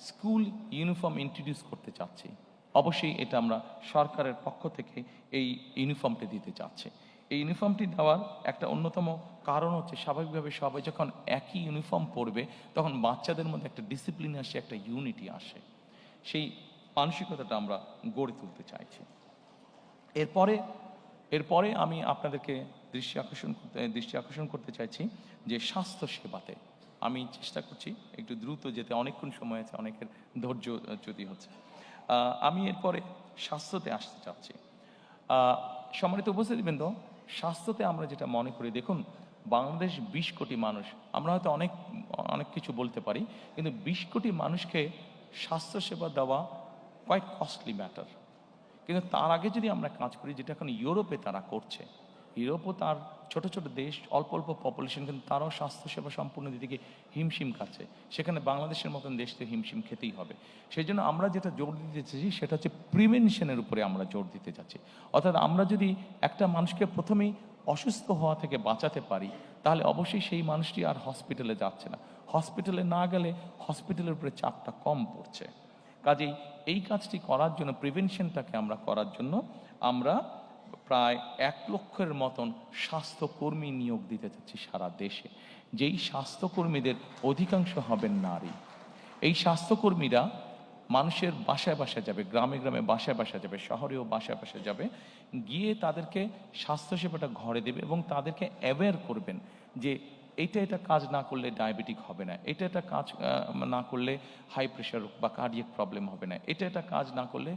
স্কুল ইউনিফর্ম ইন্ট্রোডিউস করতে চাচ্ছি। অবশ্যই এটা আমরা সরকারের পক্ষ থেকে এই ইউনিফর্মটি দিতে চাচ্ছি। এই ইউনিফর্মটি দেওয়ার একটা অন্যতম কারণ হচ্ছে, স্বাভাবিকভাবে সবাই যখন একই ইউনিফর্ম পরবে তখন বাচ্চাদের মধ্যে একটা ডিসিপ্লিন আসে, একটা ইউনিটি আসে, সেই মানসিকতাটা আমরা গড়ে তুলতে চাইছি। এরপরে আমি আপনাদেরকে দৃষ্টি আকর্ষণ করতে চাইছি যে স্বাস্থ্য সেবাতে আমি চেষ্টা করছি একটু দ্রুত যেতে, অনেকক্ষণ সময় আছে, অনেকের ধৈর্য চ্যুতি হচ্ছে। আমি এরপরে স্বাস্থ্যতে আসতে চাচ্ছি। সম্মানিত উপস্থিতিবৃন্দ, স্বাস্থ্যতে আমরা যেটা মনে করি, দেখুন বাংলাদেশ 20 কোটি মানুষ, আমরা হয়তো অনেক কিছু বলতে পারি, কিন্তু 20 কোটি মানুষকে স্বাস্থ্যসেবা দেওয়া কোয়াইট কস্টলি ম্যাটার। কিন্তু তার আগে যদি আমরা কাজ করি, যেটা এখন ইউরোপে তারা করছে, ইউরোপও তার ছোট ছোট দেশ, অল্প অল্প পপুলেশন, কিন্তু তারাও স্বাস্থ্যসেবা সম্পূর্ণ দিকে হিমশিম খাচ্ছে, সেখানে বাংলাদেশের মতন দেশ তো হিমশিম খেতেই হবে। সেই জন্য আমরা যেটা জোর দিতে চাইছি সেটা হচ্ছে প্রিভেনশনের উপরে আমরা জোর দিতে চাচ্ছি। অর্থাৎ আমরা যদি একটা মানুষকে প্রথমেই অসুস্থ হওয়া থেকে বাঁচাতে পারি, তাহলে অবশ্যই সেই মানুষটি আর হসপিটালে যাচ্ছে না, হসপিটালে না গেলে হসপিটালের উপরে চাপটা কম পড়ছে। কাজেই এই কাজটি করার জন্য, প্রিভেনশনটাকে আমরা করার জন্য আমরা প্রায় 1 লক্ষের মতন স্বাস্থ্যকর্মী নিয়োগ দিতে চাচ্ছি সারা দেশে, যেই স্বাস্থ্যকর্মীদের অধিকাংশ হবেন নারী। এই স্বাস্থ্যকর্মীরা মানুষের বাসায় বাসায় যাবে, গ্রামে গ্রামে বাসায় বাসায় যাবে, শহরেও বাসায় বাসায় যাবে, গিয়ে তাদেরকে স্বাস্থ্যসেবাটা ঘরে দেবে এবং তাদেরকে অ্যাওয়্যার করবেন যে এটা কাজ না করলে ডায়াবেটিক হবে না, এটা কাজ না করলে হাই প্রেশার বা কার্ডিয়াক প্রবলেম হবে না, এটা কাজ না করলে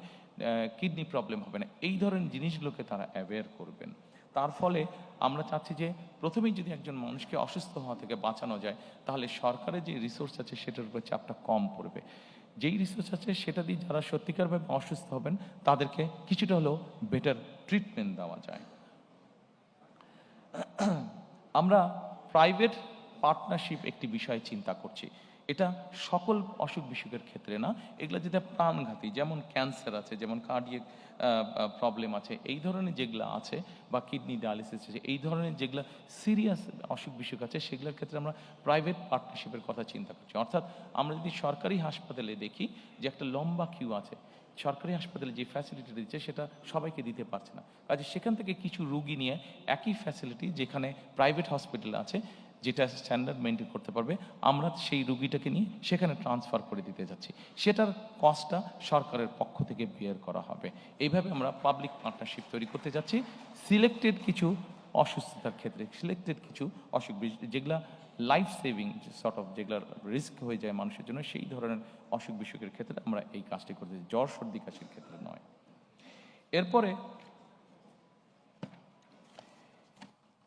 কিডনি প্রবলেম হবে না। এই ধরনের জিনিসগুলোকে তারা অ্যাওয়্যার করবেন। তার ফলে আমরা চাচ্ছি যে প্রথমেই যদি একজন মানুষকে অসুস্থ হওয়া থেকে বাঁচানো যায়, তাহলে সরকারের যে রিসোর্স আছে সেটার উপর চাপটা কম পড়বে। যেই রিসোর্স আছে সেটা দিয়ে যারা সত্যিকারভাবে অসুস্থ হবেন তাদেরকে কিছুটা হলেও বেটার ট্রিটমেন্ট দেওয়া যায়। আমরা প্রাইভেট পার্টনারশিপ একটি বিষয় চিন্তা করছি। এটা সকল অসুখ বিসুখের ক্ষেত্রে না, এগুলো যেটা প্রাণঘাতী, যেমন ক্যান্সার আছে, যেমন কার্ডিয়াক প্রবলেম আছে, এই ধরনের যেগুলো আছে, বা কিডনি ডায়ালিসিস আছে, এই ধরনের যেগুলো সিরিয়াস অসুখ বিসুখ আছে, সেগুলোর ক্ষেত্রে আমরা প্রাইভেট পার্টনারশিপের কথা চিন্তা করছি। অর্থাৎ আমরা যদি সরকারি হাসপাতালে দেখি যে একটা লম্বা কিউ আছে, সরকারি হাসপাতালে যে ফ্যাসিলিটি দিচ্ছে সেটা সবাইকে দিতে পারছে না, কাজে সেখান থেকে কিছু রুগী নিয়ে একই ফ্যাসিলিটি যেখানে প্রাইভেট হসপিটাল আছে, যেটা স্ট্যান্ডার্ড মেনটেন করতে পারবে, আমরা সেই রুগীটাকে নিয়ে সেখানে ট্রান্সফার করে দিতে যাচ্ছি, সেটার কস্টটা সরকারের পক্ষ থেকে বিয়ার করা হবে। এইভাবে আমরা পাবলিক পার্টনারশিপ তৈরি করতে যাচ্ছি সিলেক্টেড কিছু অসুস্থতার ক্ষেত্রে, সিলেক্টেড কিছু অসুখ যেগুলা লাইফ সেভিং সর্ট অফ যেগুলো রিস্ক হয়ে যায় মানুষের জন্য, সেই ধরনের অসুখ বিসুখের ক্ষেত্রে আমরা এই কাজটি করতেছি, জ্বর সর্দি কাশির ক্ষেত্রে নয়।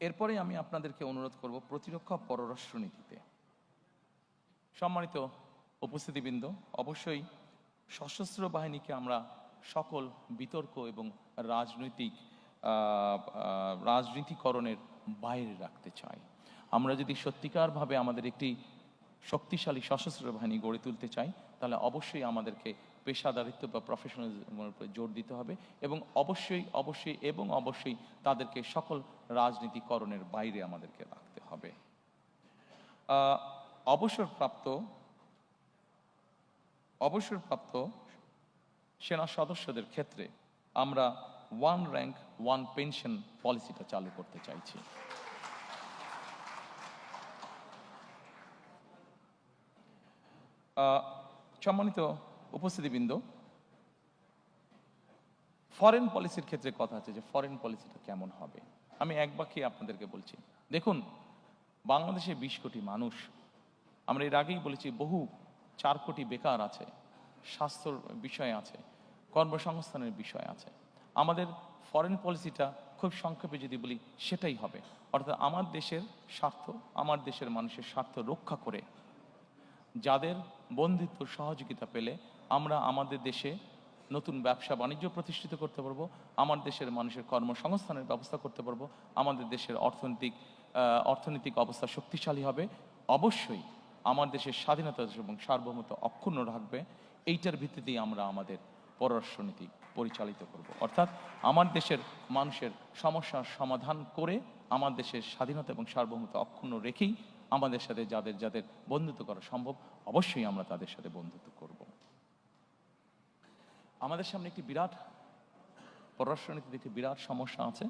এরপরে আমি আপনাদেরকে অনুরোধ করব প্রতিরক্ষা পররাষ্ট্র নীতিতে। সম্মানিত উপস্থিতিবৃন্দ, অবশ্যই সশস্ত্র বাহিনীকে আমরা সকল বিতর্ক এবং রাজনীতিকরণের বাইরে রাখতে চাই। আমরা যদি সত্যিকারভাবে আমাদের একটি শক্তিশালী সশস্ত্র বাহিনী গড়ে তুলতে চাই, তাহলে অবশ্যই আমাদেরকে পেশাদারিত্ব বা প্রফেশনালিজমের উপরে জোর দিতে হবে, এবং অবশ্যই তাদেরকে সকল রাজনীতিকরণের বাইরে আমাদেরকে রাখতে হবে। অবসরপ্রাপ্ত সেনা সদস্যদের ক্ষেত্রে আমরা 1 র্যাঙ্ক 1 পেনশন পলিসিটা চালু করতে চাইছি। সম্মানিত উপস্থিতিবৃন্দ, ফরেন পলিসির ক্ষেত্রে কথা আছে যে ফরেন পলিসিটা কেমন হবে। আমি এক বাক্যে আপনাদেরকে বলছি, দেখুন, বাংলাদেশে 20 কোটি মানুষ, আমরা এর আগেই বলেছি বহু 4 কোটি বেকার আছে, স্বাস্থ্যর বিষয় আছে, কর্মসংস্থানের বিষয় আছে। আমাদের ফরেন পলিসিটা খুব সংক্ষেপে যদি বলি সেটাই হবে, অর্থাৎ আমার দেশের স্বার্থ, আমার দেশের মানুষের স্বার্থ রক্ষা করে যাদের বন্ধুত্ব সহযোগিতা পেলে আমরা আমাদের দেশে নতুন ব্যবসা বাণিজ্য প্রতিষ্ঠিত করতে পারবো, আমার দেশের মানুষের কর্মসংস্থানের ব্যবস্থা করতে পারবো, আমাদের দেশের অর্থনৈতিক অবস্থা শক্তিশালী হবে। অবশ্যই আমার দেশের স্বাধীনতা এবং সার্বভৌমত্ব অক্ষুণ্ণ রাখবে। এইটার ভিত্তিতেই আমরা আমাদের পররাষ্ট্রনীতি পরিচালিত করব, অর্থাৎ আমার দেশের মানুষের সমস্যার সমাধান করে আমার দেশের স্বাধীনতা এবং সার্বভৌমত্ব অক্ষুণ্ণ রেখেই আমাদের সাথে যাদের বন্ধুত্ব করা সম্ভব, অবশ্যই আমরা তাদের সাথে বন্ধুত্ব করব। আমাদের সামনে একটি বিরাট পররাষ্ট্রনীতিতে একটি বিরাট সমস্যা আছে,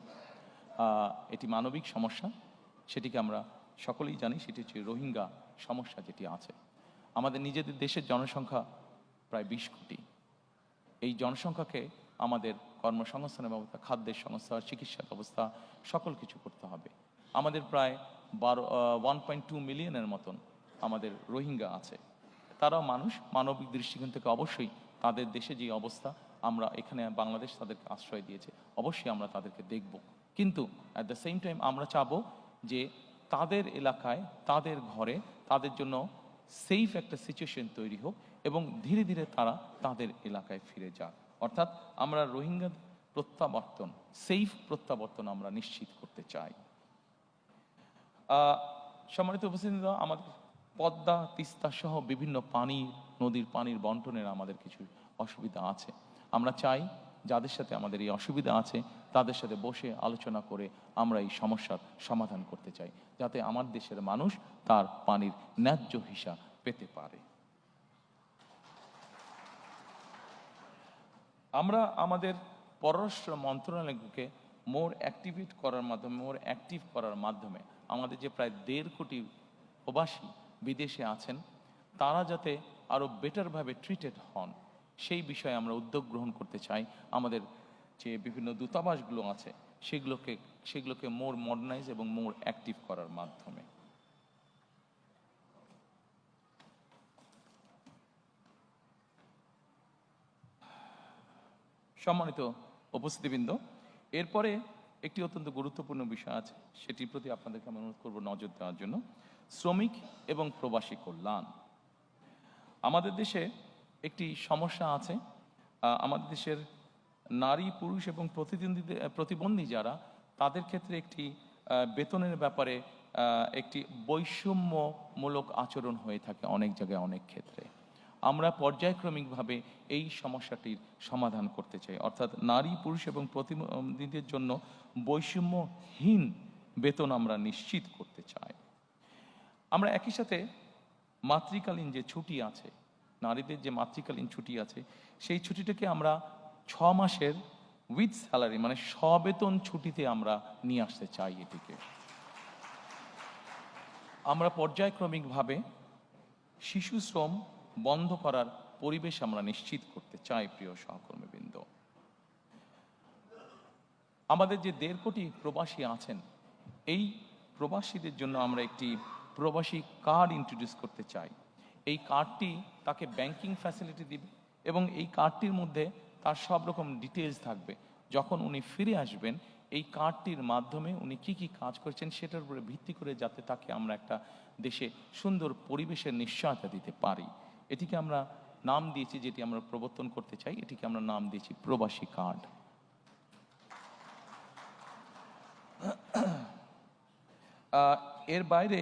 এটি মানবিক সমস্যা, সেটিকে আমরা সকলেই জানি, সেটি হচ্ছে রোহিঙ্গা সমস্যা যেটি আছে। আমাদের নিজেদের দেশের জনসংখ্যা প্রায় 20 কোটি। এই জনসংখ্যাকে আমাদের কর্মসংস্থানের ব্যবস্থা, খাদ্যের সংস্থা, চিকিৎসা ব্যবস্থা, সকল কিছু করতে হবে। আমাদের প্রায় 1.2 মিলিয়নের মতন আমাদের রোহিঙ্গা আছে। তারাও মানুষ, মানবিক দৃষ্টিকোণ থেকে অবশ্যই তাদের দেশে যে অবস্থা, আমরা এখানে বাংলাদেশ তাদেরকে আশ্রয় দিয়েছে, অবশ্যই আমরা তাদেরকে দেখব, কিন্তু অ্যাট দ্য সেম টাইম আমরা চাবো যে তাদের এলাকায়, তাদের ঘরে তাদের জন্য সেফ একটা সিচুয়েশন তৈরি হোক এবং ধীরে ধীরে তারা তাদের এলাকায় ফিরে যাক। অর্থাৎ আমরা রোহিঙ্গা প্রত্যাবর্তন, সেফ প্রত্যাবর্তন আমরা নিশ্চিত করতে চাই। সম্মানিত উপস্থিতিরা, আমাদের পদ্মা, তিস্তা সহ বিভিন্ন নদীর পানির বন্টনের আমাদের কিছু অসুবিধা আছে। আমরা চাই যাদের সাথে আমাদের এই অসুবিধা আছে তাদের সাথে বসে আলোচনা করে আমরা এই সমস্যার সমাধান করতে চাই, যাতে আমার দেশের মানুষ তার পানির ন্যায্য হিসা পেতে পারে। আমরা আমাদের পররাষ্ট্র মন্ত্রণালয়কে মোর অ্যাক্টিভ করার মাধ্যমে আমাদের যে প্রায় 1.5 কোটি প্রবাসী বিদেশে আছেন, তারা যাতে আরও বেটারভাবে ট্রিটেড হন, সেই বিষয়ে আমরা উদ্যোগ গ্রহণ করতে চাই। আমাদের যে বিভিন্ন দূতাবাসগুলো আছে সেগুলোকে মোর মডার্নাইজ এবং মোর অ্যাক্টিভ করার মাধ্যমে। সম্মানিত উপস্থিতিবৃন্দ, এরপরে একটি অত্যন্ত গুরুত্বপূর্ণ বিষয় আছে, সেটির প্রতি আপনাদেরকে আমি অনুরোধ করব নজর দেওয়ার জন্য। শ্রমিক এবং প্রবাসী কল্যাণ। আমাদের দেশে একটি সমস্যা আছে, আমাদের দেশের নারী, পুরুষ এবং প্রতিবন্ধী যারা, তাদের ক্ষেত্রে একটি বেতনের ব্যাপারে একটি বৈষম্যমূলক আচরণ হয়ে থাকে অনেক জায়গায়, অনেক ক্ষেত্রে। আমরা পর্যায়ক্রমিকভাবে এই সমস্যাটির সমাধান করতে চাই, অর্থাৎ নারী, পুরুষ এবং প্রতিবন্ধীদের জন্য বৈষম্যহীন বেতন আমরা নিশ্চিত করতে চাই। আমরা একই সাথে মাতৃকালীন যে ছুটি আছে, নারীদের যে মাতৃকালীন ছুটি আছে, সেই ছুটিটাকে আমরা 6 মাসের উইথ স্যালারি, মানে সবেতন ছুটিতে আমরা নিয়ে আসতে চাই। এটিকে আমরা পর্যায়ক্রমিকভাবে শিশু শ্রম বন্ধ করার পরিবেশ আমরা নিশ্চিত করতে চাই। প্রিয় সহকর্মীবৃন্দ, আমাদের যে 1.5 কোটি প্রবাসী আছেন, এই প্রবাসীদের জন্য আমরা একটি প্রবাসী কার্ড ইন্ট্রোডিউস করতে চাই। এই কার্ডটি তাকে ব্যাংকিং ফ্যাসিলিটি দিবে এবং এই কার্ডটির মধ্যে তার সব রকম ডিটেলস থাকবে। যখন উনি ফিরে আসবেন এই কার্ডটির মাধ্যমে উনি কি কি কাজ করেছেন সেটার উপরে ভিত্তি করে যাতে তাকে আমরা একটা দেশে সুন্দর পরিবেশের নিশ্চয়তা দিতে পারি। এটিকে আমরা নাম দিয়েছি, যেটি আমরা প্রবর্তন করতে চাই, এটিকে আমরা নাম দিয়েছি প্রবাসী কার্ড। এর বাইরে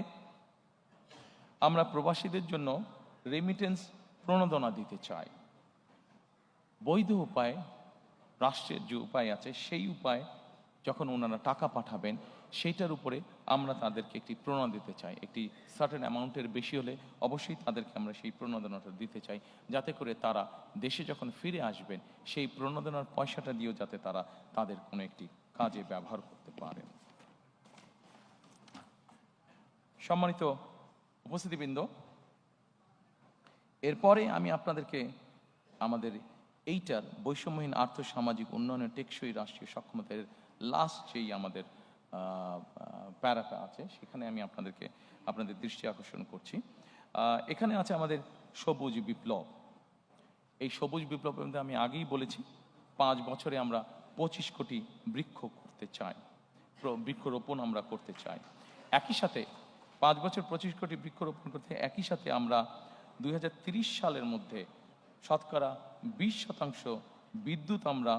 আমরা প্রবাসীদের জন্য রেমিটেন্স প্রণোদনা দিতে চাই। বৈধ উপায়ে, রাষ্ট্রের যে উপায় আছে সেই উপায় যখন ওনারা টাকা পাঠাবেন সেইটার উপরে আমরা তাদেরকে একটি প্রণোদনা দিতে চাই। একটি সার্টেন অ্যামাউন্টের বেশি হলে অবশ্যই তাদেরকে আমরা সেই প্রণোদনাটা দিতে চাই, যাতে করে তারা দেশে যখন ফিরে আসবেন সেই প্রণোদনার পয়সাটা দিয়েও যাতে তারা তাদের কোনো একটি কাজে ব্যবহার করতে পারেন। সম্মানিত উপস্থিতিবৃন্দ, এরপরে আমি আপনাদেরকে আমাদের এইটার বৈষম্যহীন আর্থসামাজিক উন্নয়নের টেকসই রাষ্ট্রীয় সক্ষমতার লাস্ট যেই আমাদের প্যারাটা আছে সেখানে আমি আপনাদের দৃষ্টি আকর্ষণ করছি। এখানে আছে আমাদের সবুজ বিপ্লব। এই সবুজ বিপ্লবের মধ্যে আমি আগেই বলেছি 5 বছরে আমরা 25 কোটি বৃক্ষ করতে চাই, বৃক্ষরোপণ আমরা করতে চাই। একই সাথে 5 বছর 25 কোটি বৃক্ষরোপণ করতে একই সাথে আমরা 2030 সালের মধ্যে শতকরা 20% বিদ্যুৎ আমরা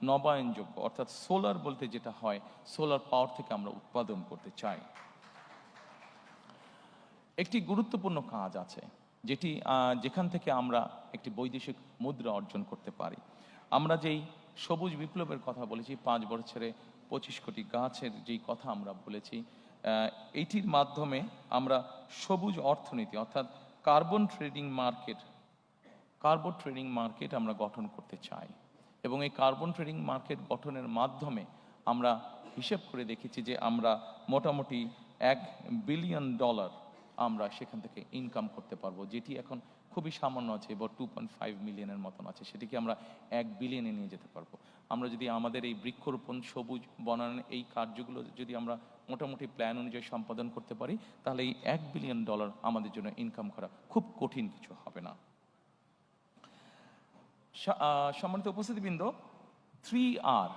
নবায়নযোগ্য অর্থাৎ সোলার বলতে যেটা হয় সোলার পাওয়ার থেকে আমরা উৎপাদন করতে চাই। একটি গুরুত্বপূর্ণ কাজ আছে যেখান থেকে আমরা একটি বৈদেশিক মুদ্রা অর্জন করতে পারি। আমরা যেই সবুজ বিপ্লবের কথা বলেছি, 5 বছরে 25 কোটি গাছের যেই কথা আমরা বলেছি, এইটির মাধ্যমে আমরা সবুজ অর্থনীতি অর্থাৎ কার্বন ট্রেডিং মার্কেট আমরা গঠন করতে চাই। এবং এই কার্বন ট্রেডিং মার্কেট গঠনের মাধ্যমে আমরা হিসেব করে দেখেছি যে আমরা মোটামুটি $1 বিলিয়ন আমরা সেখান থেকে ইনকাম করতে পারবো, যেটি এখন খুবই সামান্য আছে, এবার 2.5 মিলিয়নের মতন আছে, সেটিকে আমরা 1 বিলিয়নে নিয়ে যেতে পারবো। আমরা যদি আমাদের এই বৃক্ষরোপণ সবুজ বনায়নের এই কার্যগুলো যদি আমরা মোটামুটি প্ল্যান অনুযায়ী সম্পাদন করতে পারি তাহলে এই $1 বিলিয়ন আমাদের জন্য ইনকাম করা খুব কঠিন কিছু হবে না। সম্মানিত উপস্থিতিবৃন্দ, 3R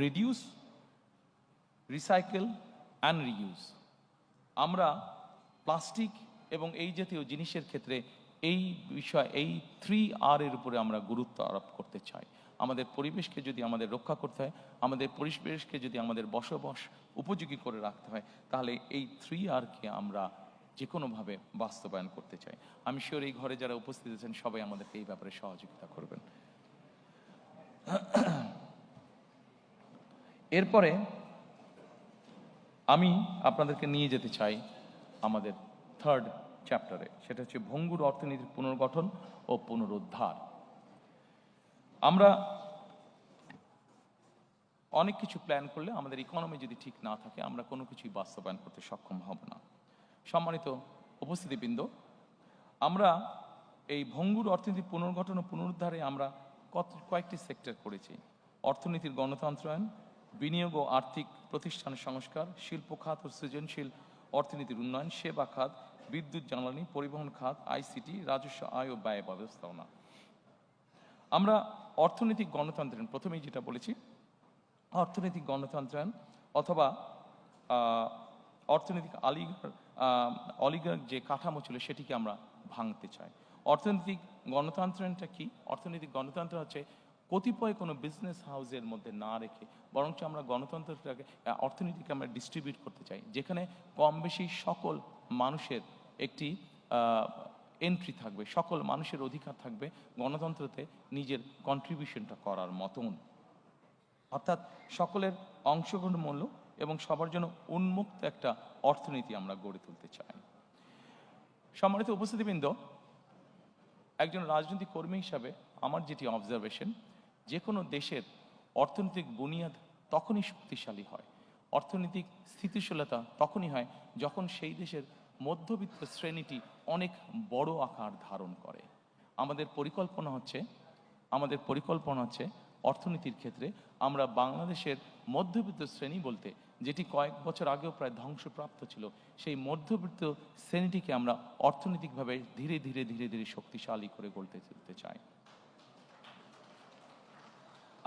reduce, recycle and reuse. আমরা প্লাস্টিক এবং এই জাতীয় জিনিসের ক্ষেত্রে এই 3R এর উপরে আমরা গুরুত্ব আরোপ করতে চাই। আমাদের পরিবেশকে যদি আমাদের রক্ষা করতে হয়, আমাদের পরিবেশকে যদি আমাদের বসবাস উপযোগী করে রাখতে হয়, তাহলে এই 3Rকে আমরা যে কোনোভাবে বাস্তবায়ন করতে চাই। আমি শিওর এই ঘরে যারা উপস্থিত আছেন সবাই আমাদেরকে এই ব্যাপারে সহযোগিতা করবেন। এরপরে আমি আপনাদেরকে নিয়ে যেতে চাই আমাদের 3rd চ্যাপ্টারে, সেটা হচ্ছে ভঙ্গুর অর্থনীতির পুনর্গঠন ও পুনরুদ্ধার। আমরা অনেক কিছু প্ল্যান করলে আমাদের ইকোনমি যদি ঠিক না থাকে আমরা কোনো কিছুই বাস্তবায়ন করতে সক্ষম হব না। সম্মানিত উপস্থিতিবৃন্দ, আমরা এই ভঙ্গুর অর্থনীতির পুনর্গঠন ও পুনরুদ্ধারে আমরা কয়েকটি সেক্টর করেছি। অর্থনীতির গণতন্ত্রায়ন, বিনিয়োগ ও আর্থিক প্রতিষ্ঠানের সংস্কার, শিল্প খাত ও সৃজনশীল অর্থনীতির উন্নয়ন, সেবা খাত, বিদ্যুৎ জ্বালানি, পরিবহন খাত, আইসিটি, রাজস্ব আয় ও ব্যয় ব্যবস্থাপনা। আমরা অর্থনৈতিক গণতন্ত্রায়ন, প্রথমেই যেটা বলেছি, অর্থনৈতিক গণতন্ত্রায়ন অথবা অর্থনৈতিক অলিগার যে কাঠামো ছিল সেটিকে আমরা ভাঙতে চাই। অর্থনৈতিক গণতন্ত্রায়নটা কি? অর্থনৈতিক গণতন্ত্র হচ্ছে কতিপয় কোনো বিজনেস হাউসের মধ্যে না রেখে বরঞ্চ আমরা গণতন্ত্রটাকে অর্থনীতিকে আমরা ডিস্ট্রিবিউট করতে চাই, যেখানে কম বেশি সকল মানুষের একটি এন্ট্রি থাকবে, সকল মানুষের অধিকার থাকবে গণতন্ত্রতে নিজের কন্ট্রিবিউশনটা করার মতন। অর্থাৎ সকলের অংশগ্রহণমূল্য এবং সবার জন্য উন্মুক্ত একটা অর্থনীতি আমরা গড়ে তুলতে চাই। সম্মানিত উপস্থিতিবৃন্দ, একজন রাজনৈতিক কর্মী হিসাবে আমার যেটি অবজারভেশন, যে কোনো দেশের অর্থনৈতিক বুনিয়াদ তখনই শক্তিশালী হয়, অর্থনৈতিক স্থিতিশীলতা তখনই হয় যখন সেই দেশের মধ্যবিত্ত শ্রেণীটি অনেক বড় আকার ধারণ করে। আমাদের পরিকল্পনা হচ্ছে অর্থনীতির ক্ষেত্রে আমরা বাংলাদেশের মধ্যবিত্ত শ্রেণী বলতে, যেটি কয়েক বছর আগেও প্রায় ধ্বংসপ্রাপ্ত ছিল, সেই মধ্যবিত্ত শ্রেণীটিকে আমরা অর্থনৈতিকভাবে ধীরে ধীরে ধীরে ধীরে শক্তিশালী করে গড়তে তুলতে চাই।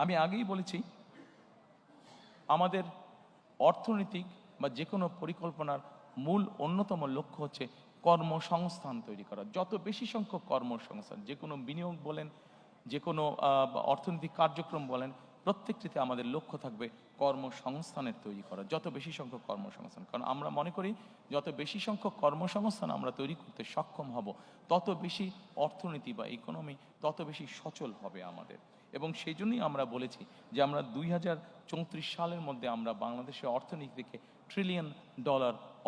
আমি আগেই বলেছি, আমাদের অর্থনৈতিক বা যে কোনো পরিকল্পনার মূল অন্যতম লক্ষ্য হচ্ছে কর্মসংস্থান তৈরি করা। যত বেশি সংখ্যক কর্মসংস্থান, যে কোনো বিনিয়োগ বলেন, যে কোনো অর্থনৈতিক কার্যক্রম বলেন, প্রত্যেকটিতে আমাদের লক্ষ্য থাকবে কর্মসংস্থানের তৈরি করা, যত বেশি সংখ্যক কর্মসংস্থান। কারণ আমরা মনে করি যত বেশি সংখ্যক কর্মসংস্থান আমরা তৈরি করতে সক্ষম হব, তত বেশি অর্থনীতি বা ইকোনমি তত বেশি সচল হবে আমাদের। এবং সেই জন্যই আমরা বলেছি যে আমরা 2034 সালের মধ্যে আমরা বাংলাদেশের অর্থনীতিকে $1 ট্রিলিয়ন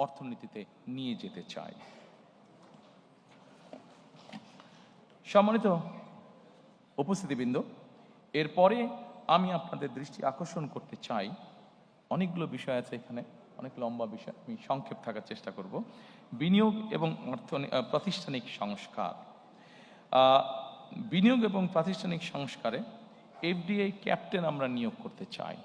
অর্থনীতিতে নিয়ে যেতে চাই। সম্মানিত উপস্থিতিবৃন্দ, এরপরে আমি আপনাদের দৃষ্টি আকর্ষণ করতে চাই, অনেকগুলো বিষয় আছে এখানে, অনেক লম্বা বিষয়, আমি সংক্ষেপ থাকার চেষ্টা করব। বিনিয়োগ এবং প্রাতিষ্ঠানিক সংস্কার। বিনিয়োগ এবং প্রাতিষ্ঠানিক সংস্কারে এফডিআই ক্যাপ্টেন আমরা নিয়োগ করতে চাই,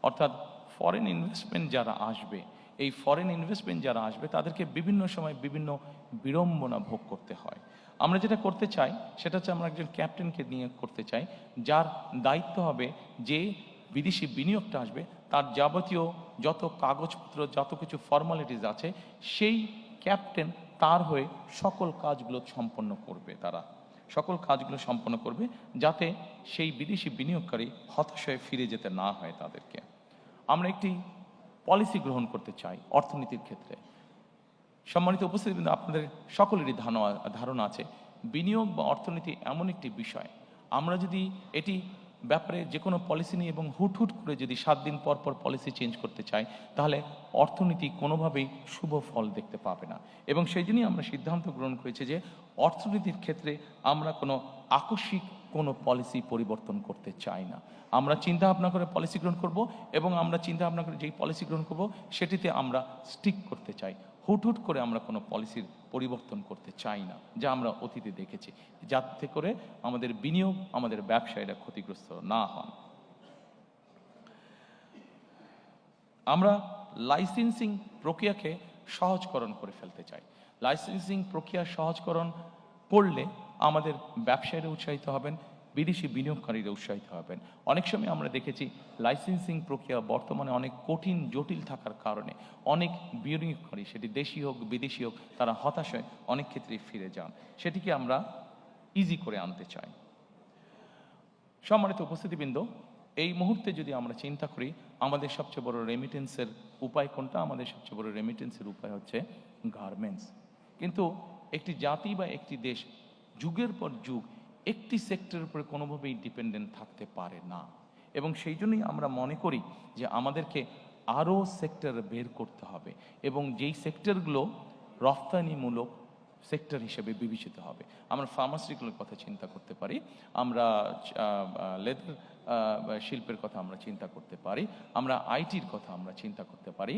অর্থাৎ ফরেন ইনভেস্টমেন্ট যারা আসবে, এই ফরেন ইনভেস্টমেন্ট যারা আসবে তাদেরকে বিভিন্ন সময় বিভিন্ন বিড়ম্বনা ভোগ করতে হয়। আমরা যেটা করতে চাই সেটা হচ্ছে আমরা একজন ক্যাপ্টেনকে নিয়োগ করতে চাই, যার দায়িত্ব হবে যে বিদেশি বিনিয়োগটা আসবে তার যাবতীয় যত কাগজপত্র, যত কিছু ফর্মালিটিস আছে, সেই ক্যাপ্টেন তার হয়ে সকল কাজগুলো সম্পন্ন করবে। তারা সকল কাজগুলো সম্পন্ন করবে যাতে সেই বিদেশি বিনিয়োগকারী হতাশ হয়ে ফিরে যেতে না হয় তাদেরকে। আমরা একটি পলিসি গ্রহণ করতে চাই অর্থনীতির ক্ষেত্রে। সম্মানিত উপস্থিতি, আপনাদের সকলেরই ধারণা আছে, বিনিয়োগ বা অর্থনীতি এমন একটি বিষয়, আমরা যদি এটি ব্যাপারে যে কোনো পলিসি নিয়ে এবং হুট করে যদি 7 দিন পর পর পলিসি চেঞ্জ করতে চাই, তাহলে অর্থনীতি কোনোভাবেই শুভ ফল দেখতে পাবে না। এবং সেই জন্যই আমরা সিদ্ধান্ত গ্রহণ করেছি যে অর্থনীতির ক্ষেত্রে আমরা কোনো আকস্মিক কোনো পলিসি পরিবর্তন করতে চাই না। আমরা চিন্তা ভাবনা করে পলিসি গ্রহণ করব, এবং আমরা চিন্তা ভাবনা করে যেই পলিসি গ্রহণ করব সেটিতে আমরা স্টিক করতে চাই। হুট করে আমরা কোনো পলিসির পরিবর্তন করতে চাই না, যা আমরা অতীতে দেখেছি, যাতে করে আমাদের বিনিয়োগ, আমাদের ব্যবসায়ীরা ক্ষতিগ্রস্ত না হন। আমরা লাইসেন্সিং প্রক্রিয়াকে সহজকরণ করে ফেলতে চাই। লাইসেন্সিং প্রক্রিয়া সহজকরণ করলে আমাদের ব্যবসায়ীরা উৎসাহিত হবেন, বিদেশি বিনিয়োগকারীরা উৎসাহিত হবেন। অনেক সময় আমরা দেখেছি লাইসেন্সিং প্রক্রিয়া বর্তমানে অনেক কঠিন, জটিল থাকার কারণে অনেক বিনিয়োগকারী, সেটি দেশি হোক বিদেশি হোক, তারা হতাশ হয়ে অনেক ক্ষেত্রেই ফিরে যান। সেটিকে আমরা ইজি করে আনতে চাই। সম্মানিত উপস্থিতিবৃন্দ, এই মুহূর্তে যদি আমরা চিন্তা করি আমাদের সবচেয়ে বড় রেমিটেন্সের উপায় কোনটা, আমাদের সবচেয়ে বড় রেমিটেন্সের উপায় হচ্ছে গার্মেন্টস। কিন্তু একটি জাতি বা একটি দেশ যুগের পর যুগ একটি সেক্টরের উপরে কোনোভাবেই ডিপেন্ডেন্ট থাকতে পারে না। এবং সেই জন্যই আমরা মনে করি যে আমাদেরকে আরও সেক্টর বের করতে হবে, এবং যেই সেক্টরগুলো রফতানিমূলক সেক্টর হিসেবে বিবেচিত হবে। আমরা ফার্মাসিউটিক্যালের কথা চিন্তা করতে পারি, আমরা লেদার শিল্পের কথা আমরা চিন্তা করতে পারি, আমরা আইটির কথা আমরা চিন্তা করতে পারি,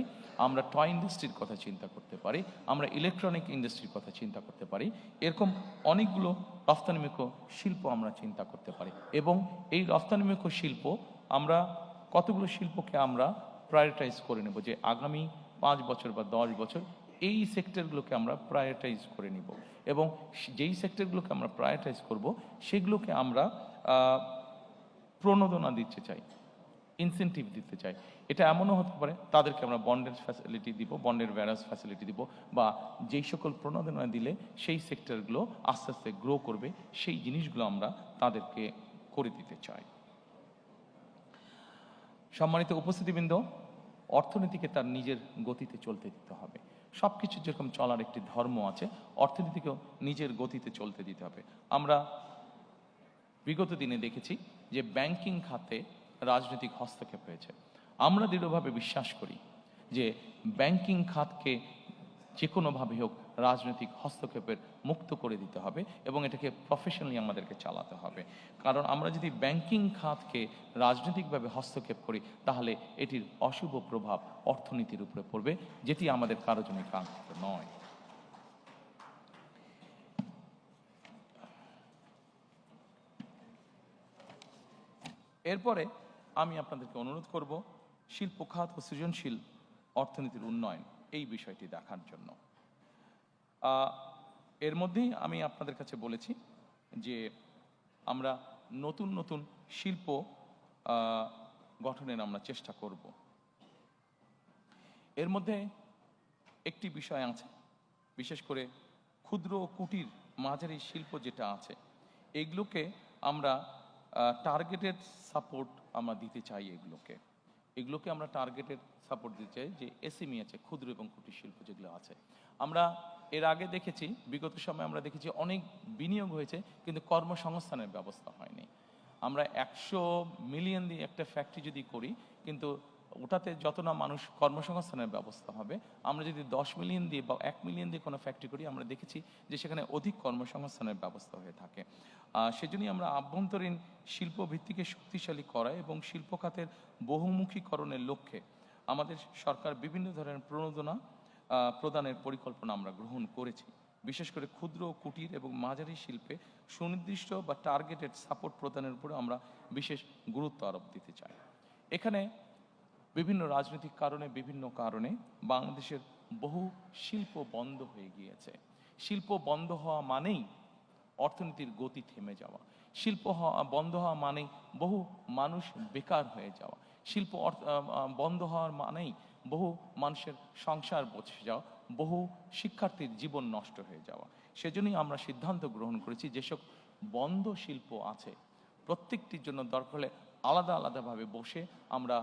আমরা টয় ইন্ডাস্ট্রির কথা চিন্তা করতে পারি, আমরা ইলেকট্রনিক ইন্ডাস্ট্রির কথা চিন্তা করতে পারি। এরকম অনেকগুলো রফতানিমুখী শিল্প আমরা চিন্তা করতে পারি। এবং এই রফতানিমুখী শিল্প, আমরা কতগুলো শিল্পকে আমরা প্রায়োরিটাইজ করে নেব যে আগামী 5 বছর বা 10 বছর এই সেক্টরগুলোকে আমরা প্রায়োরিটাইজ করে নিব, এবং যেই সেক্টরগুলোকে আমরা প্রায়োরিটাইজ করব সেগুলোকে আমরা প্রণোদনা দিতে চাই, ইনসেন্টিভ দিতে চাই। এটা এমনও হতে পারে তাদেরকে আমরা বন্ডের ফ্যাসিলিটি দিব, বন্ডের ভ্যারাস ফ্যাসিলিটি দিব, বা যেই সকল প্রণোদনা দিলে সেই সেক্টরগুলো আস্তে আস্তে গ্রো করবে, সেই জিনিসগুলো আমরা তাদেরকে করে দিতে চাই। সম্মানিত উপস্থিতিবৃন্দ, অর্থনীতিকে তার নিজের গতিতে চলতে দিতে হবে। সব কিছু যেরকম চলার একটি ধর্ম আছে, অর্থনীতিকেও নিজের গতিতে চলতে দিতে হবে। আমরা বিগত দিনে দেখেছি যে ব্যাংকিং খাতে রাজনৈতিক হস্তক্ষেপ হয়েছে। আমরা দৃঢ়ভাবে বিশ্বাস করি যে ব্যাংকিং খাতকে যে কোনোভাবে হোক রাজনৈতিক হস্তক্ষেপের মুক্ত করে দিতে হবে, এবং এটাকে প্রফেশনালি আমাদেরকে চালাতে হবে। কারণ আমরা যদি ব্যাংকিং খাতকে রাজনৈতিকভাবে হস্তক্ষেপ করি, তাহলে এটির অশুভ প্রভাব অর্থনীতির উপরে পড়বে, যেটি আমাদের কারো জন্য কাঙ্ক্ষিত নয়। এরপরে আমি আপনাদেরকে অনুরোধ করব শিল্প খাত ও সৃজনশীল অর্থনীতির উন্নয়ন এই বিষয়টি দেখার জন্য। এর মধ্যেই আমি আপনাদের কাছে বলেছি যে আমরা নতুন নতুন শিল্প গঠনের আমরা চেষ্টা করব। এর মধ্যে একটি বিষয় আছে, বিশেষ করে ক্ষুদ্র ও কুটির মাঝারি শিল্প যেটা আছে, এগুলোকে আমরা টার্গেটেড সাপোর্ট আমরা দিতে চাই। এগুলোকে আমরা টার্গেটেড সাপোর্ট দিতে চাই, যে এসএমই আছে, ক্ষুদ্র এবং কুটির শিল্প যেগুলো আছে। আমরা এর আগে দেখেছি, বিগত সময়ে আমরা দেখেছি অনেক বিনিয়োগ হয়েছে, কিন্তু কর্মসংস্থানের ব্যবস্থা হয়নি। আমরা 100 মিলিয়ন দিয়ে একটা ফ্যাক্টরি যদি করি, কিন্তু ওটাতে যত না মানুষ কর্মসংস্থানের ব্যবস্থা হবে, আমরা যদি 10 মিলিয়ন দিয়ে বা 1 মিলিয়ন দিয়ে কোনো ফ্যাক্টরি করি, আমরা দেখেছি যে সেখানে অধিক কর্মসংস্থানের ব্যবস্থা হয়ে থাকে। সেজন্যই আমরা আভ্যন্তরীণ শিল্প ভিত্তিকে শক্তিশালী করা এবং শিল্প খাতের বহুমুখীকরণের লক্ষ্যে আমাদের সরকার বিভিন্ন ধরনের প্রণোদনা প্রদানের পরিকল্পনা আমরা গ্রহণ করেছি। বিশেষ করে ক্ষুদ্র কুটির এবং মাঝারি শিল্পে সুনির্দিষ্ট বা টার্গেটেড সাপোর্ট প্রদানের উপরে আমরা বিশেষ গুরুত্ব আরোপ দিতে চাই। এখানে বিভিন্ন রাজনৈতিক কারণে, বিভিন্ন কারণে বাংলাদেশের বহু শিল্প বন্ধ হয়ে গিয়েছে। শিল্প বন্ধ হওয়া মানেই অর্থনীতির গতি থেমে যাওয়া। শিল্প বন্ধ হওয়া মানেই বহু মানুষ বেকার হয়ে যাওয়া। শিল্প বন্ধ হওয়ার মানেই বহু মানুষের সংসার বসে যাওয়া, বহু শিক্ষার্থীর জীবন নষ্ট হয়ে যাওয়া। সেজন্যই আমরা সিদ্ধান্ত গ্রহণ করেছি, যেসব বন্ধ শিল্প আছে প্রত্যেকটির জন্য দরকার হলে আলাদা আলাদাভাবে বসে আমরা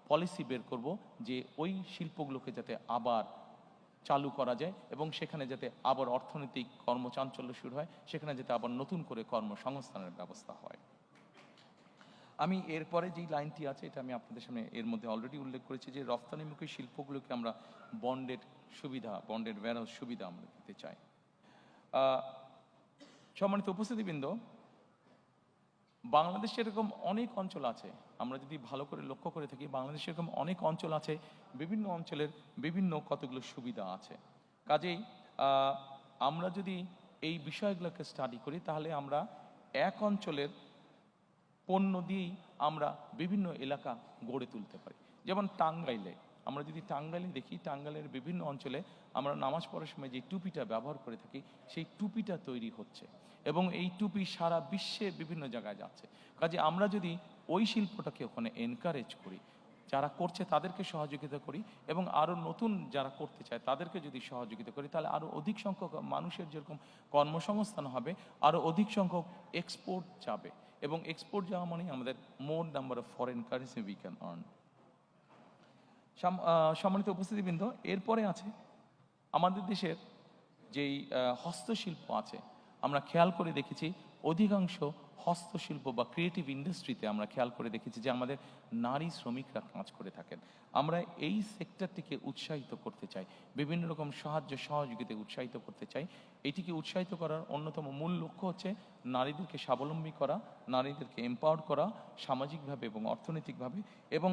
পলিসি বের করব, যে ওই শিল্পগুলোকে যাতে আবার চালু করা যায় এবং সেখানে যাতে আবার অর্থনৈতিক কর্মচাঞ্চল্য শুরু হয়, সেখানে যাতে আবার নতুন করে কর্মসংস্থানের ব্যবস্থা হয়। আমি এরপরে যেই লাইনটি আছে, এটা আমি আপনাদের সামনে এর মধ্যে অলরেডি উল্লেখ করেছি, যে রফতানিমুখী শিল্পগুলোকে আমরা বন্ডেড ওয়্যারহাউস সুবিধা আমরা দিতে চাই। সম্মানিত উপস্থিতিবৃন্দ, বাংলাদেশে এরকম অনেক অঞ্চল আছে, আমরা যদি ভালো করে লক্ষ্য করে থাকি, বাংলাদেশে এরকম অনেক অঞ্চল আছে, বিভিন্ন অঞ্চলের বিভিন্ন কতগুলো সুবিধা আছে। কাজেই আমরা যদি এই বিষয়গুলোকে স্টাডি করি, তাহলে আমরা এক অঞ্চলের পণ্য দিয়েই আমরা বিভিন্ন এলাকা গড়ে তুলতে পারি। যেমন টাঙ্গাইলে, আমরা যদি টাঙ্গাইলে দেখি, টাঙ্গাইলের বিভিন্ন অঞ্চলে আমরা নামাজ পড়ার সময় যে টুপিটা ব্যবহার করে থাকি, সেই টুপিটা তৈরি হচ্ছে এবং এই টুপি সারা বিশ্বের বিভিন্ন জায়গায় যাচ্ছে। কাজে আমরা যদি ওই শিল্পটাকে ওখানে এনকারেজ করি, যারা করছে তাদেরকে সহযোগিতা করি এবং আরও নতুন যারা করতে চায় তাদেরকে যদি সহযোগিতা করি, তাহলে আরও অধিক সংখ্যক মানুষের যেরকম কর্মসংস্থান হবে, আরও অধিক সংখ্যক এক্সপোর্ট যাবে এবং এক্সপোর্ট যাওয়া মানে আমাদের more number of foreign currency we can earn. সম্মানিত উপস্থিতিবৃন্দ, এরপরে আছে আমাদের দেশের যেই হস্তশিল্প আছে। আমরা খেয়াল করে দেখেছি অধিকাংশ হস্তশিল্প বা ক্রিয়েটিভ ইন্ডাস্ট্রিতে আমরা খেয়াল করে দেখেছি যে আমাদের নারী শ্রমিকরা কাজ করে থাকেন। আমরা এই সেক্টরটিকে উৎসাহিত করতে চাই, বিভিন্ন রকম সাহায্য সহযোগিতায় উৎসাহিত করতে চাই। এটিকে উৎসাহিত করার অন্যতম মূল লক্ষ্য হচ্ছে নারীদেরকে স্বাবলম্বী করা, নারীদেরকে এম্পাওয়ার করা সামাজিকভাবে এবং অর্থনৈতিকভাবে, এবং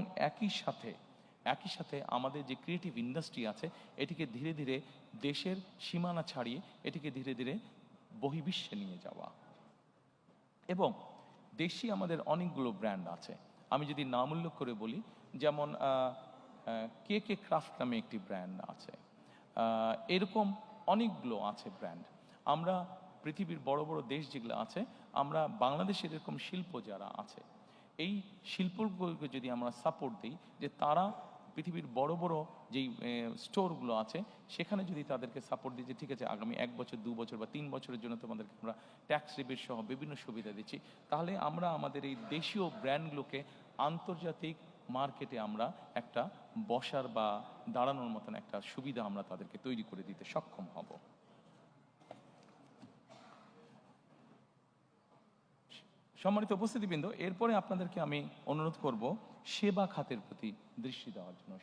একই সাথে আমাদের যে ক্রিয়েটিভ ইন্ডাস্ট্রি আছে এটিকে ধীরে ধীরে দেশের সীমানা ছাড়িয়ে এটিকে ধীরে ধীরে বহির্বিশ্বে নিয়ে যাওয়া। এবং দেশি আমাদের অনেকগুলো ব্র্যান্ড আছে, আমি যদি নাম উল্লেখ করে বলি, যেমন কে ক্রাফট নামে একটি ব্র্যান্ড আছে, এরকম অনেকগুলো আছে ব্র্যান্ড। আমরা পৃথিবীর বড় বড় দেশ যেগুলো আছে, আমরা বাংলাদেশের এরকম শিল্প যারা আছে, এই শিল্পগুলোকে যদি আমরা সাপোর্ট দিই, যে তারা পৃথিবীর বড় বড় যেই স্টোরগুলো আছে সেখানে যদি তাদেরকে সাপোর্ট দিই, যে ঠিক আছে আগামী 1 বছর 2 বছর বা 3 বছরের জন্য তোমাদেরকে আমরা ট্যাক্স রিবেট সহ বিভিন্ন সুবিধা দিচ্ছি, তাহলে আমরা আমাদের এই দেশীয় ব্র্যান্ডগুলোকে আন্তর্জাতিক মার্কেটে আমরা একটা বসার বা দাঁড়ানোর মতন একটা সুবিধা আমরা তাদেরকে তৈরি করে দিতে সক্ষম হব। সম্মানিত উপস্থিতিবৃন্দ, এরপরে আপনাদেরকে আমি অনুরোধ করব সেবা খাতের প্রতি দৃষ্টি দেওয়ার জন্য।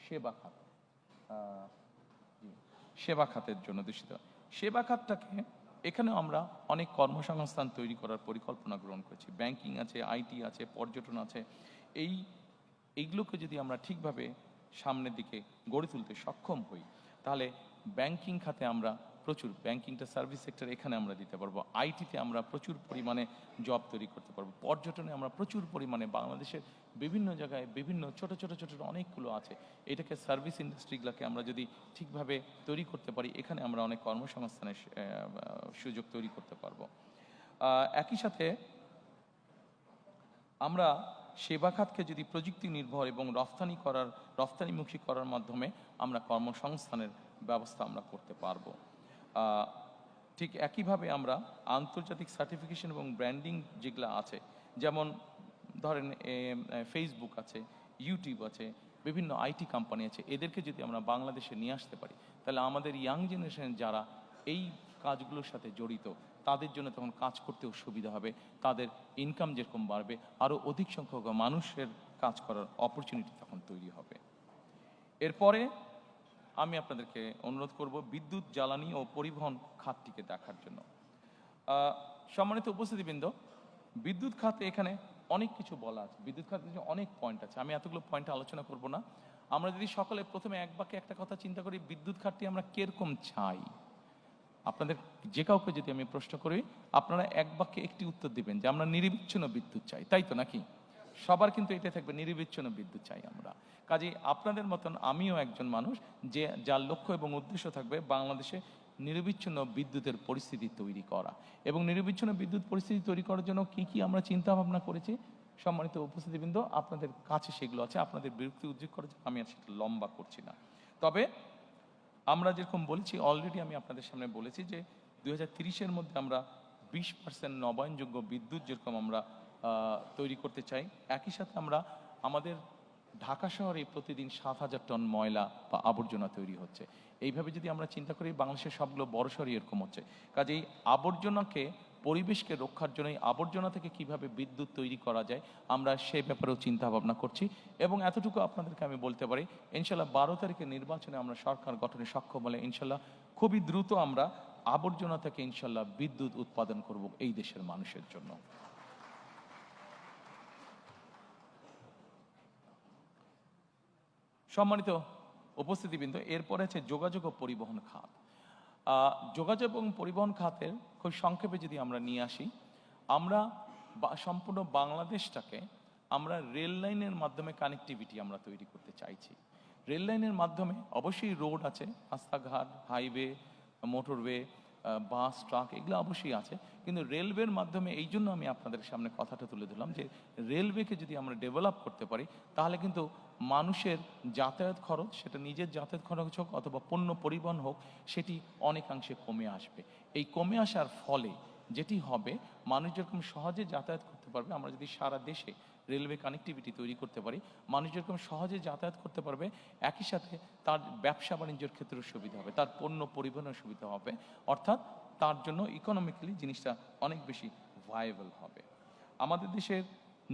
সেবা খাতের জন্য দৃষ্টি দেওয়া। সেবা খাতটাকে এখানেও আমরা অনেক কর্মসংস্থান তৈরি করার পরিকল্পনা গ্রহণ করেছি। ব্যাংকিং আছে, আইটি আছে, পর্যটন আছে। এইগুলোকে যদি আমরা ঠিকভাবে সামনের দিকে গড়ে তুলতে সক্ষম হই, তাহলে ব্যাংকিং খাতে আমরা প্রচুর, ব্যাংকিংটা সার্ভিস সেক্টর, এখানে আমরা দিতে পারবো। আইটিতে আমরা প্রচুর পরিমাণে জব তৈরি করতে পারবো। পর্যটনে আমরা প্রচুর পরিমাণে, বাংলাদেশের বিভিন্ন জায়গায় বিভিন্ন ছোট ছোট ছোট ছোট অনেকগুলো আছে, এটাকে সার্ভিস ইন্ডাস্ট্রিগুলোকে আমরা যদি ঠিকভাবে তৈরি করতে পারি, এখানে আমরা অনেক কর্মসংস্থানের সুযোগ তৈরি করতে পারবো। একই সাথে আমরা সেবা খাতকে যদি প্রযুক্তি নির্ভর এবং রফতানিমুখী করার মাধ্যমে আমরা কর্মসংস্থানের ব্যবস্থা আমরা করতে পারবো। ঠিক একইভাবে আমরা আন্তর্জাতিক সার্টিফিকেশন এবং ব্র্যান্ডিং যেগুলো আছে, যেমন ধরেন ফেসবুক আছে, ইউটিউব আছে, বিভিন্ন আইটি কোম্পানি আছে, এদেরকে যদি আমরা বাংলাদেশে নিয়ে আসতে পারি, তাহলে আমাদের ইয়াং জেনারেশন যারা এই কাজগুলোর সাথে জড়িত, তাদের জন্য তখন কাজ করতেও সুবিধা হবে, তাদের ইনকাম যেরকম বাড়বে, আরও অধিক সংখ্যক মানুষের কাজ করার অপরচুনিটি তখন তৈরি হবে। এরপরে আমি আপনাদেরকে অনুরোধ করব বিদ্যুৎ, জ্বালানি ও পরিবহন খাতটিকে দেখার জন্য। সম্মানিত উপস্থিতিবৃন্দ, বিদ্যুৎ খাতে এখানে অনেক কিছু বলা আছে, বিদ্যুৎ খাতে অনেক পয়েন্ট আছে, আমি এতগুলো পয়েন্ট আলোচনা করব না। আমরা যদি সকলে প্রথমে এক বাক্যে একটা কথা চিন্তা করি, বিদ্যুৎ খাতটি আমরা কিরকম চাই, আপনাদের যে কাউকে যদি আমি প্রশ্ন করি, আপনারা এক বাক্যে একটি উত্তর দিবেন যে আমরা নিরবিচ্ছিন্ন বিদ্যুৎ চাই, তাই তো নাকি? সবার কিন্তু এটা থাকবে, নিরবিচ্ছিন্ন বিদ্যুৎ চাই আমরা। কাজেই আপনাদের মতন আমিও একজন মানুষ যে যার লক্ষ্য এবং উদ্দেশ্য থাকবে বাংলাদেশে নিরবিচ্ছিন্ন বিদ্যুতের পরিস্থিতি তৈরি করা। এবং নিরবিচ্ছিন্ন বিদ্যুৎ পরিস্থিতি তৈরি করার জন্য কি কি আমরা চিন্তা ভাবনা করেছি, সম্মানিত উপস্থিতিবৃন্দ, আপনাদের কাছে সেগুলো আছে, আপনাদের বিরক্তি উদ্যোগ করার জন্য আমি আর সেটা লম্বা করছি না। তবে আমরা যেরকম বলেছি, অলরেডি আমি আপনাদের সামনে বলেছি যে 2030-এর মধ্যে আমরা 20% নবায়নযোগ্য বিদ্যুৎ যেরকম আমরা তৈরি করতে চাই। একই সাথে আমরা আমাদের ঢাকা শহরে প্রতিদিন 7,000 টন ময়লা বা আবর্জনা তৈরি হচ্ছে। এইভাবে যদি আমরা চিন্তা করি, বাংলাদেশের সবগুলো বড় শহরই এরকম হচ্ছে। কাজেই আবর্জনাকে, পরিবেশকে রক্ষার জন্য আবর্জনা থেকে কিভাবে বিদ্যুৎ তৈরি করা যায়, আমরা সে ব্যাপারেও চিন্তা ভাবনা করছি। এবং এতটুকু আপনাদেরকে আমি বলতে পারি, ইনশাল্লাহ 12 তারিখের নির্বাচনে আমরা সরকার গঠনে সক্ষম হলে ইনশাল্লাহ খুবই দ্রুত আমরা আবর্জনা থেকে ইনশাল্লাহ বিদ্যুৎ উৎপাদন করব এই দেশের মানুষের জন্য। সম্মানিত উপস্থিতিবৃন্দ, এরপরে আছে যোগাযোগ ও পরিবহন খাত। যোগাযোগ এবং পরিবহন খাতের খুব সংক্ষেপে যদি আমরা নিয়ে আসি, আমরা সম্পূর্ণ বাংলাদেশটাকে আমরা রেল লাইনের মাধ্যমে কানেক্টিভিটি আমরা তৈরি করতে চাইছি। রেল লাইনের মাধ্যমে অবশ্যই রোড আছে, রাস্তাঘাট, হাইওয়ে, মোটরওয়ে, বাস, ট্রাক, এগুলো অবশ্যই আছে, কিন্তু রেলওয়ের মাধ্যমে, এই জন্য আমি আপনাদের সামনে কথাটা তুলে দিলাম যে রেলওয়েকে যদি আমরা ডেভেলপ করতে পারি, তাহলে কিন্তু মানুষের যাতায়াত খরচ, সেটা নিজের যাতায়াত খরচ হোক অথবা পণ্য পরিবহন হোক, সেটি অনেকাংশে কমে আসবে। এই কমে আসার ফলে যেটি হবে, মানুষ যেরকম সহজে যাতায়াত করতে পারবে, আমরা যদি সারা দেশে রেলওয়ে কানেক্টিভিটি তৈরি করতে পারি, মানুষ যেরকম সহজে যাতায়াত করতে পারবে, একই সাথে তার ব্যবসা বাণিজ্যের ক্ষেত্রেও সুবিধা হবে, তার পণ্য পরিবহনের সুবিধা হবে, অর্থাৎ তার জন্য ইকোনমিক্যালি জিনিসটা অনেক বেশি ভায়াবল হবে। আমাদের দেশের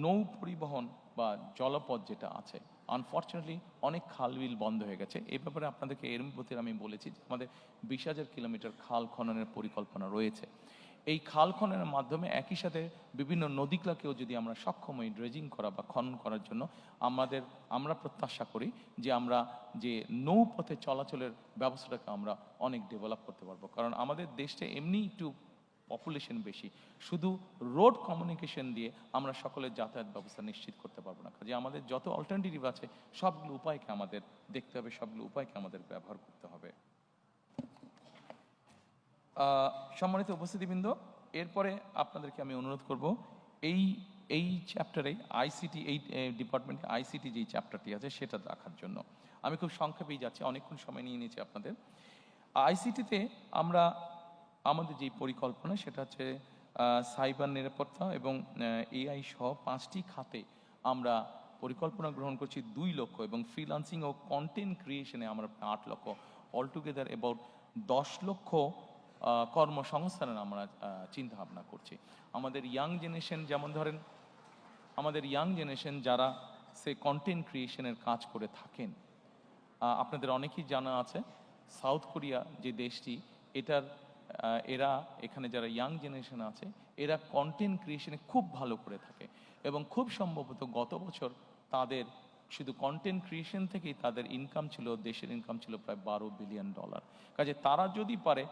নৌ পরিবহন বা জলপথ যেটা আছে, আনফর্চুনেটলি অনেক খাল বিল বন্ধ হয়ে গেছে। এই ব্যাপারে আপনাদেরকে এর মধ্যে আমি বলেছি যে আমাদের 20,000 কিলোমিটার খাল খননের পরিকল্পনা রয়েছে। এই খাল খননের মাধ্যমে একই সাথে বিভিন্ন নদীগুলোকেও যদি আমরা সক্ষম হই ড্রেজিং করা বা খনন করার জন্য, আমরা প্রত্যাশা করি যে আমরা যে নৌপথে চলাচলের ব্যবস্থাটাকে আমরা অনেক ডেভেলপ করতে পারবো। কারণ আমাদের দেশটা এমনি একটু পপুলেশন বেশি, শুধু রোড কমিউনিকেশন দিয়ে আমরা সকলের যাতায়াত ব্যবস্থা নিশ্চিত করতে পারবো না। কাজে আমাদের যত অল্টারনেটিভ আছে, সবগুলো উপায়কে আমাদের দেখতে হবে, সবগুলো উপায়কে আমাদের ব্যবহার করতে হবে। সম্মানিত উপস্থিতিবৃন্দ, এরপরে আপনাদেরকে আমি অনুরোধ করব, এই চ্যাপ্টারে আইসিটি, এই ডিপার্টমেন্টে আইসিটি যেই চ্যাপ্টারটি আছে সেটা দেখার জন্য আমি খুব সংক্ষেপেই যাচ্ছি, অনেকক্ষণ সময় নিয়ে নিয়েছি আপনাদের। আইসিটিতে আমরা আমাদের যেই পরিকল্পনা, সেটা হচ্ছে সাইবার নিরাপত্তা এবং এআই সহ 5টি খাতে আমরা পরিকল্পনা গ্রহণ করছি 2 লক্ষ, এবং ফ্রিল্যান্সিং ও কন্টেন্ট ক্রিয়েশনে আমরা 8 লক্ষ, অলটুগেদার অ্যাবাউট 10 লক্ষ কর্মসংস্থানের আমরা চিন্তা ভাবনা করছি। আমাদের ইয়াং জেনারেশন, যেমন ধরেন আমাদের ইয়াং জেনারেশন যারা সে কন্টেন্ট ক্রিয়েশনের কাজ করে থাকেন, আপনাদের অনেকেই জানা আছে সাউথ কোরিয়া যে দেশটি, এরা এখানে যারা ইয়াং জেনারেশন আছে, এরা কন্টেন্ট ক্রিয়েশনে খুব ভালো করে থাকে, এবং খুব সম্ভবত গত বছর তাদের শুধু কন্টেন্ট ক্রিয়েশন থেকেই তাদের ইনকাম ছিল, দেশের ইনকাম ছিল প্রায় $12 বিলিয়ন। কাজে তারা যদি পারে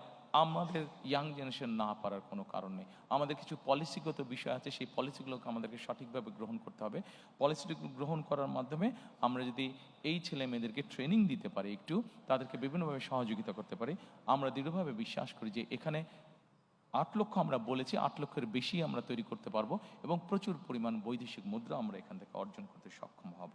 আমাদের ইয়াং জেনারেশন না পারার কোনো কারণ নেই। আমাদের কিছু পলিসিগত বিষয় আছে, সেই পলিসিগুলোকে আমাদেরকে সঠিকভাবে গ্রহণ করতে হবে। পলিসিগুলো গ্রহণ করার মাধ্যমে আমরা যদি এই ছেলে মেয়েদেরকে ট্রেনিং দিতে পারি, একটু তাদেরকে বিভিন্নভাবে সহযোগিতা করতে পারি, আমরা দৃঢ়ভাবে বিশ্বাস করি যে এখানে 8 লক্ষ আমরা বলেছি, 8 লক্ষের বেশি আমরা তৈরি করতে পারবো এবং প্রচুর পরিমাণ বৈদেশিক মুদ্রা আমরা এখান থেকে অর্জন করতে সক্ষম হব।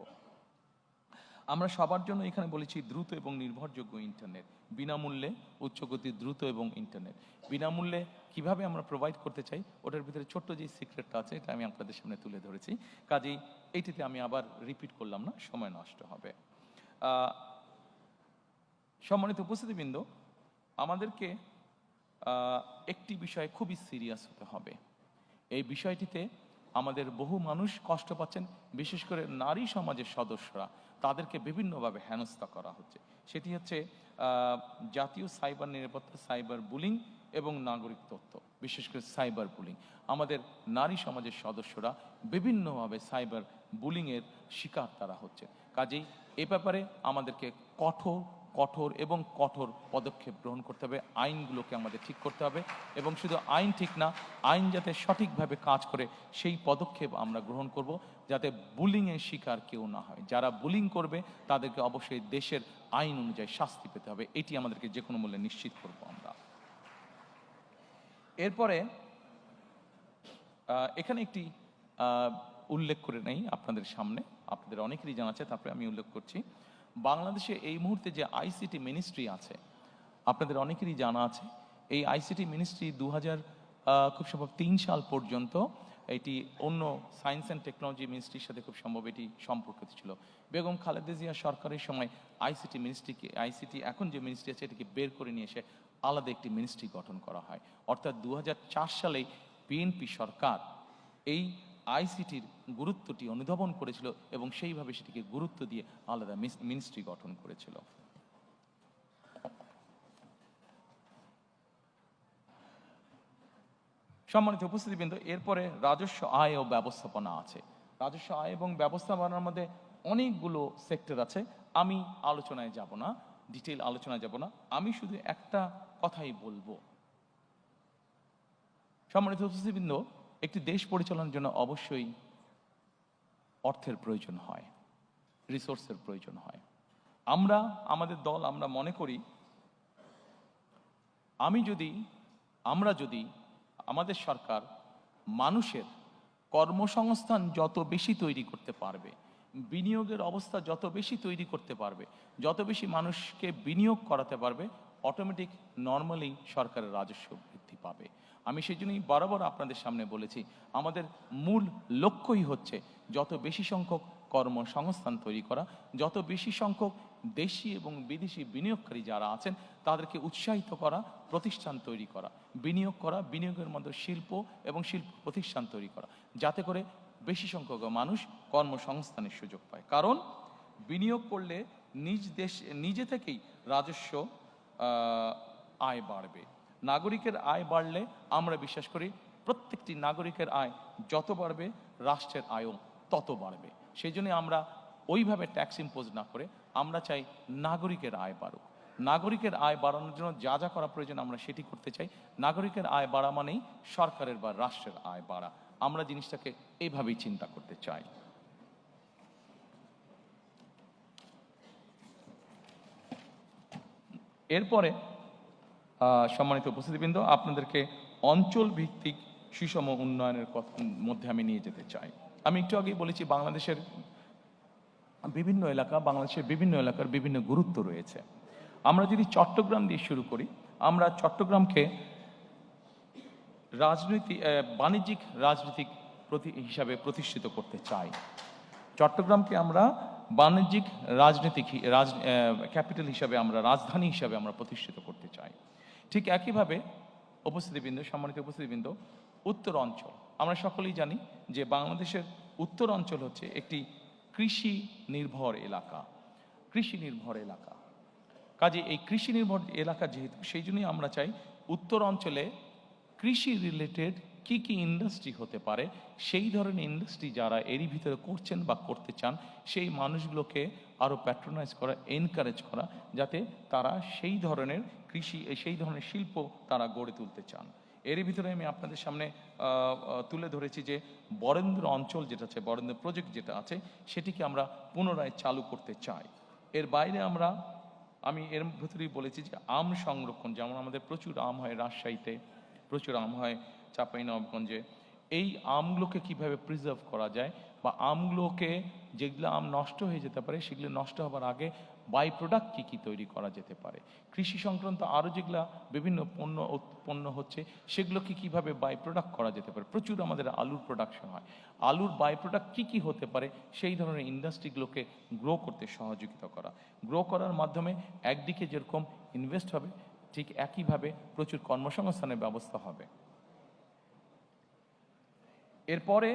আমরা সবার জন্য এখানে বলেছি দ্রুত এবং নির্ভরযোগ্য ইন্টারনেট, বিনামূল্যে উচ্চগতির দ্রুত এবং ইন্টারনেট। বিনামূল্যে কিভাবে আমরা প্রোভাইড করতে চাই, ওটার ভিতরে ছোট্ট যে সিক্রেটটা আছে এটা আমি আপনাদের সামনে তুলে ধরেছি, কাজেই এইটিতে আমি আবার রিপিট করলাম না, সময় নষ্ট হবে। সম্মানিত উপস্থিতিবৃন্দ, আমাদেরকে একটি বিষয়ে খুবই সিরিয়াস হতে হবে। এই বিষয়টিতে আমাদের বহু মানুষ কষ্ট পাচ্ছেন, বিশেষ করে নারী সমাজের সদস্যরা, তাদেরকে বিভিন্নভাবে হেনস্থা করা হচ্ছে। সেটি হচ্ছে জাতীয় সাইবার নিরাপত্তা, সাইবার বুলিং এবং নাগরিক তথ্য, বিশেষ করে সাইবার বুলিং। আমাদের নারী সমাজের সদস্যরা বিভিন্নভাবে সাইবার বুলিংয়ের শিকার তারা হচ্ছে। কাজেই এ ব্যাপারে আমাদেরকে কঠোর পদক্ষেপ গ্রহণ করতে হবে। আইনগুলোকে আমাদের ঠিক করতে হবে এবং শুধু আইন ঠিক না, আইন যাতে সঠিকভাবে কাজ করে সেই পদক্ষেপ আমরা গ্রহণ করব, যাতে বুলিংয়ের শিকার কেউ না হয়। যারা বুলিং করবে তাদেরকে অবশ্যই দেশের আইন অনুযায়ী শাস্তি পেতে হবে, এটি আমাদেরকে যে কোনো মূল্যে নিশ্চিত করব আমরা। এরপরে এখানে একটি উল্লেখ করে নেই আপনাদের সামনে, আপনাদের অনেকেরই জানা আছে, তারপরে আমি উল্লেখ করছি। বাংলাদেশে এই মুহূর্তে যে আইসিটি মিনিস্ট্রি আছে, আপনাদের অনেকেরই জানা আছে, এই আইসিটি মিনিস্ট্রি খুব সম্ভব 3 সাল পর্যন্ত এটি অন্য সায়েন্স অ্যান্ড টেকনোলজি মিনিস্ট্রির সাথে খুব সম্ভব এটি সম্পর্কিত ছিল। বেগম খালেদা জিয়া সরকারের সময় আইসিটি এখন যে মিনিস্ট্রি আছে এটিকে বের করে নিয়ে এসে আলাদা একটি মিনিস্ট্রি গঠন করা হয়। অর্থাৎ 2004 সালেই বিএনপি সরকার এই আইসিটির গুরুত্বটি অনুধাবন করেছিল এবং সেইভাবে সেটিকে গুরুত্ব দিয়ে আলাদা মিনিস্ট্রি গঠন করেছিল। সম্মানিত উপস্থিতিবৃন্দ, এরপরে রাজস্ব আয় ও ব্যবস্থাপনা আছে। রাজস্ব আয় এবং ব্যবস্থাপনার মধ্যে অনেকগুলো সেক্টর আছে, আমি আলোচনায় যাব না, ডিটেইল আলোচনায় যাব না, আমি শুধু একটা কথাই বলবো। সম্মানিত উপস্থিতিবৃন্দ, একটি দেশ পরিচালনার জন্য অবশ্যই অর্থের প্রয়োজন হয়, রিসোর্সের প্রয়োজন হয়। আমাদের দল আমরা মনে করি আমরা যদি আমাদের সরকার মানুষের কর্মসংস্থান যত বেশি তৈরি করতে পারবে, বিনিয়োগের অবস্থা যত বেশি তৈরি করতে পারবে, যত বেশি মানুষকে বিনিয়োগ করাতে পারবে, অটোমেটিক নর্মালি সরকারের রাজস্ব বৃদ্ধি পাবে। আমি সেই জন্যই বরাবর আপনাদের সামনে বলেছি, আমাদের মূল লক্ষ্যই হচ্ছে যত বেশি সংখ্যক কর্মসংস্থান তৈরি করা, যত বেশি সংখ্যক দেশি এবং বিদেশি বিনিয়োগকারী যারা আছেন তাদেরকে উৎসাহিত করা, প্রতিষ্ঠান তৈরি করা, বিনিয়োগ করা, বিনিয়োগের মধ্যে শিল্প এবং শিল্প প্রতিষ্ঠান তৈরি করা, যাতে করে বেশি সংখ্যক মানুষ কর্মসংস্থানের সুযোগ পায়। কারণ বিনিয়োগ করলে নিজে থেকেই রাজস্ব আয় বাড়বে। নাগরিকের আয় বাড়লে আমরা বিশ্বাস করি প্রত্যেকটি নাগরিকের আয় যত বাড়বে রাষ্ট্রের আয়ও তত বাড়বে। সেই জন্য আমরা ওইভাবে ট্যাক্স ইম্পোজ না করে আমরা চাই নাগরিকের আয় বাড়ুক। নাগরিকের আয় বাড়ানোর জন্য যা যা করা প্রয়োজন আমরা সেটি করতে চাই। নাগরিকের আয় বাড়া মানেই সরকারের বা রাষ্ট্রের আয় বাড়া। আমরা জিনিসটাকে এইভাবেই চিন্তা করতে চাই। এরপরে সম্মানিত উপস্থিতিবৃন্দ, আপনাদেরকে অঞ্চল ভিত্তিক সুষম উন্নয়নের মধ্যে আমি নিয়ে যেতে চাই। আমি একটু আগেই বলেছি বাংলাদেশের বিভিন্ন এলাকার বিভিন্ন গুরুত্ব রয়েছে। আমরা যদি চট্টগ্রাম দিয়ে শুরু করি, আমরা চট্টগ্রামকে বাণিজ্যিক রাজনৈতিক হিসাবে প্রতিষ্ঠিত করতে চাই। চট্টগ্রামকে আমরা বাণিজ্যিক ক্যাপিটাল হিসাবে, রাজধানী হিসাবে আমরা প্রতিষ্ঠিত করতে চাই। ঠিক একইভাবে সম্মানিত উপস্থিতিবৃন্দ, উত্তর অঞ্চল, আমরা সকলেই জানি যে বাংলাদেশের উত্তর অঞ্চল হচ্ছে একটি কৃষি নির্ভর এলাকা। কাজে এই কৃষি নির্ভর এলাকা যেহেতু, সেই জন্যই আমরা চাই উত্তর অঞ্চলে কৃষি রিলেটেড কি কি ইন্ডাস্ট্রি হতে পারে, সেই ধরনের ইন্ডাস্ট্রি যারা এরই ভিতরে করছেন বা করতে চান সেই মানুষগুলোকে আরও প্যাট্রোনাইজ করা, এনকারেজ করা, যাতে তারা সেই ধরনের কৃষি, সেই ধরনের শিল্প তারা গড়ে তুলতে চান। এরই ভিতরে আমি আপনাদের সামনে তুলে ধরেছি যে বরেন্দ্র অঞ্চল যেটা আছে, বরেন্দ্র প্রজেক্ট যেটা আছে, সেটিকে আমরা পুনরায় চালু করতে চাই। এর বাইরে আমি এর ভিতরেই বলেছি যে আম সংরক্ষণ, যেমন আমাদের প্রচুর আম হয় রাজশাহীতে, প্রচুর আম হয় চাঁপাইনবাবগঞ্জে, এই আমগুলোকে কিভাবে প্রিজার্ভ করা যায়, বা আমগুলোকে যেগুলো আম নষ্ট হয়ে যেতে পারে সেগুলো নষ্ট হবার আগে বাই প্রোডাক্ট কী কী তৈরি করা যেতে পারে, কৃষি সংক্রান্ত আরও যেগুলো বিভিন্ন পণ্য উৎপন্ন হচ্ছে সেগুলোকে কীভাবে বাই প্রোডাক্ট করা যেতে পারে। প্রচুর আমাদের আলুর প্রোডাকশন হয়, আলুর বাই প্রোডাক্ট কী কী হতে পারে সেই ধরনের ইন্ডাস্ট্রিগুলোকে গ্রো করতে সহযোগিতা করা। গ্রো করার মাধ্যমে একদিকে যেরকম ইনভেস্ট হবে, ঠিক একইভাবে প্রচুর কর্মসংস্থানের ব্যবস্থা হবে। এরপরে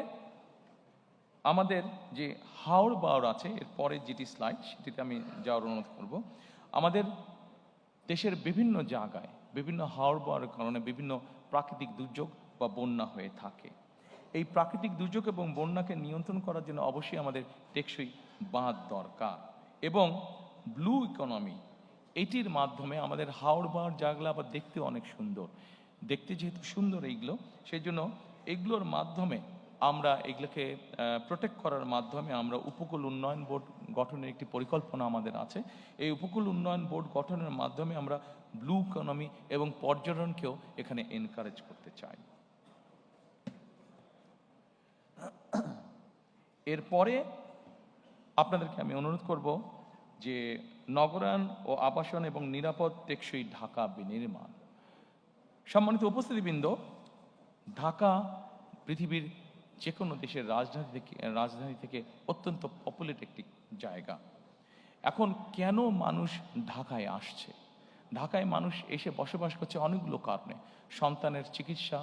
আমাদের যে হাওড় বাওড় আছে, এরপরে যেটি স্লাইড সেটিতে আমি যাওয়ার অনুরোধ করব। আমাদের দেশের বিভিন্ন জায়গায় বিভিন্ন হাওড় বাওড়ের কারণে বিভিন্ন প্রাকৃতিক দুর্যোগ বা বন্যা হয়ে থাকে। এই প্রাকৃতিক দুর্যোগ এবং বন্যাকে নিয়ন্ত্রণ করার জন্য অবশ্যই আমাদের টেকসই বাঁধ দরকার, এবং ব্লু ইকোনমি এটির মাধ্যমে আমাদের হাওড় বাওড় জায়গাগুলো আবার দেখতে অনেক সুন্দর, দেখতে যেহেতু সুন্দর এইগুলো, সেই জন্য এগুলোর মাধ্যমে আমরা এগুলোকে প্রোটেক্ট করার মাধ্যমে আমরা উপকূল উন্নয়ন বোর্ড গঠনের একটি পরিকল্পনা আমাদের আছে। এই উপকূল উন্নয়ন বোর্ড গঠনের মাধ্যমে আমরা ব্লু ইকোনমি এবং পর্যটনকেও এখানে এনকারেজ করতে চাই। এরপরে আপনাদেরকে আমি অনুরোধ করব যে নগরায়ণ ও আবাসন এবং নিরাপদ টেকসই ঢাকা বিনির্মাণ। সম্মানিত উপস্থিতিবৃন্দ, ঢাকা পৃথিবীর যে কোনো দেশের রাজধানী থেকে অত্যন্ত পপুলেট একটি জায়গা। এখন কেন মানুষ ঢাকায় আসছে? ঢাকায় মানুষ এসে বসবাস করছে অনেকগুলো কারণে। সন্তানের চিকিৎসা,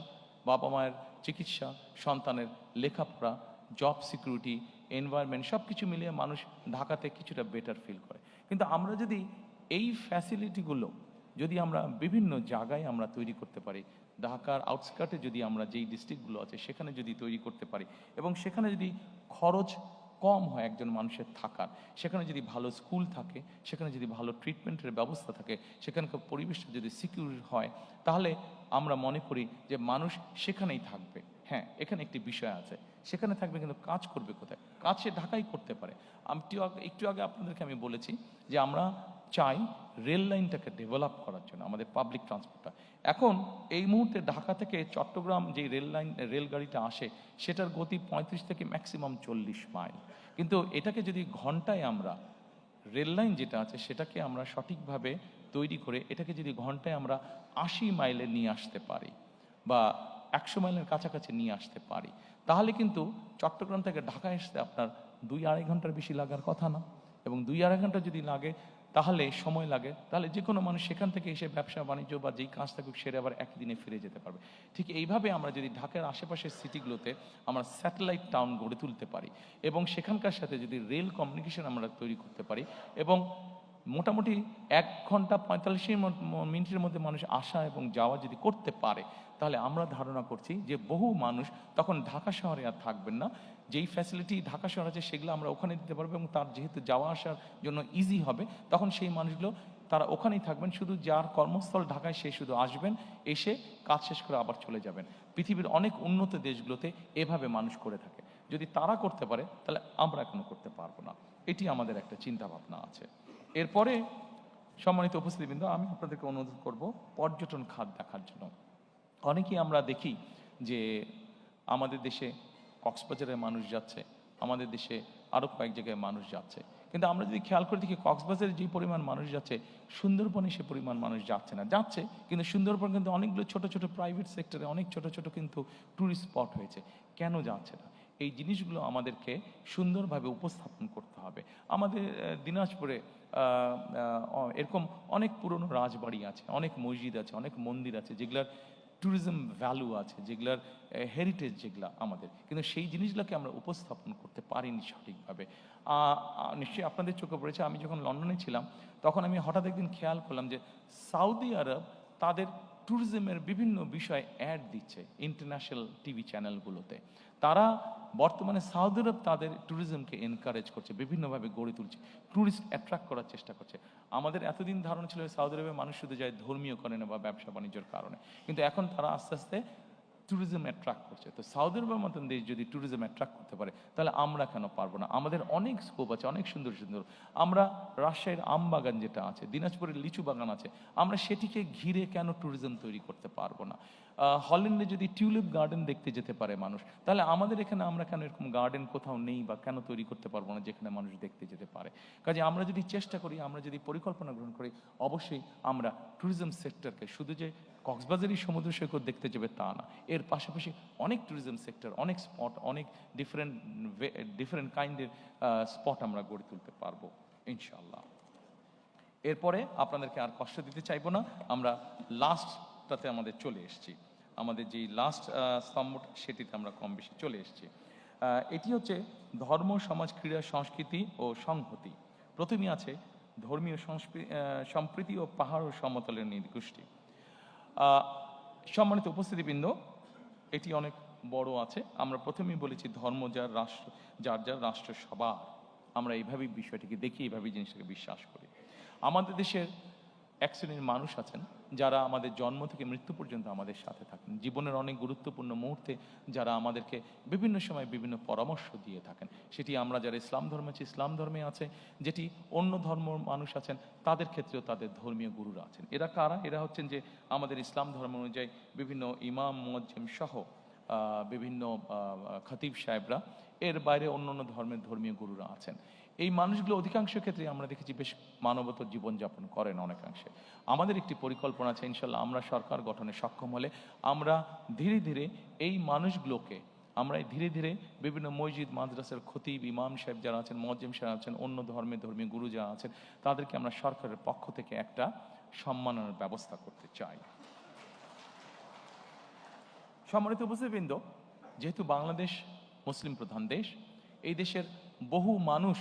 বাবা মায়ের চিকিৎসা, সন্তানের লেখাপড়া, জব সিকিউরিটি, এনভায়রনমেন্ট, সব কিছু মিলিয়ে মানুষ ঢাকাতে কিছুটা বেটার ফিল করে। কিন্তু আমরা যদি এই ফ্যাসিলিটিগুলো যদি আমরা বিভিন্ন জায়গায় আমরা তৈরি করতে পারি, ঢাকার আউটস্কার্টে যদি আমরা যেই ডিস্ট্রিক্টগুলো আছে সেখানে যদি তৈরি করতে পারি, এবং সেখানে যদি খরচ কম হয় একজন মানুষের থাকার, সেখানে যদি ভালো স্কুল থাকে, সেখানে যদি ভালো ট্রিটমেন্টের ব্যবস্থা থাকে, সেখানকার পরিবেশটা যদি সিকিউর হয়, তাহলে আমরা মনে করি যে মানুষ সেখানেই থাকবে। হ্যাঁ, এখানে একটি বিষয় আছে, সেখানে থাকবে কিন্তু কাজ করবে কোথায়? কাজ সে ঢাকায় করতে পারে। একটু আগে আপনাদেরকে আমি বলেছি যে আমরা চাই রেল লাইনটাকে ডেভেলপ করার জন্য আমাদের পাবলিক ট্রান্সপোর্টটা। এখন এই মুহূর্তে ঢাকা থেকে চট্টগ্রাম যে রেলগাড়িটা আসে সেটার গতি 35 থেকে ম্যাক্সিমাম 40 মাইল, কিন্তু এটাকে যদি ঘন্টায় আমরা রেল লাইন যেটা আছে সেটাকে আমরা সঠিকভাবে তৈরি করে এটাকে যদি ঘন্টায় আমরা 80 মাইলে নিয়ে আসতে পারি বা 100 মাইলের কাছাকাছি নিয়ে আসতে পারি, তাহলে কিন্তু চট্টগ্রাম থেকে ঢাকায় আসতে আপনার 2-2.5 ঘন্টার বেশি লাগার কথা না। এবং 2-2.5 ঘন্টা যদি লাগে, তাহলে সময় লাগে, তাহলে যে কোনো মানুষ সেখান থেকে এসে ব্যবসা বাণিজ্য বা যেই কাজ থাকুক সেরে আবার একই দিনে ফিরে যেতে পারবে। ঠিক এইভাবে আমরা যদি ঢাকার আশেপাশের সিটিগুলোতে আমরা স্যাটেলাইট টাউন গড়ে তুলতে পারি এবং সেখানকার সাথে যদি রেল কমিউনিকেশন আমরা তৈরি করতে পারি, এবং মোটামুটি 1 ঘন্টা 45 মিনিটের মধ্যে মানুষ আসা এবং যাওয়া যদি করতে পারে, তাহলে আমরা ধারণা করছি যে বহু মানুষ তখন ঢাকা শহরে আর থাকবেন না। যেই ফ্যাসিলিটি ঢাকা শহর আছে সেগুলো আমরা ওখানে দিতে পারবো, এবং তার যেহেতু যাওয়া আসার জন্য ইজি হবে, তখন সেই মানুষগুলো তারা ওখানেই থাকবেন। শুধু যার কর্মস্থল ঢাকায় সে শুধু আসবেন, এসে কাজ শেষ করে আবার চলে যাবেন। পৃথিবীর অনেক উন্নত দেশগুলোতে এভাবে মানুষ করে থাকে। যদি তারা করতে পারে তাহলে আমরা এখনো করতে পারবো না। এটি আমাদের একটা চিন্তা ভাবনা আছে। এরপরে সম্মানিত উপস্থিতিবৃন্দ, আমি আপনাদেরকে অনুরোধ করব পর্যটন খাত দেখার জন্য। অনেকেই আমরা দেখি যে আমাদের দেশে কক্সবাজারের মানুষ যাচ্ছে, আমাদের দেশে আরও কয়েক জায়গায় মানুষ যাচ্ছে, কিন্তু আমরা যদি খেয়াল করে দেখি কক্সবাজারে যে পরিমাণ মানুষ যাচ্ছে সুন্দরবনে সে পরিমাণ মানুষ যাচ্ছে না। যাচ্ছে, কিন্তু সুন্দরবন কিন্তু অনেকগুলো ছোট ছোট প্রাইভেট সেক্টরে অনেক ছোট ছোট কিন্তু ট্যুরিস্ট স্পট হয়েছে। কেন যাচ্ছে না? এই জিনিসগুলো আমাদেরকে সুন্দরভাবে উপস্থাপন করতে হবে। আমাদের দিনাজপুরে এরকম অনেক পুরনো রাজবাড়ি আছে, অনেক মসজিদ আছে, অনেক মন্দির আছে যেগুলার ট্যুরিজম ভ্যালু আছে, যেগুলার হেরিটেজ যেগুলা আমাদের, কিন্তু সেই জিনিসগুলোকে আমরা উপস্থাপন করতে পারিনি সঠিকভাবে। নিশ্চয়ই আপনাদের চোখে পড়েছে, আমি যখন লন্ডনে ছিলাম তখন আমি হঠাৎ একদিন খেয়াল করলাম যে সৌদি আরব তাদের ট্যুরিজমের বিভিন্ন বিষয় অ্যাড দিচ্ছে ইন্টারন্যাশনাল টিভি চ্যানেলগুলোতে। তারা বর্তমানে সৌদি আরব তাদের ট্যুরিজমকে এনকারেজ করছে, বিভিন্নভাবে গড়ে তুলছে, ট্যুরিস্ট অ্যাট্রাক্ট করার চেষ্টা করছে। আমাদের এতদিন ধারণা ছিল সৌদি আরবে মানুষ শুধু যায় ধর্মীয় কারণে বা ব্যবসা বাণিজ্যের কারণে, কিন্তু এখন তারা আস্তে আস্তে ট্যুরিজম অ্যাট্রাক্ট করছে। তো সৌদি আরবের মতন দেশ যদি ট্যুরিজম অ্যাট্রাক্ট করতে পারে, তাহলে আমরা কেন পারবো না? আমাদের অনেক স্কোপ আছে, অনেক সুন্দর সুন্দর। আমরা রাজশাহীর আম বাগান যেটা আছে, দিনাজপুরের লিচু বাগান আছে, আমরা সেটিকে ঘিরে কেন ট্যুরিজম তৈরি করতে পারবো না? হল্যান্ডে যদি টিউলিপ গার্ডেন দেখতে যেতে পারে মানুষ, তাহলে আমাদের এখানে আমরা কেন এরকম গার্ডেন কোথাও নেই বা কেন তৈরি করতে পারবো না যেখানে মানুষ দেখতে যেতে পারে? কাজে আমরা যদি চেষ্টা করি, আমরা যদি পরিকল্পনা গ্রহণ করি, অবশ্যই আমরা ট্যুরিজম সেক্টরকে শুধু যে কক্সবাজারই সমুদ্র সৈকত দেখতে যাবে তা না, এর পাশাপাশি অনেক ট্যুরিজম সেক্টর, অনেক স্পট, অনেক ডিফারেন্ট কাইন্ডের স্পট আমরা গড়ে তুলতে পারবো ইনশাআল্লাহ। এরপরে আপনাদেরকে আর কষ্ট দিতে চাইবো না, আমরা লাস্টটাতে আমাদের চলে এসেছি। আমাদের যেই লাস্ট স্তম্ভটা, সেটিতে আমরা কম বেশি চলে এসেছি। এটি হচ্ছে ধর্ম, সমাজ, ক্রীড়া, সংস্কৃতি ও সংহতি। প্রথমেই আছে ধর্মীয় সম্প্রীতি ও পাহাড় ও সমতলের নৃগোষ্ঠী। সম্মানিত উপস্থিতিবৃন্দ, এটি অনেক বড় আছে। আমরা প্রথমেই বলেছি ধর্ম যার রাষ্ট্র, যার যার রাষ্ট্র সবার। আমরা এইভাবেই বিষয়টিকে দেখি, এইভাবেই জিনিসটাকে বিশ্বাস করি। আমাদের দেশের এক শ্রেণীর মানুষ আছেন যারা আমাদের জন্ম থেকে মৃত্যু পর্যন্ত আমাদের সাথে থাকেন, জীবনের অনেক গুরুত্বপূর্ণ মুহূর্তে যারা আমাদেরকে বিভিন্ন সময় বিভিন্ন পরামর্শ দিয়ে থাকেন। সেটি আমরা যারা ইসলাম ধর্মে আছি, ইসলাম ধর্মে আছে, যেটি অন্য ধর্ম মানুষ আছেন তাদের ক্ষেত্রেও তাদের ধর্মীয় গুরুরা আছেন। এরা কারা? এরা হচ্ছেন যে আমাদের ইসলাম ধর্ম অনুযায়ী বিভিন্ন ইমাম, মুয়াজ্জিম সহ বিভিন্ন খতিব সাহেবরা, এর বাইরে অন্য অন্য ধর্মের ধর্মীয় গুরুরা আছেন। এই মানুষগুলো অধিকাংশ ক্ষেত্রে আমরা দেখেছি বেশ মানবতার জীবনযাপন করেন অনেকাংশে। আমাদের একটি পরিকল্পনা আছে, ইনশাল্লাহ আমরা সরকার গঠনে সক্ষম হলে আমরা ধীরে ধীরে এই মানুষগুলোকে, আমরা ধীরে ধীরে বিভিন্ন মসজিদ, মাদ্রাসার খতিব, ইমাম সাহেব যারা আছেন, মুয়াজ্জিম সাহেব আছেন, অন্য ধর্মের ধর্মীয় গুরু যারা আছেন, তাদেরকে আমরা সরকারের পক্ষ থেকে একটা সম্মাননার ব্যবস্থা করতে চাই। সম্মানিত উপস্থিতিবৃন্দ, যেহেতু বাংলাদেশ মুসলিম প্রধান দেশ, এই দেশের বহু মানুষ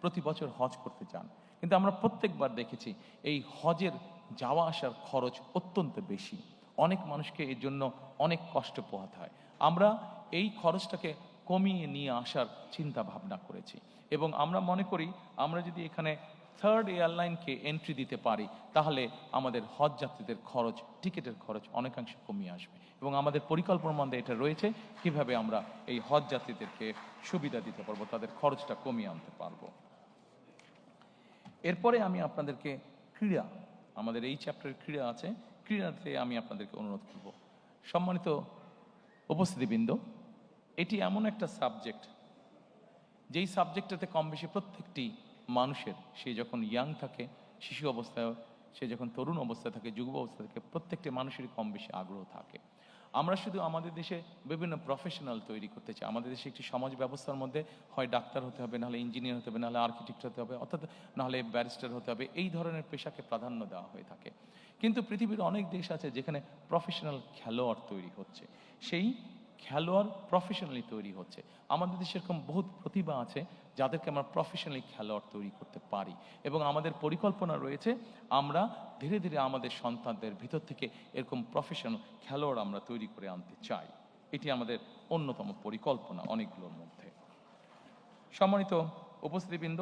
প্রতি বছর হজ করতে চান, কিন্তু আমরা প্রত্যেকবার দেখেছি এই হজের যাওয়া আসার খরচ অত্যন্ত বেশি। অনেক মানুষকে এর জন্য অনেক কষ্ট পোহাতে হয়। আমরা এই খরচটাকে কমিয়ে নিয়ে আসার চিন্তা ভাবনা করেছি এবং আমরা মনে করি আমরা যদি এখানে থার্ড এয়ারলাইনকে এন্ট্রি দিতে পারি, তাহলে আমাদের হজ যাত্রীদের খরচ, টিকিটের খরচ অনেকাংশে কমিয়ে আসবে এবং আমাদের পরিকল্পনার মধ্যে এটা রয়েছে কিভাবে আমরা এই হজ যাত্রীদেরকে সুবিধা দিতে পারবো, তাদের খরচটা কমিয়ে আনতে পারবো। এরপরে আমি আপনাদেরকে ক্রীড়া, আমাদের এই চ্যাপ্টারের ক্রীড়া আছে, ক্রীড়াতে আমি আপনাদেরকে অনুরোধ করব। সম্মানিত উপস্থিতিবৃন্দ, এটি এমন একটা সাবজেক্ট, যেই সাবজেক্টটাতে কম বেশি প্রত্যেকটি মানুষের, সে যখন ইয়াং থাকে, শিশু অবস্থায়, সে যখন তরুণ অবস্থায় থাকে, যুব অবস্থায় থাকে, প্রত্যেকটি মানুষেরই কম বেশি আগ্রহ থাকে। আমরা শুধু আমাদের দেশে বিভিন্ন প্রফেশনাল তৈরি করতে চাই। আমাদের দেশে একটি সমাজ ব্যবস্থার মধ্যে হয় ডাক্তার হতে হবে, নাহলে ইঞ্জিনিয়ার হতে হবে, নাহলে আর্কিটেক্ট হতে হবে, অর্থাৎ নাহলে ব্যারিস্টার হতে হবে, এই ধরনের পেশাকে প্রাধান্য দেওয়া হয়ে থাকে। কিন্তু পৃথিবীর অনেক দেশ আছে যেখানে প্রফেশনাল খেলোয়াড় তৈরি হচ্ছে, সেই খেলোয়াড় প্রফেশনালি তৈরি হচ্ছে। আমাদের দেশে এরকম বহুত প্রতিভা আছে যাদেরকে আমরা প্রফেশনালি খেলোয়াড় তৈরি করতে পারি এবং আমাদের পরিকল্পনা রয়েছে আমরা ধীরে ধীরে আমাদের সন্তানদের ভিতর থেকে এরকম প্রফেশনাল খেলোয়াড় আমরা তৈরি করে আনতে চাই। এটি আমাদের অন্যতম পরিকল্পনা অনেকগুলোর মধ্যে। সম্মানিত উপস্থিতিবৃন্দ,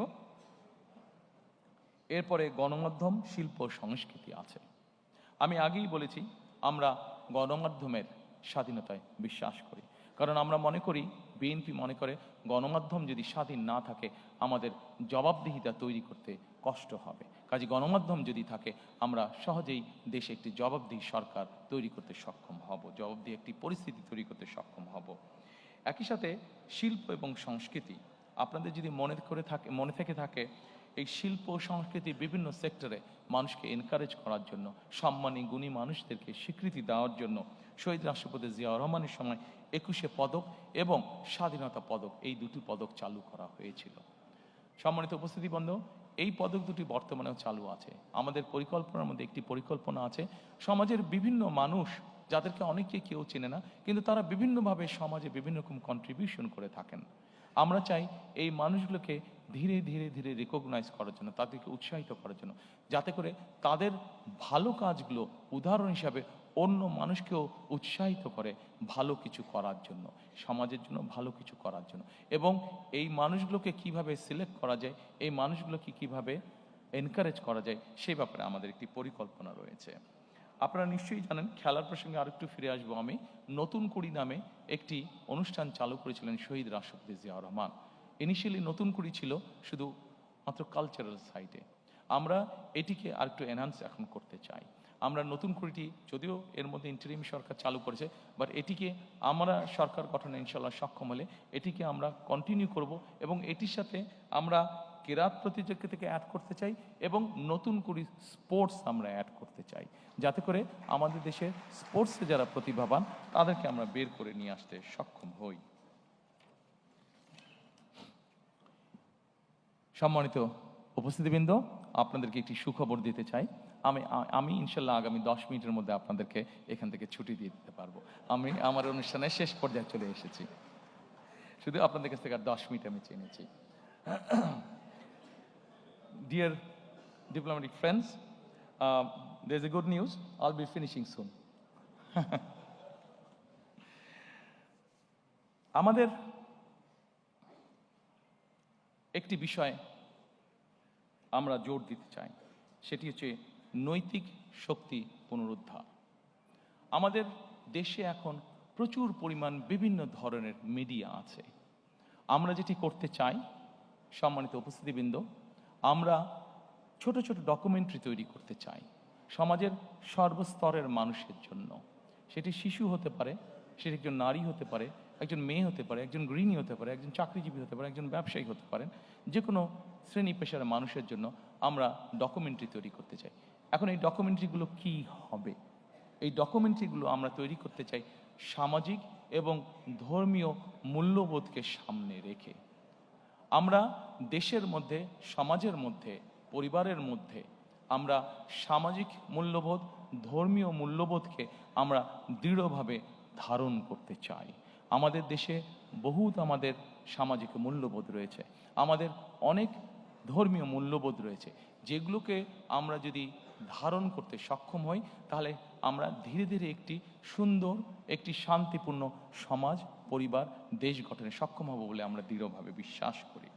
এরপরে গণমাধ্যম, শিল্প, সংস্কৃতি আছে। আমি আগেই বলেছি আমরা গণমাধ্যমের স্বাধীনতায় বিশ্বাস করি, কারণ আমরা মনে করি, বিএনপি মনে করে, গণমাধ্যম যদি স্বাধীন না থাকে আমাদের জবাবদিহিতা তৈরি করতে কষ্ট হবে। কাজে গণমাধ্যম যদি থাকে আমরা সহজেই দেশে একটি জবাবদিহি সরকার তৈরি করতে সক্ষম হব, জবাবদিহি একটি পরিস্থিতি তৈরি করতে সক্ষম হব। একই সাথে শিল্প এবং সংস্কৃতি, আপনাদের যদি মনে থেকে থাকে, এই শিল্প সংস্কৃতির বিভিন্ন সেক্টরে মানুষকে এনকারেজ করার জন্য, সম্মানী গুণী মানুষদেরকে স্বীকৃতি দেওয়ার জন্য শহীদ রাষ্ট্রপতি জিয়াউর রহমানের সময় 21শে পদক এবং স্বাধীনতা পদক, এই দুটি পদক চালু করা হয়েছিল। সম্মানিত উপস্থিতিবৃন্দ, এই পদক দুটি বর্তমানেও চালু আছে। আমাদের পরিকল্পনার মধ্যে একটি পরিকল্পনা আছে, সমাজের বিভিন্ন মানুষ যাদেরকে অনেকে কেউ চেনে না, কিন্তু তারা বিভিন্নভাবে সমাজে বিভিন্ন রকম কন্ট্রিবিউশন করে থাকেন। আমরা চাই এই মানুষগুলোকে ধীরে ধীরে ধীরে রিকগনাইজ করার জন্য, তাদেরকে উৎসাহিত করার জন্য, যাতে করে তাদের ভালো কাজগুলো উদাহরণ হিসাবে অন্য মানুষকেও উৎসাহিত করে ভালো কিছু করার জন্য, সমাজের জন্য ভালো কিছু করার জন্য। এবং এই মানুষগুলোকে কিভাবে সিলেক্ট করা যায়, এই মানুষগুলোকে কিভাবে এনকারেজ করা যায়, সেই ব্যাপারে আমাদের একটি পরিকল্পনা রয়েছে। আপনারা নিশ্চয়ই জানেন, খেলার প্রসঙ্গে আরেকটু ফিরে আসবো আমি, নতুন কুড়ি নামে একটি অনুষ্ঠান চালু করেছিলেন শহীদ রাষ্ট্রপতি জিয়াউর রহমান। ইনিশিয়ালি নতুন কুড়ি ছিল শুধু মাত্র কালচারাল সাইডে, আমরা এটিকে আরেকটু এনহান্স এখন করতে চাই। আমরা নতুন কুড়িটি যদিও এর মধ্যে ইন্টারিম সরকার চালু করেছে, বাট এটিকে আমরা সরকার গঠনে ইনশাল্লাহ সক্ষম হলে এটিকে আমরা কন্টিনিউ করব, এবং এটির সাথে আমরা কেরাত প্রতিযোগিতাকে অ্যাড করতে চাই এবং নতুন করে স্পোর্টস আমরা অ্যাড করতে চাই, যাতে করে আমাদের দেশের স্পোর্টসে যারা প্রতিভাবান তাদেরকে আমরা বের করে নিয়ে আসতে সক্ষম হই। সম্মানিত উপস্থিতিবৃন্দ, আপনাদেরকে একটি সুখবর দিতে চাই। আমি ইনশাল্লাহ আগামী 10 মিনিটের মধ্যে আপনাদেরকে এখান থেকে ছুটি দিয়ে দিতে পারবো। আমি আমার অনুষ্ঠানের শেষ পর্যায়ে চলে এসেছি, শুধু আপনাদের কাছ থেকে আর 10 মিনিট আমি চেয়েছি। Dear diplomatic friends, there's a good news. I'll be finishing soon. আমাদের একটি বিষয় আমরা জোর দিতে চাই, সেটি হচ্ছে নৈতিক শক্তি পুনরুদ্ধার। আমাদের দেশে এখন প্রচুর পরিমাণ বিভিন্ন ধরনের মিডিয়া আছে। আমরা যেটি করতে চাই, সম্মানিত উপস্থিতিবৃন্দ, আমরা ছোট ছোট ডকুমেন্টারি তৈরি করতে চাই সমাজের সর্বস্তরের মানুষের জন্য। সেটি শিশু হতে পারে, সেটি একজন নারী হতে পারে, একজন মেয়ে হতে পারে, একজন গৃহিণী হতে পারে, একজন চাকরিজীবী হতে পারে, একজন ব্যবসায়ী হতে পারেন, যে কোনো শ্রেণী পেশার মানুষের জন্য আমরা ডকুমেন্টারি তৈরি করতে চাই। এখন এই ডকুমেন্টারিগুলো কি হবে? এই ডকুমেন্টারিগুলো আমরা তৈরি করতে চাই সামাজিক এবং ধর্মীয় মূল্যবোধকে সামনে রেখে। আমরা দেশের মধ্যে, সমাজের মধ্যে, পরিবারের মধ্যে আমরা সামাজিক মূল্যবোধ, ধর্মীয় মূল্যবোধকে আমরা দৃঢ়ভাবে ধারণ করতে চাই। আমাদের দেশে বহুত আমাদের সামাজিক মূল্যবোধ রয়েছে, আমাদের অনেক ধর্মীয় মূল্যবোধ রয়েছে, যেগুলোকে আমরা যদি ধারণ করতে সক্ষম হই, তাহলে আমরা ধীরে ধীরে একটি সুন্দর, একটি শান্তিপূর্ণ সমাজ, পরিবার, দেশ গঠনে সক্ষম হব বলে আমরা দৃঢ়ভাবে বিশ্বাস করি।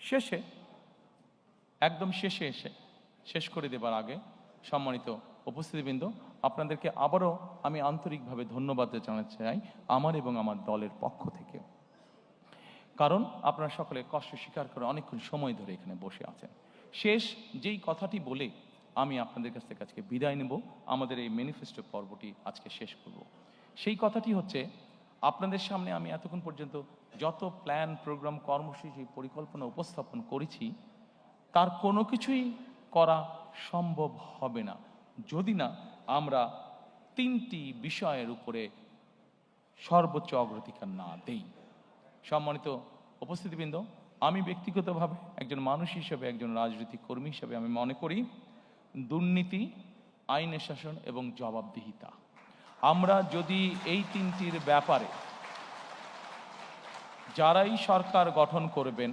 শেষে, একদম শেষে এসে শেষ করে দেবার আগে, সম্মানিত উপস্থিতিবৃন্দ, আপনাদেরকে আবারও আমি আন্তরিকভাবে ধন্যবাদ জানাতে চাই আমার এবং আমার দলের পক্ষ থেকে। কারণ আপনারা সকলে কষ্ট স্বীকার করে অনেকক্ষণ সময় ধরে এখানে বসে আছেন। শেষ যেই কথাটি বলে আমি আপনাদের কাছ থেকে আজকে বিদায় নেব, আমাদের এই ম্যানিফেস্টো পর্বটি আজকে শেষ করব, সেই কথাটি হচ্ছে, আপনাদের সামনে আমি এতক্ষণ পর্যন্ত যত প্ল্যান, প্রোগ্রাম, কর্মসূচি, পরিকল্পনা উপস্থাপন করেছি, তার কোনো কিছুই করা সম্ভব হবে না যদি না আমরা 3টি বিষয়ের উপরে সর্বোচ্চ অগ্রাধিকার না দেই। সম্মানিত উপস্থিতিবৃন্দ, আমি ব্যক্তিগতভাবে একজন মানুষ হিসেবে, একজন রাজনৈতিক কর্মী হিসেবে আমি মনে করি দুর্নীতি, আইনের শাসন এবং জবাবদিহিতা, আমরা যদি এই 3টির ব্যাপারে, যারাই সরকার গঠন করবেন,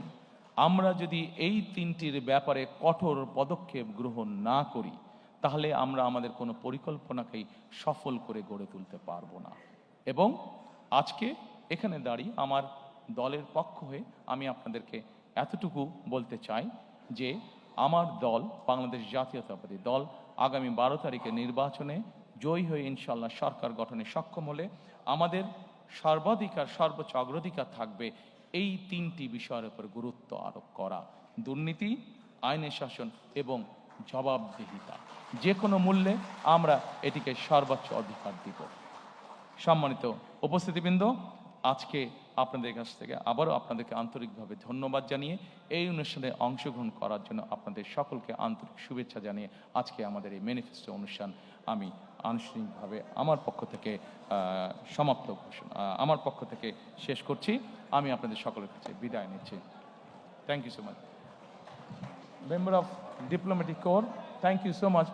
আমরা যদি এই 3টির ব্যাপারে কঠোর পদক্ষেপ গ্রহণ না করি, তাহলে আমরা আমাদের কোনো পরিকল্পনাকেই সফল করে গড়ে তুলতে পারবো না। এবং আজকে এখানে দাঁড়িয়ে আমার দলের পক্ষ হয়ে আমি আপনাদেরকে এতটুকু বলতে চাই যে আমার দল, বাংলাদেশ জাতীয়তাবাদী দল, আগামী 12 তারিখে নির্বাচনে জয়ী হয়ে ইনশাল্লাহ সরকার গঠনে সক্ষম হলে আমাদের সর্বাধিকার, সর্বোচ্চ অগ্রাধিকার থাকবে এই 3টি বিষয়ের উপর গুরুত্ব আরোপ করা: দুর্নীতি, আইনের শাসন এবং জবাবদিহিতা। যে কোনো মূল্যে আমরা এটিকে সর্বোচ্চ অধিকার দিব। সম্মানিত উপস্থিতিবৃন্দ, আজকে আপনাদের কাছ থেকে আবারও আপনাদেরকে আন্তরিকভাবে ধন্যবাদ জানিয়ে এই অনুষ্ঠানে অংশগ্রহণ করার জন্য আপনাদের সকলকে আন্তরিক শুভেচ্ছা জানিয়ে আজকে আমাদের এই ম্যানিফেস্টো অনুষ্ঠান আমি আনুষ্ঠানিকভাবে আমার পক্ষ থেকে আমার পক্ষ থেকে শেষ করছি। আমি আপনাদের সকলের কাছে বিদায় নিচ্ছি। Thank you so much. Member of diplomatic corps, thank you so much